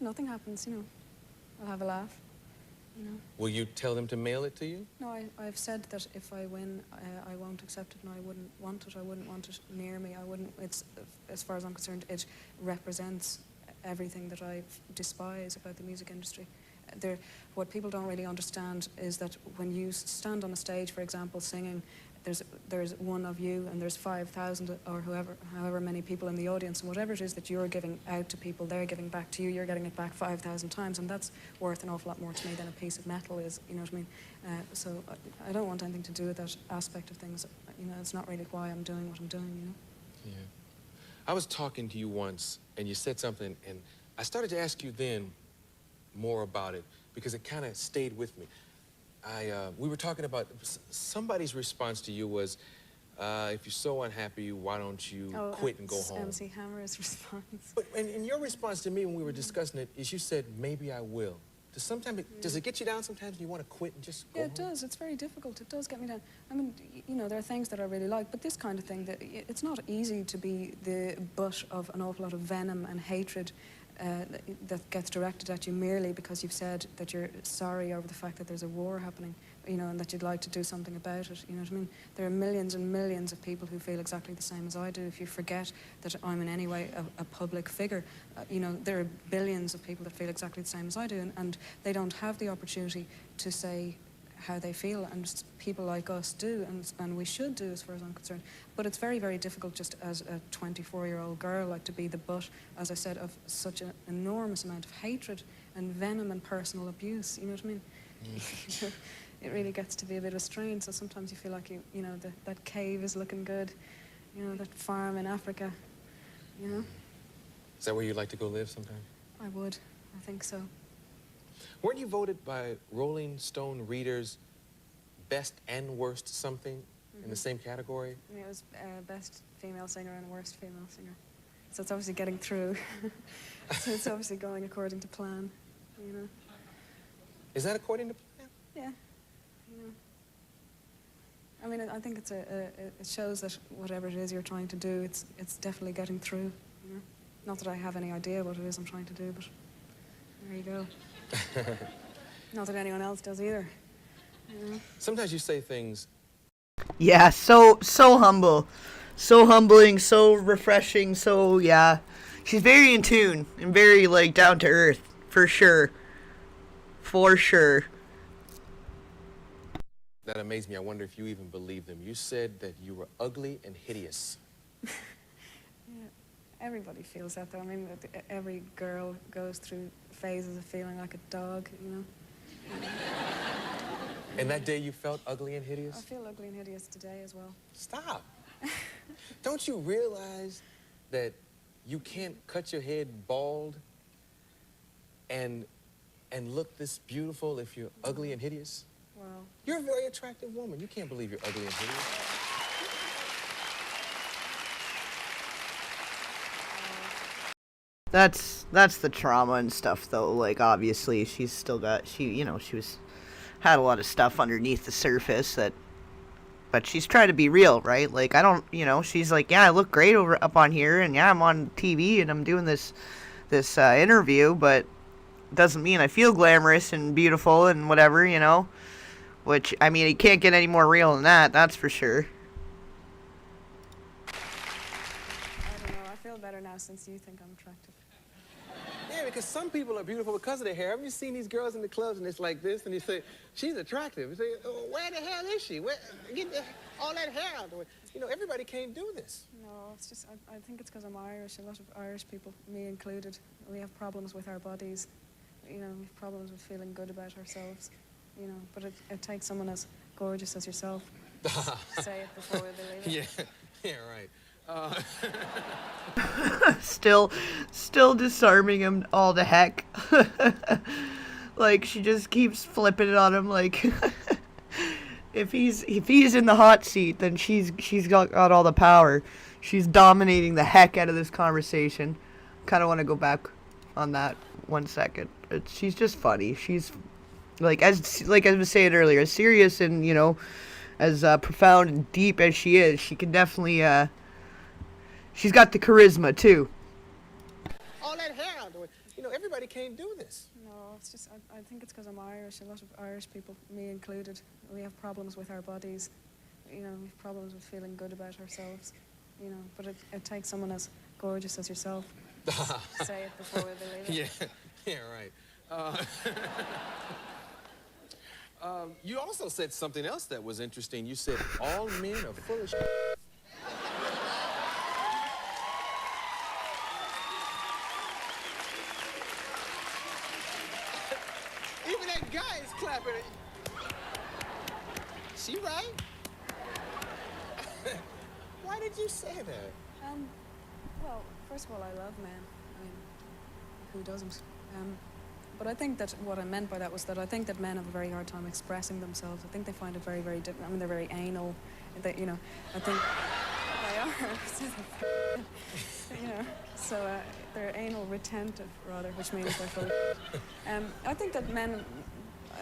Nothing happens, you know. I'll have a laugh, you know. Will you tell them to mail it to you? No, I've said that if I win, I won't accept it, and I wouldn't want it. I wouldn't want it near me. I wouldn't. It's, as far as I'm concerned, it represents everything that I despise about the music industry. What people don't really understand is that when you stand on a stage, for example, singing, there's one of you, and there's 5,000 or however many people in the audience, and whatever it is that you're giving out to people, they're giving back to you. You're getting it back 5,000 times, and that's worth an awful lot more to me than a piece of metal is. You know what I mean? So I don't want anything to do with that aspect of things. You know, it's not really why I'm doing what I'm doing. You know. Yeah. I was talking to you once, and you said something, and I started to ask you then more about it because it kind of stayed with me. We were talking about somebody's response to you was, if you're so unhappy, why don't you quit and go home? MC Hammer's response. But and your response to me when we were discussing it is you said, maybe I will. Does it get you down sometimes and you want to quit and just go home? It does. It's very difficult. It does get me down. I mean, you know, there are things that I really like, but this kind of thing, it's not easy to be the butt of an awful lot of venom and hatred that gets directed at you merely because you've said that you're sorry over the fact that there's a war happening, you know, and that you'd like to do something about it, you know what I mean? There are millions and millions of people who feel exactly the same as I do. If you forget that I'm in any way a public figure, you know, there are billions of people that feel exactly the same as I do, and they don't have the opportunity to say how they feel, and people like us do, and we should do, as far as I'm concerned. But it's very, very difficult just as a 24-year-old girl, like, to be the butt, as I said, of such an enormous amount of hatred and venom and personal abuse, you know what I mean? Mm. It really gets to be a bit of a strain, so sometimes you feel like, you know, that cave is looking good, you know, that farm in Africa, you know? Is that where you'd like to go live sometime? I would, I think so. Weren't you voted by Rolling Stone readers best and worst something in the same category? I mean, it was best female singer and worst female singer. So it's obviously getting through. So it's obviously going according to plan, you know. Is that according to plan? Yeah. You know. I mean, I think it shows that whatever it is you're trying to do, it's definitely getting through. You know? Not that I have any idea what it is I'm trying to do, but there you go. Not that anyone else does either. You know? Sometimes you say things. Yeah, so humble. So humbling, so refreshing, so, yeah. She's very in tune and very, like, down to earth, for sure. For sure. That amazed me. I wonder if you even believe them. You said that you were ugly and hideous. Yeah, everybody feels that, though. I mean, every girl goes through phases of feeling like a dog, you know? And that day you felt ugly and I hideous? feel ugly and hideous today as well. Stop. Don't you realize that you can't cut your head bald and look this beautiful if you're ugly and hideous? Well, you're a very attractive woman. You can't believe you're ugly and hideous. That's the trauma and stuff, though. Like, obviously, she's still got, she had a lot of stuff underneath the surface but she's trying to be real, right? Like, I don't, she's like, yeah, I look great up on here, and yeah, I'm on TV, and I'm doing this interview, but it doesn't mean I feel glamorous and beautiful and whatever, which, I mean, it can't get any more real than that, that's for sure. I don't know. I feel better now since you think I'm attractive. Yeah, because some people are beautiful because of their hair. Have you seen these girls in the clubs and it's like this, and you say, she's attractive. You say, oh, where the hell is she? Get all that hair out the way. Everybody can't do this. No, it's just, I think it's because I'm Irish. A lot of Irish people, me included, we have problems with our bodies. We have problems with feeling good about ourselves. But it takes someone as gorgeous as yourself. Say it before we believe it. Yeah, right. Still disarming him all to heck. Like, she just keeps flipping it on him. Like, if he's in the hot seat, then she's got all the power. She's dominating the heck out of this conversation. Kind of want to go back on that 1 second. She's just funny. She's as I was saying earlier, as serious and as profound and deep as she is, she can definitely she's got the charisma too. All that hair out the way. Everybody can't do this. No, it's just, I think it's because I'm Irish. A lot of Irish people, me included, we have problems with our bodies. We have problems with feeling good about ourselves. But it takes someone as gorgeous as yourself. Say it before we believe it. Yeah, right. You also said something else that was interesting. You said all men are full of shit. Even that guy is clapping. She right? Why did you say that? Well, first of all, I love men. I mean, who doesn't? But I think that what I meant by that was that I think that men have a very hard time expressing themselves. I think they find it very, very difficult. I mean, they're very anal. I think they are. So they're anal retentive, rather, which means they're full. I think that men,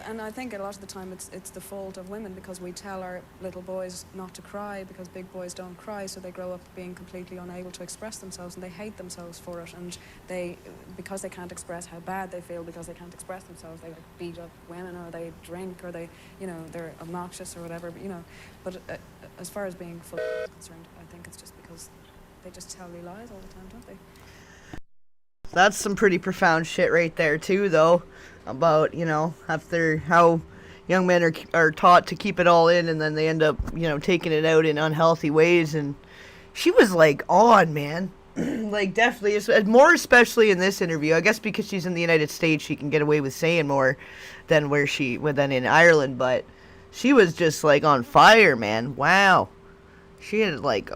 and I think a lot of the time it's the fault of women, because we tell our little boys not to cry because big boys don't cry, so they grow up being completely unable to express themselves, and they hate themselves for it, and because they can't express how bad they feel because they can't express themselves, they beat up women, or they drink, or they're obnoxious or whatever, but as far as being full concerned, I think it's just because they just tell me lies all the time, don't they? That's some pretty profound shit right there too, though, about after how young men are taught to keep it all in, and then they end up taking it out in unhealthy ways. And she was like on, man. Like, definitely, more especially in this interview, I guess, because she's in the United States, she can get away with saying more than than in Ireland, but she was just like on fire, man. Wow, she had like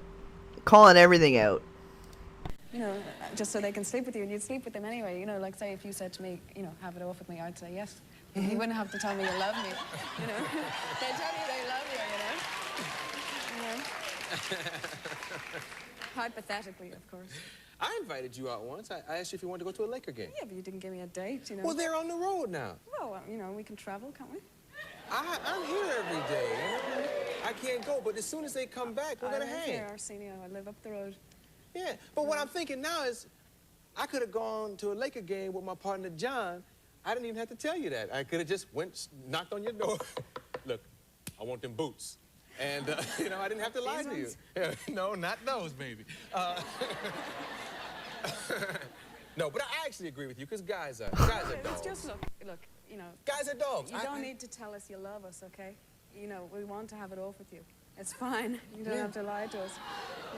calling everything out. Just so they can sleep with you, and you'd sleep with them anyway. Like, say if you said to me, have it off with me, I'd say yes. You wouldn't have to tell me you love me. They tell you they love you. Hypothetically, of course. I invited you out once. I asked you if you wanted to go to a Laker game. Yeah, but you didn't give me a date, Well, they're on the road now. Well, we can travel, can't we? I'm here every day. You know? I can't go, but as soon as they come back, we're gonna hang. Here, Arsenio. I live up the road. Yeah, but what I'm thinking now is, I could have gone to a Laker game with my partner John. I didn't even have to tell you that. I could have just knocked on your door. Look, I want them boots. And, you know, I didn't have to lie to you. Yeah, no, not those, baby. No, but I actually agree with you, because guys are dogs. It's just, look, you know. Guys are dogs. You don't need to tell us you love us, okay? You know, we want to have it off with you. It's fine. You don't have to lie to us.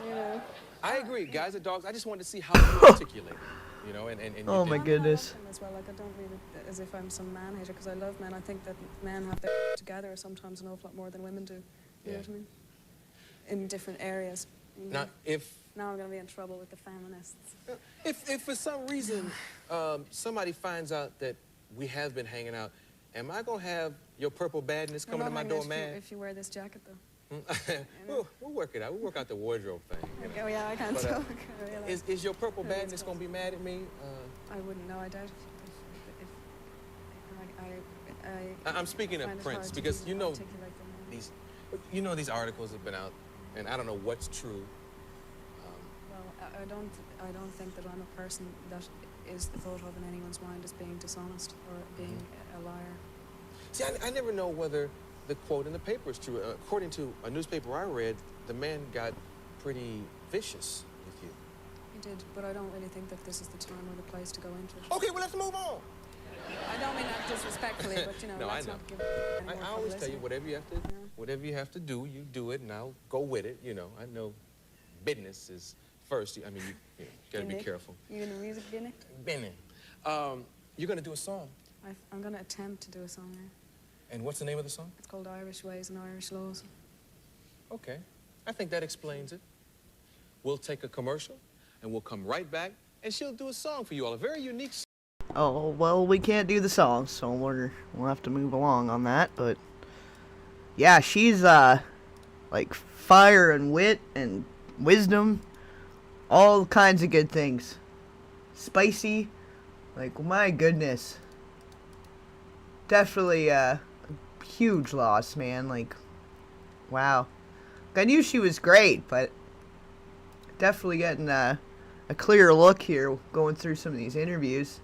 You know. I agree. Guys are dogs. I just wanted to see how you articulate it, you know, and oh my goodness. As well, like, I don't mean it as if I'm some man hater, because I love men. I think that men have their together sometimes an awful lot more than women do. You know what I mean? In different areas. You know? Now I'm going to be in trouble with the feminists. If for some reason somebody finds out that we have been hanging out, am I going to have your purple badness coming to my door, man? If you wear this jacket, though. We'll work it out. We'll work out the wardrobe thing. You know? Oh, yeah, I can't But, talk. Is your purple badness going to be mad at me? I wouldn't know. I doubt it. I'm speaking of Prince, because you know these articles have been out, and I don't know what's true. Well, I don't think that I'm a person that is thought of in anyone's mind as being dishonest or being a liar. See, I never know whether the quote in the paper is true. According to a newspaper I read, the man got pretty vicious with you. He did, but I don't really think that this is the time or the place to go into it. Okay, well, let's move on. I don't mean that disrespectfully, but, you know, No, let's I know. not give it any more I always tell publicity. you, whatever you have to do, you do it, and I'll go with it. You know, I know business is first. I mean, you gotta be careful. You in the music business? Business. You're gonna do a song. I'm going to attempt to do a song now. And what's the name of the song? It's called Irish Ways and Irish Laws. Okay. I think that explains it. We'll take a commercial, and we'll come right back, and she'll do a song for you all, a very unique song. Oh, well, we can't do the song, so we'll have to move along on that, but yeah, she's like fire and wit and wisdom, all kinds of good things. Spicy, like, my goodness. Definitely a huge loss, man, like, wow. I knew she was great, but definitely getting a clearer look here going through some of these interviews.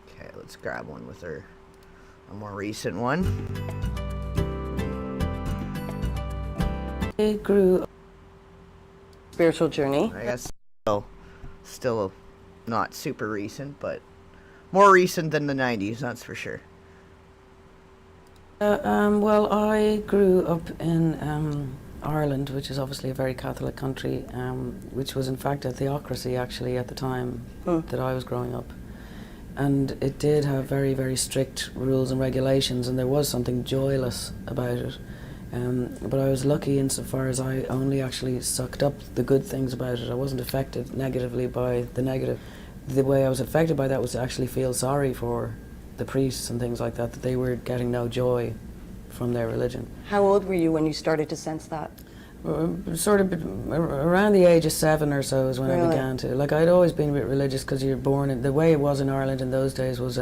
Okay, let's grab one with her, a more recent one. I grew up spiritual journey. I guess still not super recent, but more recent than the 90s, that's for sure. Well, I grew up in Ireland, which is obviously a very Catholic country, which was in fact a theocracy actually at the time that I was growing up. And it did have very, very strict rules and regulations, and there was something joyless about it. But I was lucky insofar as I only actually sucked up the good things about it. I wasn't affected negatively by the negative. The way I was affected by that was to actually feel sorry for the priests and things like that, that they were getting no joy from their religion. How old were you when you started to sense that? Sort of around the age of 7 or so is when I began to. Like, I'd always been a bit religious because you're born in, the way it was in Ireland in those days was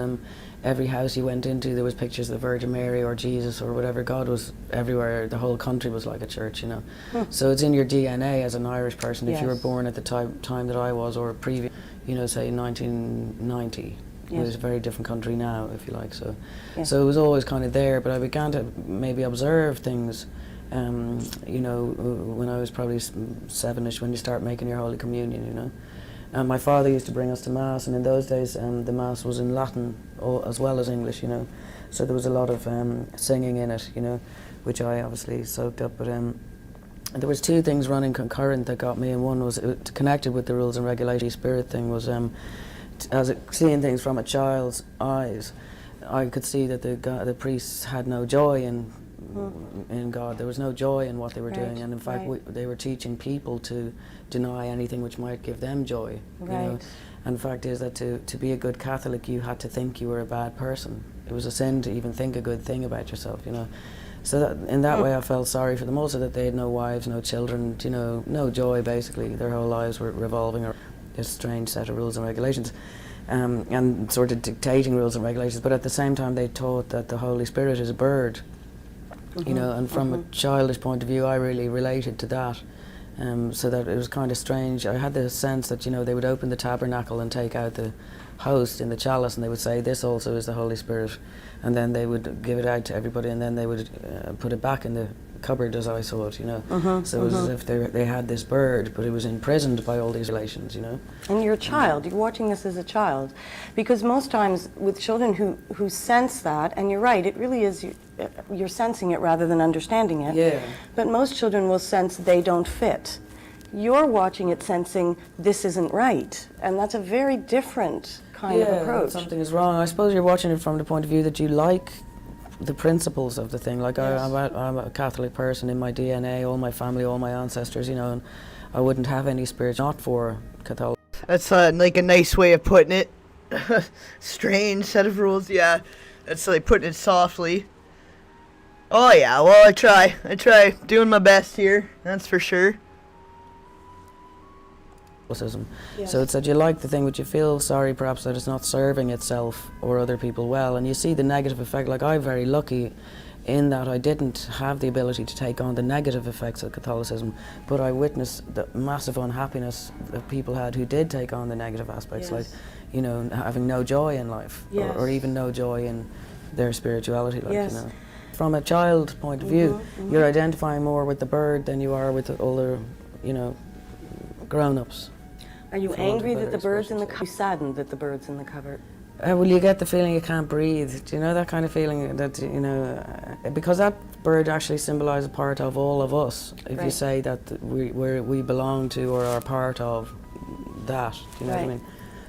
every house you went into there was pictures of the Virgin Mary or Jesus or whatever. God was everywhere. The whole country was like a church, you know. So it's in your DNA as an Irish person if you were born at the time that I was, or previous, you know, say 1990. It was a very different country now, if you like. So, so it was always kind of there. But I began to maybe observe things. You know, when I was probably 7ish, when you start making your Holy Communion, you know. And my father used to bring us to Mass, and in those days the Mass was in Latin as well as English, you know. So there was a lot of singing in it, you know, which I obviously soaked up. But there was 2 things running concurrent that got me, and one was connected with the rules and regulations. Spirit thing was seeing things from a child's eyes. I could see that the priests had no joy in God. There was no joy in what they were doing, and in fact they were teaching people to deny anything which might give them joy. You know? And the fact is that to be a good Catholic you had to think you were a bad person. It was a sin to even think a good thing about yourself, you know. So that, in that way I felt sorry for them also, that they had no wives, no children, you know, no joy basically. Their whole lives were revolving around this strange set of rules and regulations. and sort of dictating rules and regulations. But at the same time, they taught that the Holy Spirit is a bird, you know, and from a childish point of view, I really related to that. So that it was kind of strange. I had the sense that, you know, they would open the tabernacle and take out the host in the chalice, and they would say, this also is the Holy Spirit, and then they would give it out to everybody, and then they would put it back in the cupboard, as I saw it, you know. So it was as if they had this bird, but it was imprisoned by all these relations, you know. And you're a child, you're watching this as a child. Because most times with children who sense that, and you're right, it really is, you're sensing it rather than understanding it. Yeah. But most children will sense they don't fit. You're watching it sensing this isn't right. And that's a very different kind of approach. Something is wrong. I suppose you're watching it from the point of view that you like the principles of the thing. Like I'm a Catholic person in my DNA, all my family, all my ancestors, you know, and I wouldn't have any spirit not for Catholicism. That's like a nice way of putting it. Strange set of rules, yeah. That's like putting it softly. Oh yeah, well I try doing my best here, that's for sure. So it's that you like the thing, but you feel sorry perhaps that it's not serving itself or other people well, and you see the negative effect. Like I'm very lucky in that I didn't have the ability to take on the negative effects of Catholicism, but I witnessed the massive unhappiness that people had who did take on the negative aspects, like, you know, having no joy in life, or even no joy in their spirituality, like, you know. From a child point of view, you're identifying more with the bird than you are with the older, you know, grown-ups. Are you angry that the bird's in the cupboard? Are you saddened that the bird's in the cupboard? Well, you get the feeling you can't breathe. Do you know that kind of feeling that, you know, because that bird actually symbolises a part of all of us. If you say that we belong to or are part of that, do you know what I mean?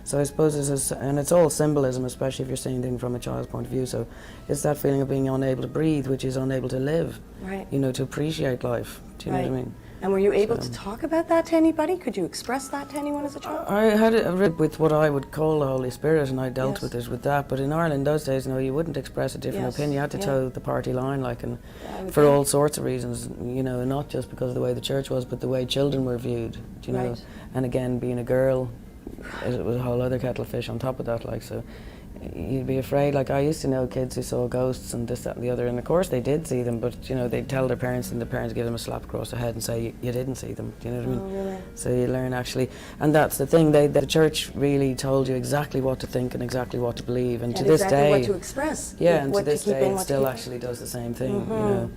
So I suppose and it's all symbolism, especially if you're seeing things from a child's point of view. So it's that feeling of being unable to breathe, which is unable to live, you know, to appreciate life. Do you know what I mean? And were you able to talk about that to anybody? Could you express that to anyone as a child? I had a rip with what I would call the Holy Spirit, and I dealt with it with that. But in Ireland those days, you know, you wouldn't express a different opinion. You had to toe the party line, like, and for all sorts of reasons, you know, not just because of the way the church was, but the way children were viewed, do you know. And again, being a girl, it was a whole other kettle of fish on top of that, like, so you'd be afraid. Like, I used to know kids who saw ghosts and this, that and the other, and of course they did see them, but, you know, they'd tell their parents, and the parents give them a slap across the head and say, you didn't see them, do you know what I mean? Really? So you learn actually, and that's the thing, the church really told you exactly what to think and exactly what to believe, and to this day, what to express. Yeah, and to this day it still actually does the same thing, you know.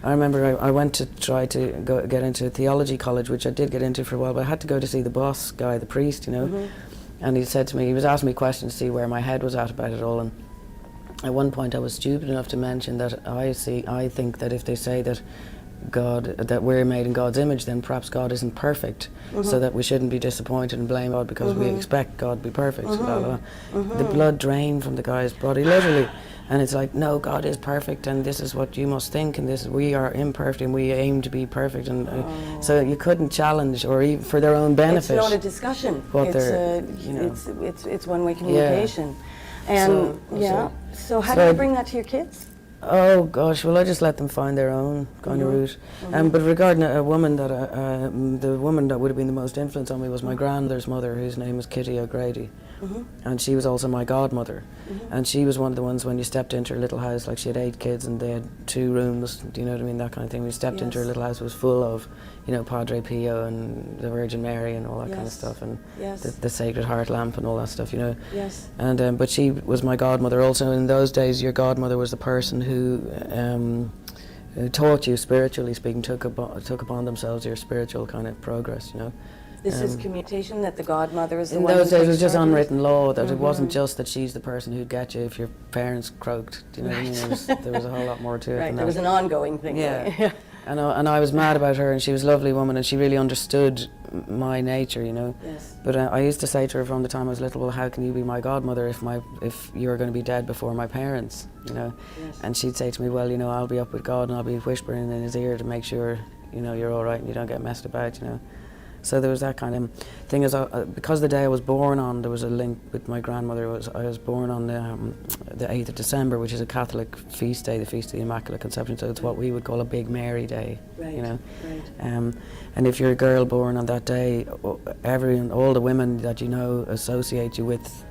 I remember I went to try to get into theology college, which I did get into for a while, but I had to go to see the boss guy, the priest, you know. And he said to me, he was asking me questions to see where my head was at about it all, and at one point I was stupid enough to mention that I think that if they say that that we're made in God's image, then perhaps God isn't perfect, so that we shouldn't be disappointed and blame God because we expect God to be perfect. The blood drained from the guy's body, literally. And it's like, no, God is perfect, and this is what you must think, and we are imperfect, and we aim to be perfect, and so you couldn't challenge, or even for their own benefit. It's not a discussion. It's one-way communication. And so how do you bring that to your kids? Oh gosh, well I just let them find their own kind of route. But regarding a woman that the woman that would have been the most influence on me was my grandmother's mother, whose name was Kitty O'Grady. And she was also my godmother, and she was one of the ones when you stepped into her little house, like she had 8 kids and they had 2 rooms, do you know what I mean, that kind of thing. We stepped into her little house, it was full of, you know, Padre Pio and the Virgin Mary and all that kind of stuff, and the Sacred Heart lamp and all that stuff, you know. And but she was my godmother also. In those days your godmother was the person who taught you, spiritually speaking, took upon themselves your spiritual kind of progress, you know. This is communication, that the godmother is the in one those who days it was just started? unwritten law, that it wasn't just that she's the person who'd get you if your parents croaked, do you know what I mean? There was a whole lot more to it than there was an ongoing thing. Yeah. And I was mad about her, and she was a lovely woman, and she really understood my nature, you know. But I used to say to her from the time I was little, well, how can you be my godmother if you're going to be dead before my parents, you know? And she'd say to me, well, you know, I'll be up with God and I'll be whispering in his ear to make sure, you know, you're all right and you don't get messed about, you know. So there was that kind of thing. Because the day I was born on, there was a link with my grandmother. I was born on the 8th of December, which is a Catholic feast day, the Feast of the Immaculate Conception. So it's what we would call a Big Mary Day, you know. Right. And if you're a girl born on that day, all the women that you know associate you with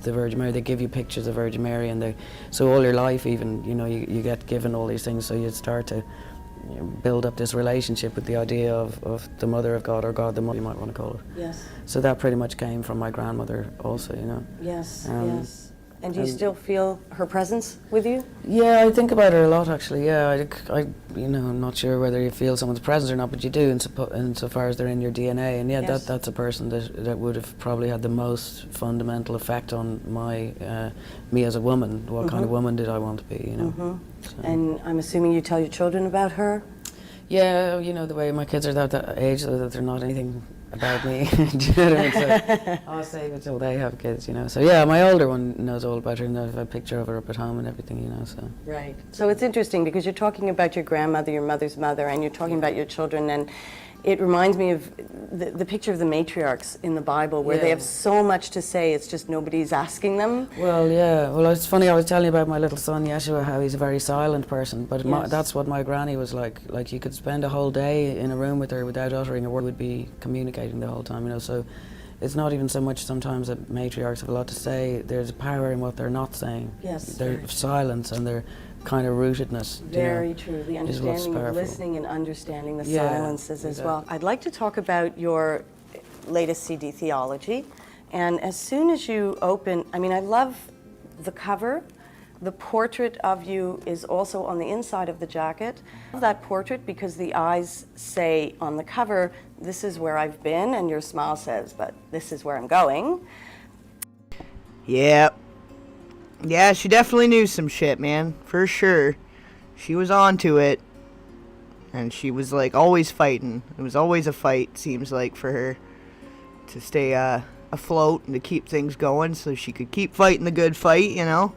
the Virgin Mary. They give you pictures of Virgin Mary, and so all your life, even, you know, you get given all these things. So you start to build up this relationship with the idea of the Mother of God, or God the Mother, you might want to call it. Yes. So that pretty much came from my grandmother also, you know. Yes, yes. And do you still feel her presence with you? Yeah, I think about her a lot, actually. Yeah, I you know, I'm not sure whether you feel someone's presence or not, but you do, insofar as they're in your DNA. And yeah, Yes. that's a person that would have probably had the most fundamental effect on me as a woman. What kind of woman did I want to be, you know? So. And I'm assuming you tell your children about her? Yeah, you know, the way my kids are that age, so that they're not anything about me. Do you know what I mean? So I'll save it till they have kids, you know. So yeah, my older one knows all about her, and I have a picture of her up at home and everything, you know. So right. So it's interesting because you're talking about your grandmother, your mother's mother, and you're talking about your children, and it reminds me of the picture of the matriarchs in the Bible, where they have so much to say, it's just nobody's asking them. Well, yeah. Well, it's funny, I was telling you about my little son, Yeshua, how he's a very silent person, but that's what my granny was like. Like, you could spend a whole day in a room with her without uttering a word, would be communicating the whole time, you know. So it's not even so much sometimes that matriarchs have a lot to say, there's power in what they're not saying. Yes. Their silence and their kind of rootedness. Very true. The understanding, listening and understanding the silences as well. I'd like to talk about your latest CD, Theology. And as soon as you open, I mean, I love the cover. The portrait of you is also on the inside of the jacket. I love that portrait because the eyes say on the cover, this is where I've been, and your smile says, but this is where I'm going. Yeah. Yeah, she definitely knew some shit, man. For sure. She was onto it. And she was, like, always fighting. It was always a fight, seems like, for her. To stay afloat and to keep things going so she could keep fighting the good fight, you know?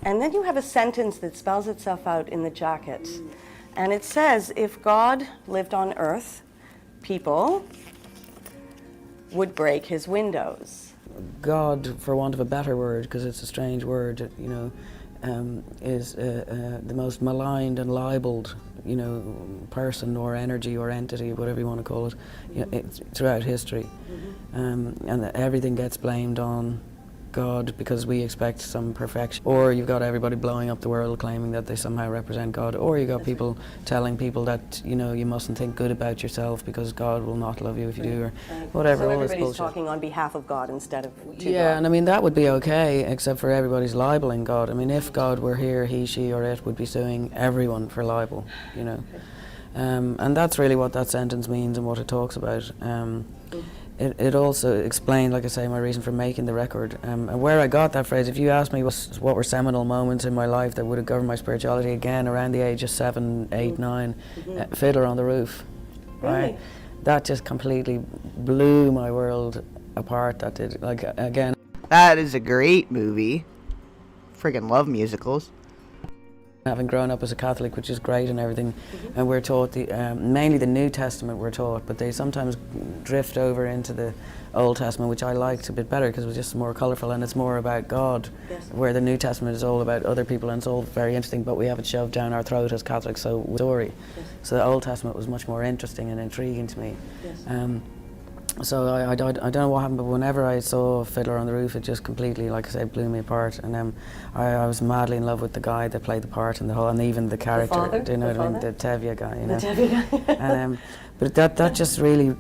And then you have a sentence that spells itself out in the jacket. And it says, if God lived on earth, people would break his windows. God, for want of a better word, because it's a strange word, you know, is the most maligned and libeled, you know, person or energy or entity, whatever you want to call it, you know, throughout history. And everything gets blamed on God because we expect some perfection. Or you've got everybody blowing up the world claiming that they somehow represent God. Or you've got people telling people that, you know, you mustn't think good about yourself because God will not love you if you do, or whatever. So all this everybody's bullshit. Talking on behalf of God instead of to Yeah, God. and I mean, that would be okay, except for everybody's libeling God. I mean, if God were here, he, she, or it would be suing everyone for libel, you know. And that's really what that sentence means and what it talks about. It also explained, like I say, my reason for making the record. And where I got that phrase, if you asked me what were seminal moments in my life that would have governed my spirituality, again, around the age of 7, 8, 9, Fiddler on the Roof. Really? Right? That just completely blew my world apart. That did, like, again. That is a great movie. Friggin' love musicals. Having grown up as a Catholic, which is great and everything, and we're taught mainly the New Testament we're taught, but they sometimes drift over into the Old Testament, which I liked a bit better because it was just more colourful and it's more about God, where the New Testament is all about other people and it's all very interesting, but we have it shoved down our throat as Catholics, so story. So the Old Testament was much more interesting and intriguing to me. So I don't know what happened, but whenever I saw Fiddler on the Roof, it just completely, like I say, blew me apart. And I was madly in love with the guy that played the part and and even the character. father? Do you know The what I mean? The father? Tevye guy, you The know. Tevye guy. But that just really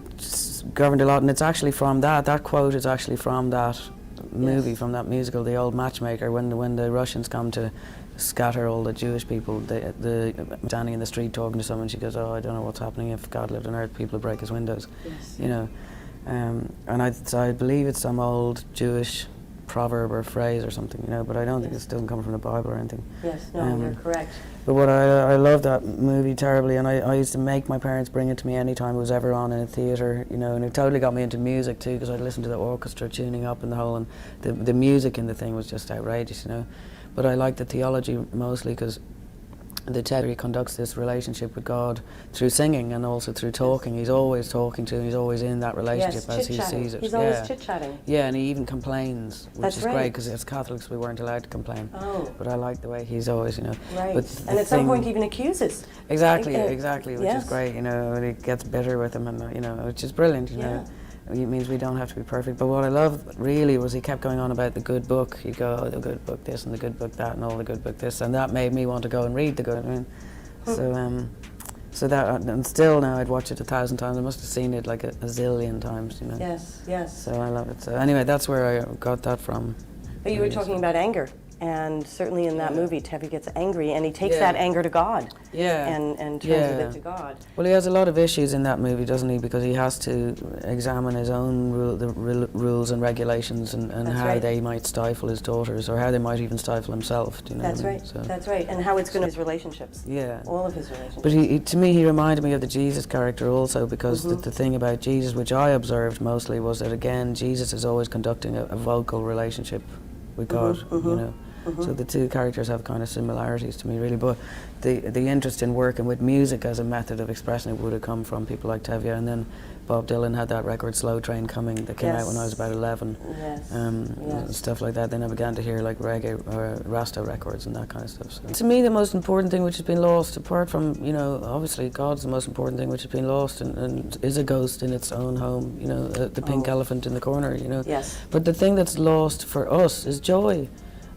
governed a lot, and it's actually from that quote is actually from that movie, from that musical, The Old Matchmaker, when the Russians come to scatter all the Jewish people, the standing in the street talking to someone, she goes, oh, I don't know what's happening. If God lived on earth, people would break his windows. You know. And I believe it's some old Jewish proverb or phrase or something, you know, but I don't think it doesn't come from the Bible or anything. Yes, no, you're correct. But what I love that movie terribly, and I used to make my parents bring it to me anytime it was ever on in a theatre, you know, and it totally got me into music too, because I'd listen to the orchestra tuning up and the whole, and the music in the thing was just outrageous, you know. But I liked the theology mostly because the Ted, he conducts this relationship with God through singing and also through talking. He's always talking to him, he's always in that relationship as he sees it. He's always chit-chatting. Yeah, and he even complains, which That's is right. great, because as Catholics we weren't allowed to complain. Oh. But I like the way he's always, you know. Right. But And at some point even accuses. Exactly, Like, exactly, which yes. is great, you know, and he gets bitter with him, and, you know, which is brilliant, you know. It means we don't have to be perfect. But what I loved really was he kept going on about the good book. He'd go, oh, the good book this and the good book that and all the good book this, and that made me want to go and read the good. I mean, so that, and still now I'd watch it 1,000 times. I must have seen it like a zillion times, you know. Yes, yes. So I love it. So anyway, that's where I got that from. But you were talking about anger, and certainly in that movie, Tevi gets angry, and he takes Yeah. that anger to God. Yeah. And turns it into God. Well, he has a lot of issues in that movie, doesn't he? Because he has to examine his own rules and regulations and how right. they might stifle his daughters, or how they might even stifle himself. Do you know That's what I mean? right. So, That's right. And how it's going to his relationships. Yeah. All of his relationships. but to me, he reminded me of the Jesus character also, because the thing about Jesus, which I observed mostly, was that again, Jesus is always conducting a vocal relationship with God. You know. So the two characters have kind of similarities to me, really. But the interest in working with music as a method of expressing it would have come from people like Tevye, and then Bob Dylan had that record Slow Train Coming that came out when I was about 11. And stuff like that. Then I began to hear like reggae or Rasta records and that kind of stuff. So. To me, the most important thing which has been lost, apart from, you know, obviously God's the most important thing which has been lost, and is a ghost in its own home, you know, the pink elephant in the corner, you know. Yes. But the thing that's lost for us is joy.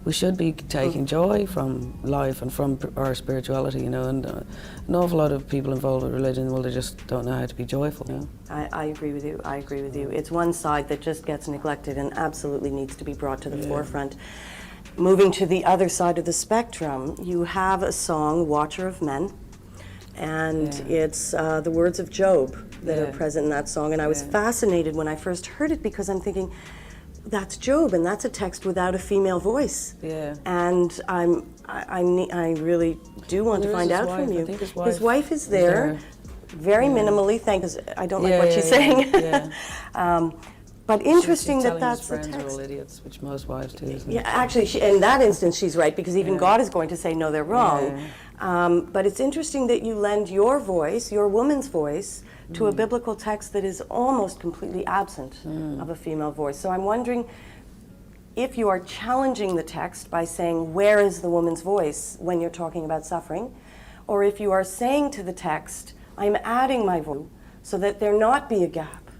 We should be taking joy from life and from our spirituality, you know, and an awful lot of people involved with religion, well, they just don't know how to be joyful, you know. I agree with you. I agree with you. It's one side that just gets neglected and absolutely needs to be brought to the forefront. Moving to the other side of the spectrum, you have a song, Watcher of Men, and it's the words of Job that are present in that song. And I was fascinated when I first heard it, because I'm thinking, that's Job, and that's a text without a female voice. Yeah. And I really do want to find out from you. His wife is there, very minimally. Because I don't like what she's saying. But interesting that that's the text. Friends are all idiots, which most wives do. Isn't Yeah, actually, in that instance, she's right, because even God is going to say no, they're wrong. But it's interesting that you lend your voice, your woman's voice, to a biblical text that is almost completely absent of a female voice. So I'm wondering if you are challenging the text by saying, where is the woman's voice when you're talking about suffering? Or if you are saying to the text, I'm adding my voice so that there not be a gap.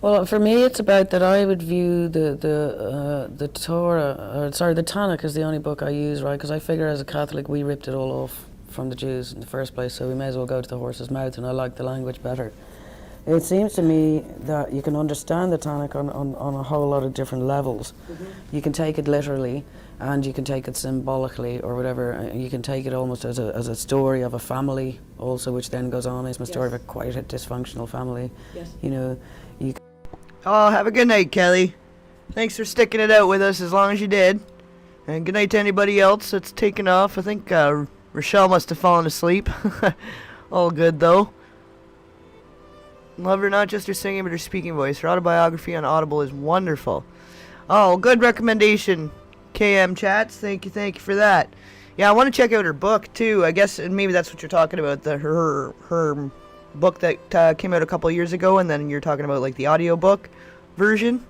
Well, for me, it's about that I would view the Torah, or sorry, the Tanakh is the only book I use, right? Because I figure as a Catholic, we ripped it all off from the Jews in the first place, so we may as well go to the horse's mouth, and I like the language better. It seems to me that you can understand the Tanakh on a whole lot of different levels. You can take it literally, and you can take it symbolically, or whatever. You can take it almost as a story of a family, also, which then goes on as a story of a quite a dysfunctional family. You know, you. Oh, have a good night, Kelly. Thanks for sticking it out with us as long as you did. And good night to anybody else that's taken off. I think Rochelle must have fallen asleep. All good, though. Love her, not just her singing, but her speaking voice. Her autobiography on Audible is wonderful. Oh, good recommendation, KM Chats. Thank you for that. Yeah, I want to check out her book, too. I guess maybe that's what you're talking about, her book that came out a couple years ago, and then you're talking about, like, the audiobook version.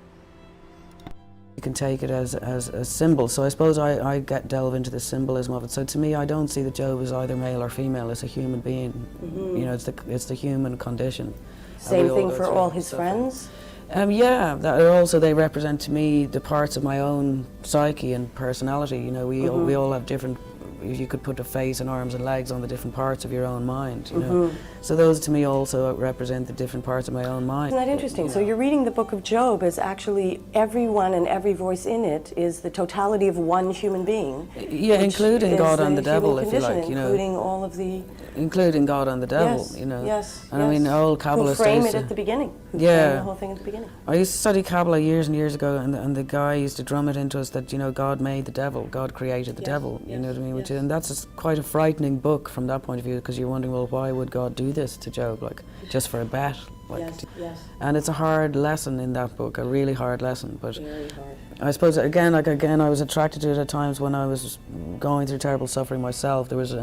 You can take it as a symbol. So I suppose I delve into the symbolism of it. So to me, I don't see that Job is either male or female. It's a human being. You know, it's the human condition. Same thing for all his friends? Yeah, that also they represent to me the parts of my own psyche and personality. You know, we all have different. You could put a face and arms and legs on the different parts of your own mind, you know. So those to me also represent the different parts of my own mind. Isn't that interesting? So you're reading the book of Job as actually everyone and every voice in it is the totality of one human being. Yeah, including God and the devil, if you like, you know. Including all of the... Including God and the devil, you know. Yes, and I mean, all Kabbalists... Who frame it at the beginning. Who frame the whole thing at the beginning. I used to study Kabbalah years and years ago, and the guy used to drum it into us that, you know, God made the devil, God created the devil, you know what I mean? Which, and that's quite a frightening book from that point of view, because you're wondering, well, why would God do this to Job? Like, just for a bet? Like, Yes. And it's a hard lesson in that book, a really hard lesson. But Very hard. I suppose again, I was attracted to it at times when I was going through terrible suffering myself. There was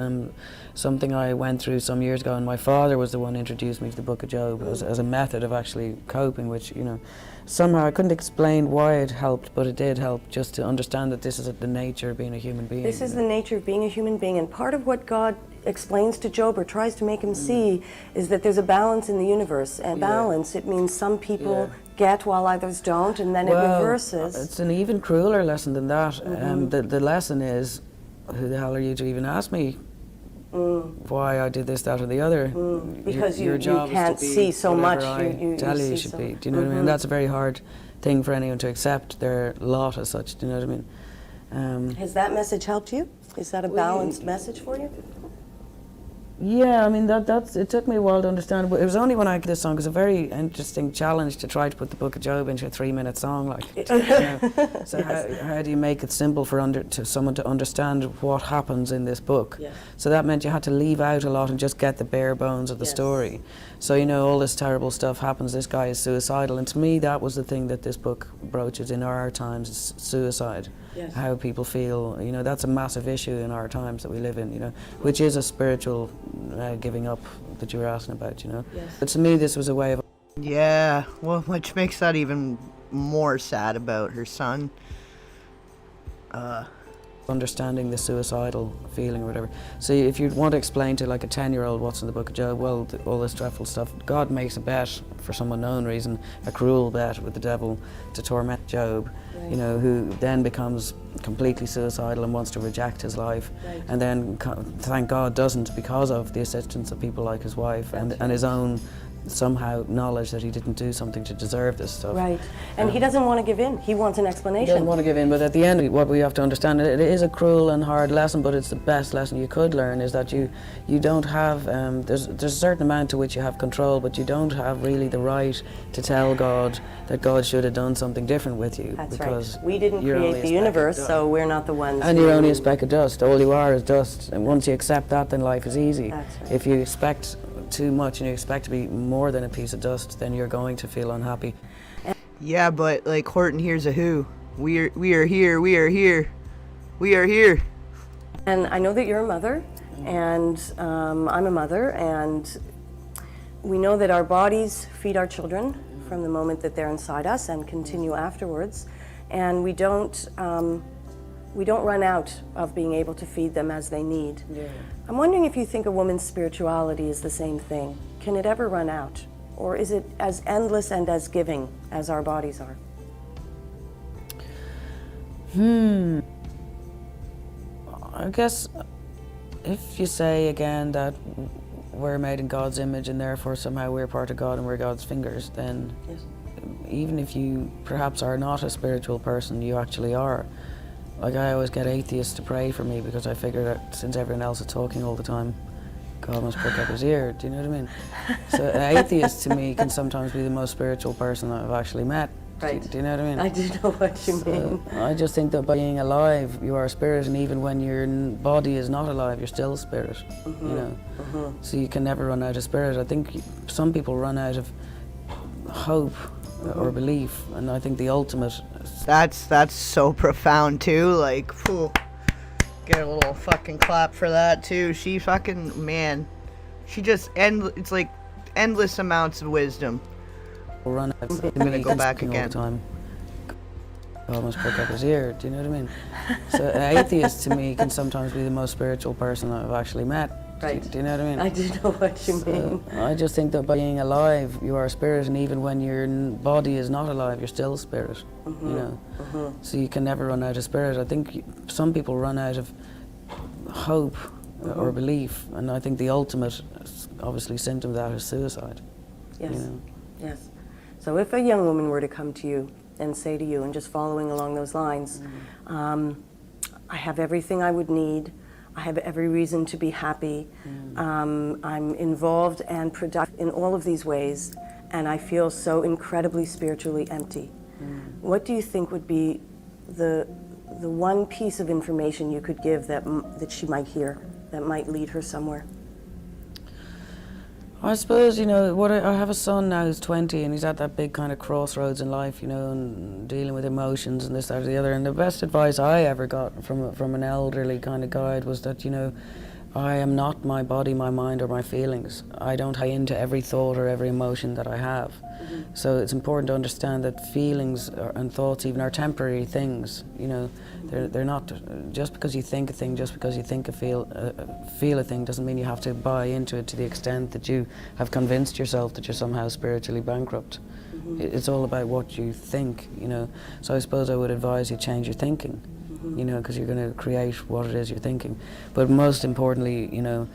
something I went through some years ago, and my father was the one who introduced me to the Book of Job as a method of actually coping, which, you know, somehow I couldn't explain why it helped, but it did help just to understand that this is the nature of being a human being. This is the nature of being a human being, and part of what God explains to Job or tries to make him see is that there's a balance in the universe. And balance, it means some people get while others don't, and then it reverses. It's an even crueler lesson than that. The lesson is, who the hell are you to even ask me why I did this, that, or the other? Because your you job can't is to be see so much. I tell you should be. Do you know what I mean? That's a very hard thing for anyone to accept, their lot as such. Do you know what I mean? Has that message helped you? Is that a balanced message for you? Yeah, I mean, it took me a while to understand, but it was only when I got this song, because it's a very interesting challenge to try to put the Book of Job into a 3-minute song, like, you know. So how do you make it simple for someone to understand what happens in this book? Yeah. So that meant you had to leave out a lot and just get the bare bones of the story. So, you know, all this terrible stuff happens, this guy is suicidal, and to me that was the thing that this book broaches in our times, is suicide. Yes. How people feel, you know, that's a massive issue in our times that we live in, you know, which is a spiritual giving up that you were asking about, you know. Yes. But to me, this was a way of... Yeah, well, which makes that even more sad about her son. Understanding the suicidal feeling or whatever. So if you want to explain to like a 10-year-old what's in the Book of Job, well, all this dreadful stuff, God makes a bet for some unknown reason, a cruel bet with the devil to torment Job, you know, who then becomes completely suicidal and wants to reject his life, and then thank God doesn't, because of the assistance of people like his wife and his own somehow knowledge that he didn't do something to deserve this stuff. Right. And he doesn't want to give in. He wants an explanation. He doesn't want to give in, but at the end, what we have to understand, it is a cruel and hard lesson, but it's the best lesson you could learn, is that you don't have, there's a certain amount to which you have control, but you don't have really the right to tell God that God should have done something different with you. That's because right. We didn't create the universe, so we're not the ones. And you're only a speck of dust. All you are is dust. And once you accept that, then life is easy. That's right. If you expect too much and you expect to be more than a piece of dust, then you're going to feel unhappy. Yeah, but like Horton here's a who. We are here, we are here, we are here. And I know that you're a mother, and I'm a mother, and we know that our bodies feed our children from the moment that they're inside us and continue afterwards, and we don't run out of being able to feed them as they need. Yeah. I'm wondering if you think a woman's spirituality is the same thing. Can it ever run out? Or is it as endless and as giving as our bodies are? I guess if you say again that we're made in God's image and therefore somehow we're part of God and we're God's fingers, then even if you perhaps are not a spiritual person, you actually are. Like, I always get atheists to pray for me because I figure that since everyone else is talking all the time, God must prick up his ear. Do you know what I mean? So an atheist to me can sometimes be the most spiritual person I've actually met. Right. Do you know what I mean? I do know what you mean. I just think that by being alive, you are a spirit, and even when your body is not alive, you're still a spirit. You know. So you can never run out of spirit. I think some people run out of hope or belief, and I think the ultimate. That's so profound too. Like, phew, get a little fucking clap for that too. She fucking, man, she just it's like endless amounts of wisdom. Run out. I'm gonna go back again. All the time. God must prick up his ear. Do you know what I mean? So an atheist to me can sometimes be the most spiritual person I've actually met. Right. Do you know what I mean? I do know what you mean. I just think that by being alive, you are a spirit, and even when your body is not alive, you're still a spirit. You know. So you can never run out of spirit. I think some people run out of hope or belief, and I think the ultimate, obviously, symptom of that is suicide. Yes. You know? Yes. So if a young woman were to come to you and say to you, and just following along those lines, I have everything I would need. I have every reason to be happy. I'm involved and productive in all of these ways, and I feel so incredibly spiritually empty. What do you think would be the one piece of information you could give that she might hear, that might lead her somewhere? I suppose, you know, what I have a son now who's 20 and he's at that big kind of crossroads in life, you know, and dealing with emotions and this, that, or the other. And the best advice I ever got from an elderly kind of guide was that, you know, I am not my body, my mind, or my feelings. I don't tie into every thought or every emotion that I have. So it's important to understand that feelings and thoughts even are temporary things. You know, they're not, just because you think a thing, just because you think feel a thing doesn't mean you have to buy into it to the extent that you have convinced yourself that you're somehow spiritually bankrupt. It's all about what you think, you know. So I suppose I would advise you change your thinking. You know, because you're going to create what it is you're thinking. But most importantly, you know,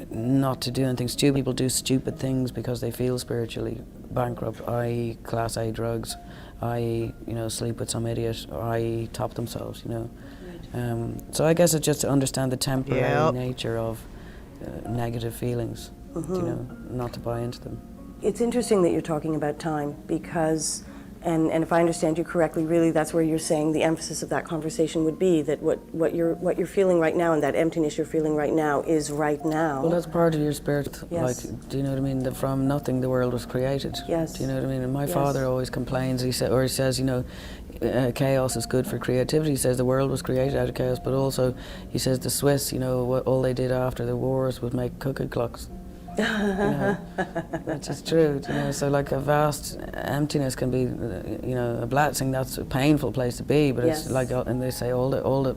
not to do anything stupid. People do stupid things because they feel spiritually bankrupt, i.e. Class A drugs, i.e. you know, sleep with some idiot, or i.e. top themselves, you know. So I guess it's just to understand the temporary nature of negative feelings, you know, not to buy into them. It's interesting that you're talking about time because, and if I understand you correctly, really that's where you're saying the emphasis of that conversation would be, that what you're feeling right now and that emptiness you're feeling right now is right now. Well, that's part of your spirit. Yes. Like, do you know what I mean? That from nothing the world was created. Yes. Do you know what I mean? And my father always complains. He says, you know, chaos is good for creativity. He says the world was created out of chaos, but also he says the Swiss, you know, all they did after the wars was make cuckoo clocks. You know, which is true, you know, so like a vast emptiness can be, you know, a blessing. That's a painful place to be, but it's like, and they say all the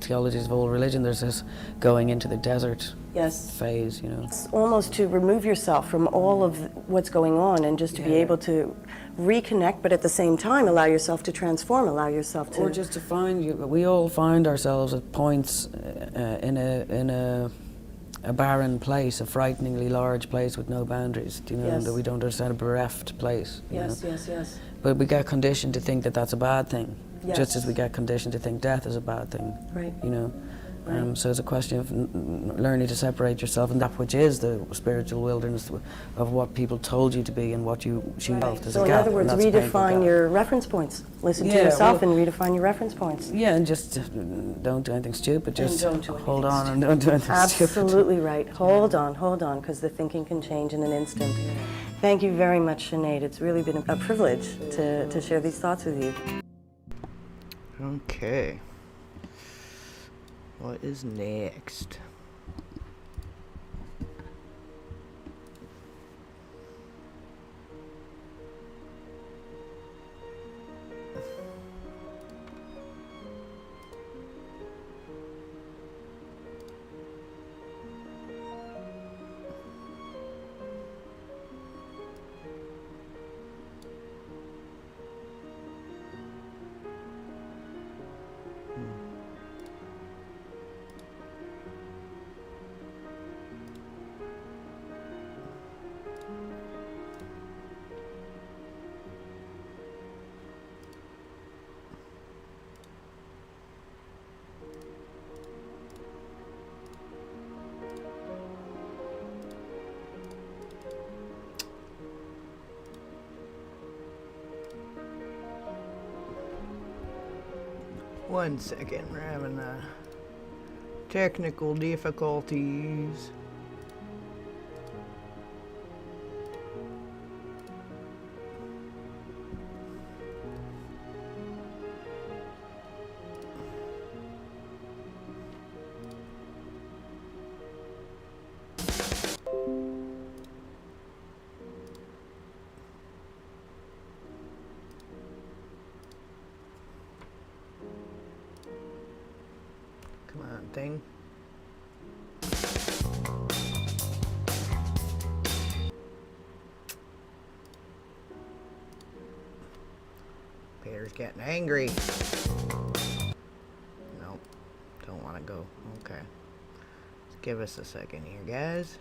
theologies of all religion, there's this going into the desert phase, you know. It's almost to remove yourself from all of what's going on and just to be able to reconnect, but at the same time allow yourself to transform, allow yourself to... Or just to find, we all find ourselves at points in a barren place, a frighteningly large place with no boundaries, do you know, that we don't understand, a bereft place. Yes. But we get conditioned to think that that's a bad thing, just as we get conditioned to think death is a bad thing. Right. You know, so it's a question of learning to separate yourself and that which is the spiritual wilderness of what people told you to be and what you felt as a gap. So in other words, redefine your reference points. Listen to yourself and redefine your reference points. Yeah, and just don't do anything stupid. Just hold on and don't do anything stupid. Absolutely right. Hold on, because the thinking can change in an instant. Thank you very much, Sinead. It's really been a privilege to share these thoughts with you. Okay. What is next? One second, we're having technical difficulties. Come on, thing. Peter's getting angry. Nope, don't want to go. Okay. Just give us a second here, guys.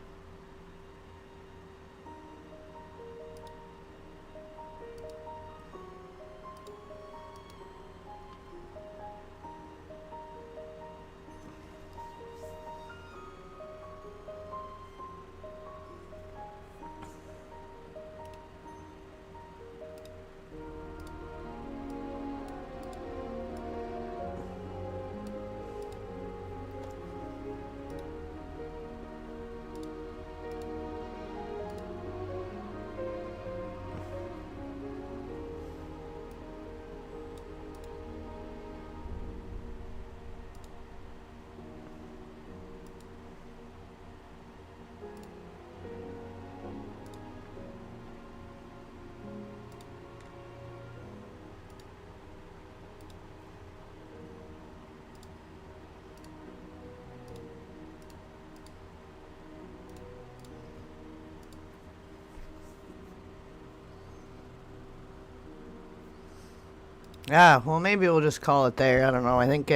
Yeah, well, maybe we'll just call it there. I don't know. I think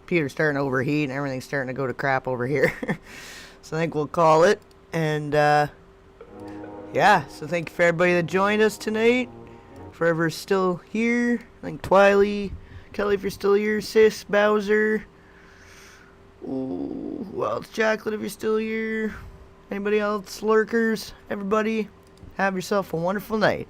Peter's starting to overheat and everything's starting to go to crap over here. So I think we'll call it. And, yeah, so thank you for everybody that joined us tonight. Forever's still here. I think Twiley, Kelly, if you're still here, Sis, Bowser. Ooh, who else? Jacqueline, if you're still here. Anybody else? Lurkers? Everybody, have yourself a wonderful night.